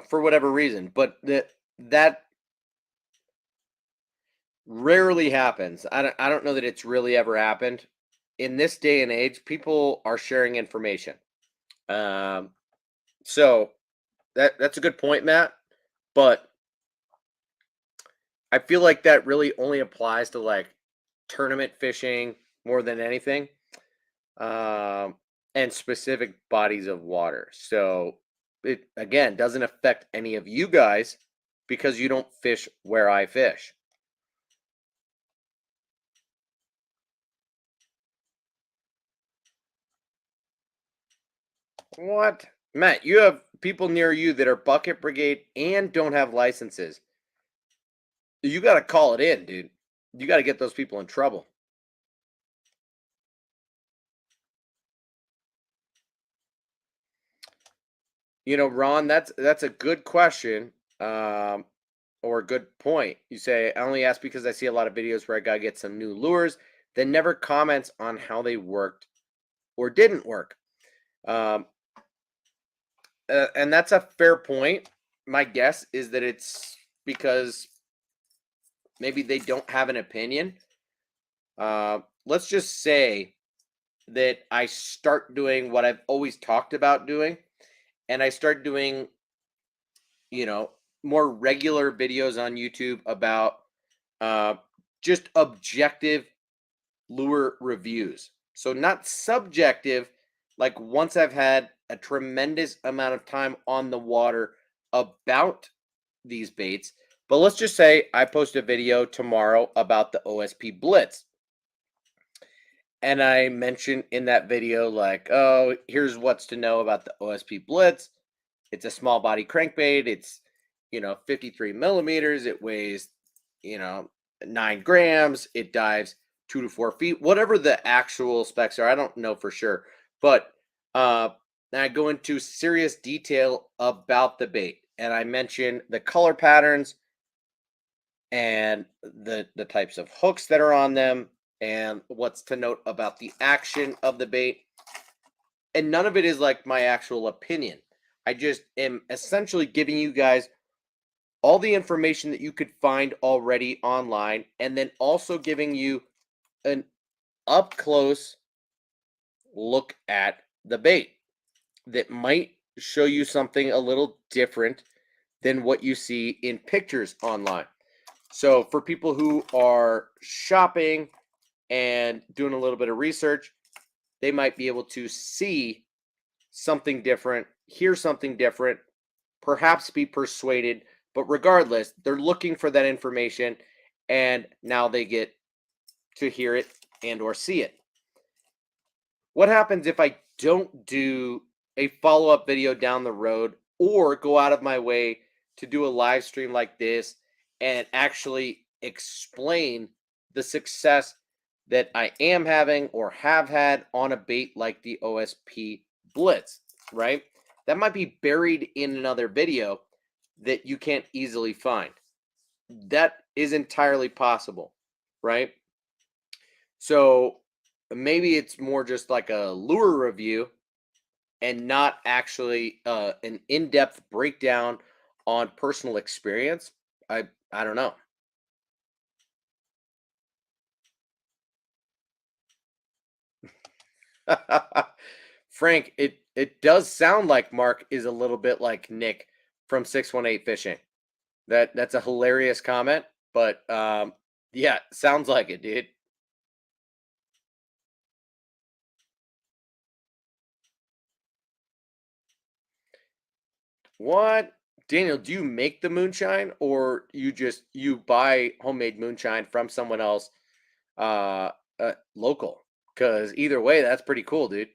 for whatever reason. But that rarely happens. I don't know that it's really ever happened. In this day and age, people are sharing information. So that's a good point, Matt. But I feel like that really only applies to like tournament fishing more than anything, and specific bodies of water. So it again doesn't affect any of you guys because you don't fish where I fish. What? Matt, you have people near you that are bucket brigade and don't have licenses. You got to call it in, dude. You got to get those people in trouble. Ron, that's a good question, or a good point. You say, I only ask because I see a lot of videos where I got to get some new lures, then never comments on how they worked or didn't work. And that's a fair point. My guess is that it's because maybe they don't have an opinion. Let's just say that I start doing what I've always talked about doing, and I start doing, more regular videos on YouTube about just objective lure reviews. So not subjective, like once I've had a tremendous amount of time on the water about these baits. But let's just say I post a video tomorrow about the OSP Blitz. And I mentioned in that video, like, oh, here's what's to know about the OSP Blitz. It's a small body crankbait. It's, 53 millimeters. It weighs, 9 grams. It dives 2 to 4 feet, whatever the actual specs are. I don't know for sure. But I go into serious detail about the bait. And I mention the color patterns and the types of hooks that are on them and what's to note about the action of the bait. And none of it is like my actual opinion. I just am essentially giving you guys all the information that you could find already online, and then also giving you an up close look at the bait that might show you something a little different than what you see in pictures online. So for people who are shopping and doing a little bit of research, they might be able to see something different, hear something different, perhaps be persuaded. But regardless, they're looking for that information, and now they get to hear it and or see it. What happens if I don't do a follow-up video down the road or go out of my way to do a live stream like this and actually explain the success that I am having or have had on a bait like the OSP Blitz, right? That might be buried in another video that you can't easily find. That is entirely possible, right? So maybe it's more just like a lure review and not actually an in-depth breakdown on personal experience. I don't know. Frank, it does sound like Mark is a little bit like Nick from 618 Fishing. That's a hilarious comment, but yeah, sounds like it, dude. What? Daniel, do you make the moonshine or you buy homemade moonshine from someone else local? Cuz either way, that's pretty cool, dude.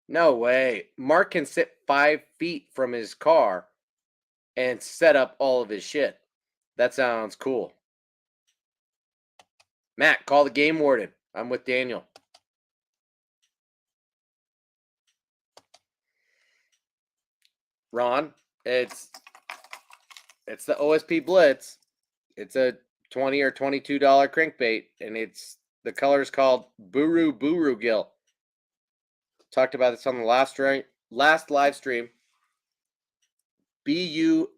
No way. Mark can sit 5 feet from his car and set up all of his shit. That sounds cool. Matt, call the game warden. I'm with Daniel. Ron, it's the OSP Blitz. It's a $20 or $22 crankbait, and the color is called Buru Gill. Talked about this on the last live stream. BURU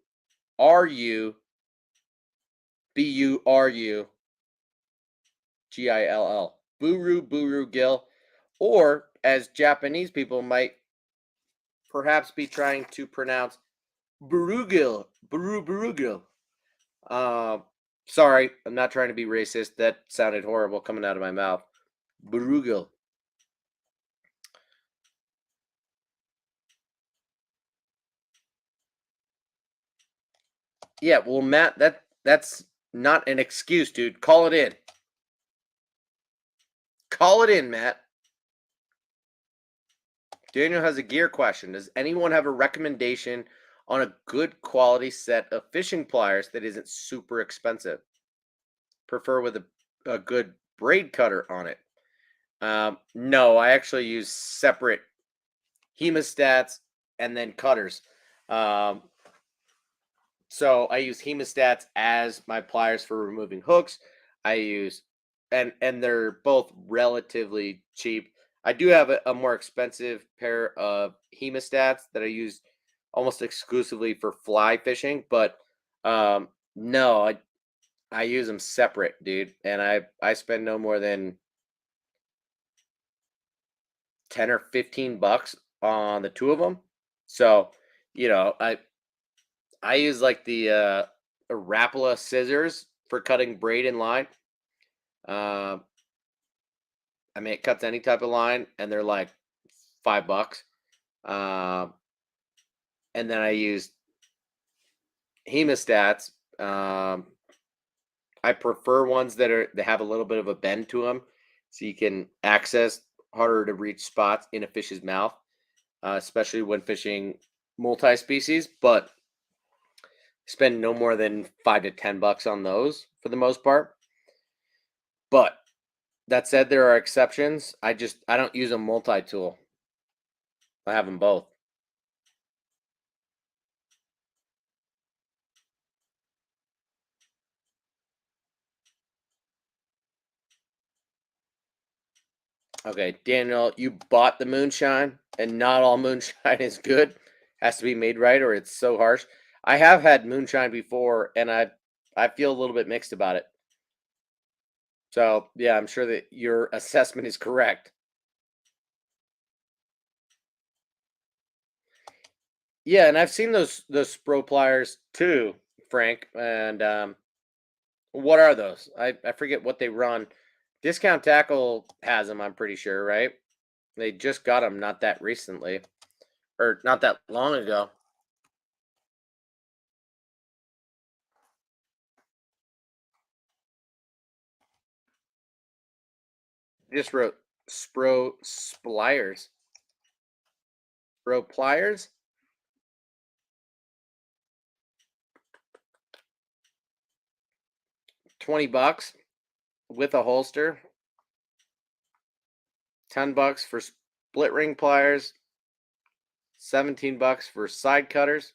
GILL. Buru Gill. Or, as Japanese people might perhaps be trying to pronounce, Burugil. Burugil. Sorry, I'm not trying to be racist. That sounded horrible coming out of my mouth. Burugil. Yeah, well, Matt, that's not an excuse, dude. Call it in. Call it in, Matt. Daniel has a gear question. Does anyone have a recommendation on a good quality set of fishing pliers that isn't super expensive? Prefer with a good braid cutter on it. No, I actually use separate hemostats and then cutters. So I use hemostats as my pliers for removing hooks. I use and they're both relatively cheap. I do have a more expensive pair of hemostats that I use almost exclusively for fly fishing, but no, I use them separate, dude, and I spend no more than 10 or 15 bucks on the two of them. So, I use like the Rapala scissors for cutting braid and line. I mean, it cuts any type of line, and they're like $5. Um, and then I use hemostats. I prefer ones that have a little bit of a bend to them, so you can access harder to reach spots in a fish's mouth, especially when fishing multi-species. But spend no more than $5 to $10 on those for the most part. But that said, there are exceptions. I don't use a multi-tool. I have them both. Okay, Daniel, you bought the moonshine, and not all moonshine is good. Has to be made right, or it's so harsh. I have had moonshine before, and I feel a little bit mixed about it. So yeah, I'm sure that your assessment is correct. Yeah, and I've seen those Spro pliers too, Frank. And what are those? I forget what they run. Discount Tackle has them, I'm pretty sure, right? They just got them not that recently, or not that long ago. Just wrote Spro Pliers. Spro Pliers? $20 with a holster. $10 for split ring pliers. $17 for side cutters.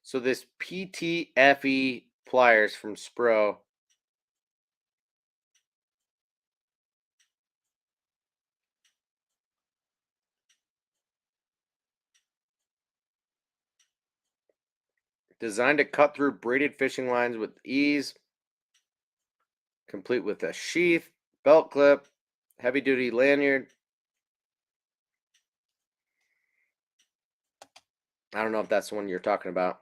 So this Ptfe Pliers from Spro. Designed to cut through braided fishing lines with ease. Complete with a sheath, belt clip, heavy duty lanyard. I don't know if that's the one you're talking about.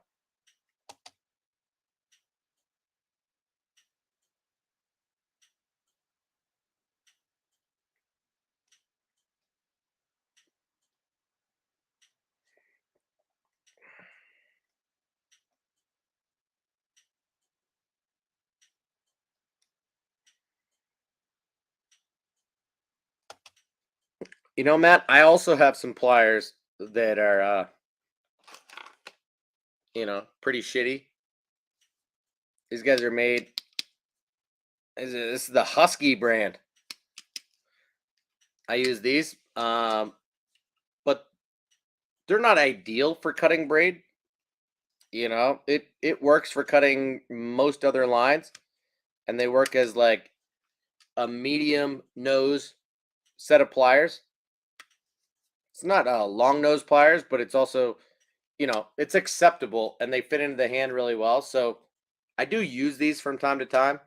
You know, Matt, I also have some pliers that are you know, pretty shitty. These guys are made. This is the Husky brand. I use these, but they're not ideal for cutting braid. You know, it works for cutting most other lines, and they work as like a medium nose set of pliers. It's not long nose pliers, but it's also, you know, it's acceptable, and they fit into the hand really well. So I do use these from time to time,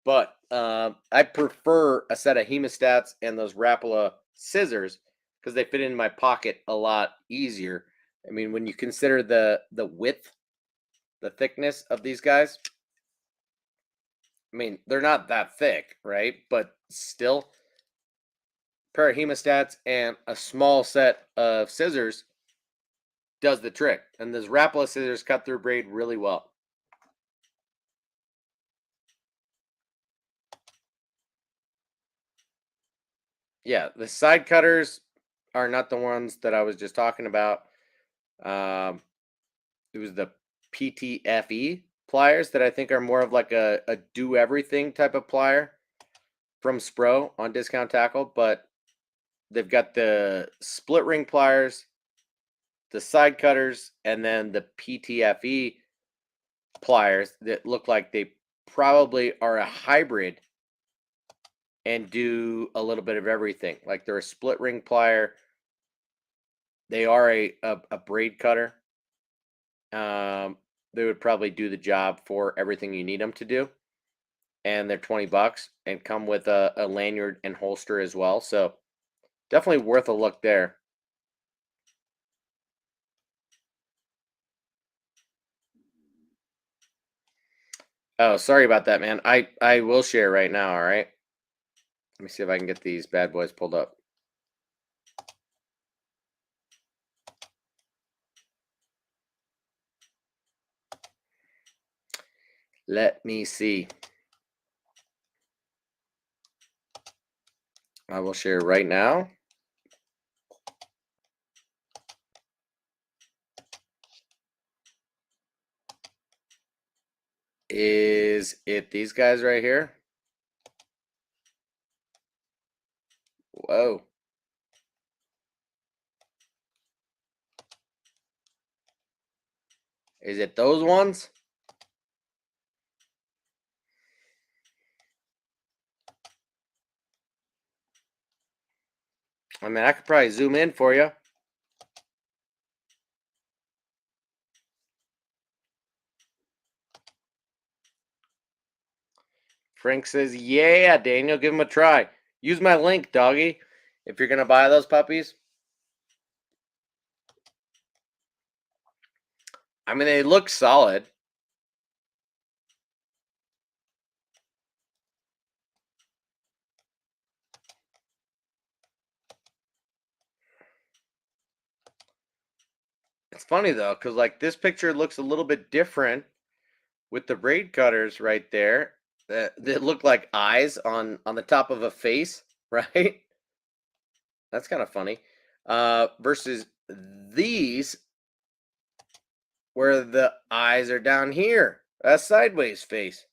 but I prefer a set of hemostats and those Rapala scissors because they fit in my pocket a lot easier. I mean, when you consider the width, the thickness of these guys, I mean, they're not that thick, right? But still, a pair of hemostats and a small set of scissors does the trick. And those Rapala scissors cut through braid really well. Yeah, the side cutters are not the ones that I was just talking about. It was the Ptfe pliers that I think are more of like a do everything type of plier from Spro on Discount Tackle, but they've got the split ring pliers, the side cutters, and then the Ptfe pliers that look like they probably are a hybrid and do a little bit of everything. Like they're a split ring plier. They are a braid cutter. They would probably do the job for everything you need them to do. And they're $20 and come with a lanyard and holster as well. So definitely worth a look there. Oh, sorry about that, man. I will share right now, all right? Let me see if I can get these bad boys pulled up. Let me see. I will share right now. Is it these guys right here? Whoa. Is it those ones? I mean, I could probably zoom in for you. Frank says, yeah, Daniel, give him a try. Use my link, doggy, if you're going to buy those puppies. I mean, they look solid. It's funny, though, because, like, this picture looks a little bit different with the braid cutters right there that look like eyes on the top of a face, right? That's kind of funny. Versus these where the eyes are down here. A sideways face.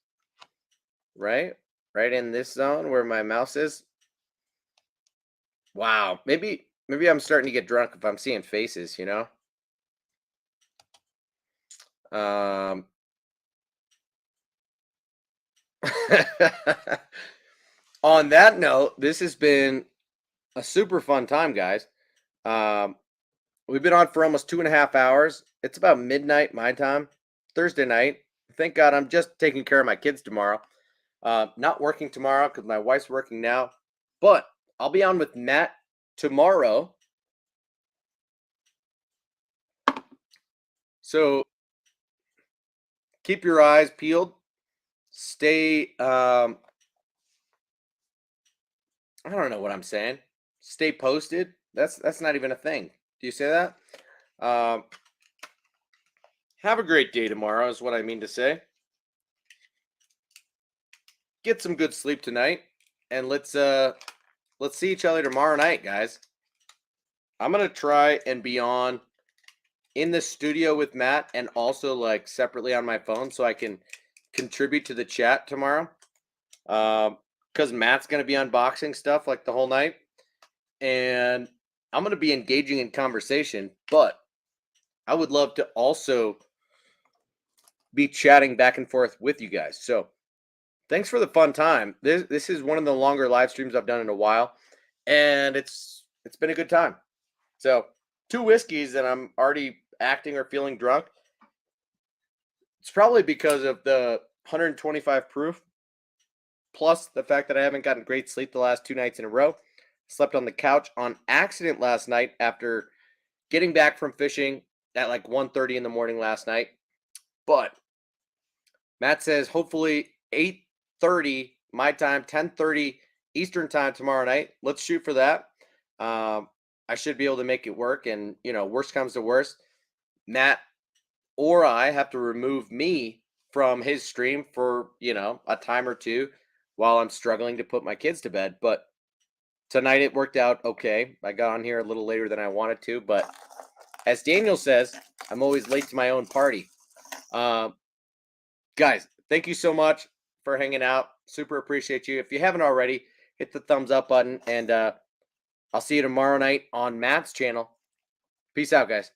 Right? Right in this zone where my mouse is. Wow. Maybe I'm starting to get drunk if I'm seeing faces, you know? On that note, this has been a super fun time, guys. We've been on for almost 2.5 hours. It's about midnight my time, Thursday night. Thank God I'm just taking care of my kids tomorrow. Not working tomorrow because my wife's working now. But I'll be on with Matt tomorrow. So keep your eyes peeled. Stay, I don't know what I'm saying. Stay posted. That's not even a thing. Do you say that? Have a great day tomorrow is what I mean to say. Get some good sleep tonight, and let's see each other tomorrow night, guys. I'm gonna try and be on in the studio with Matt and also like separately on my phone so I can contribute to the chat tomorrow. Because Matt's going to be unboxing stuff like the whole night. And I'm going to be engaging in conversation, but I would love to also be chatting back and forth with you guys. So thanks for the fun time. This is one of the longer live streams I've done in a while, and it's been a good time. So 2 whiskeys and I'm already acting or feeling drunk. It's probably because of the 125 proof, plus the fact that I haven't gotten great sleep the last 2 nights in a row. Slept on the couch on accident last night after getting back from fishing at like 1:30 in the morning last night. But Matt says hopefully 8:30 my time, 10:30 Eastern time tomorrow night. Let's shoot for that. I should be able to make it work. And, you know, worst comes to worst, Matt or I have to remove me from his stream for, you know, a time or two while I'm struggling to put my kids to bed. But tonight it worked out okay. I got on here a little later than I wanted to, but as Daniel says, I'm always late to my own party. Guys, thank you so much for hanging out. Super appreciate you. If you haven't already, hit the thumbs up button, and I'll see you tomorrow night on Matt's channel. Peace out, guys.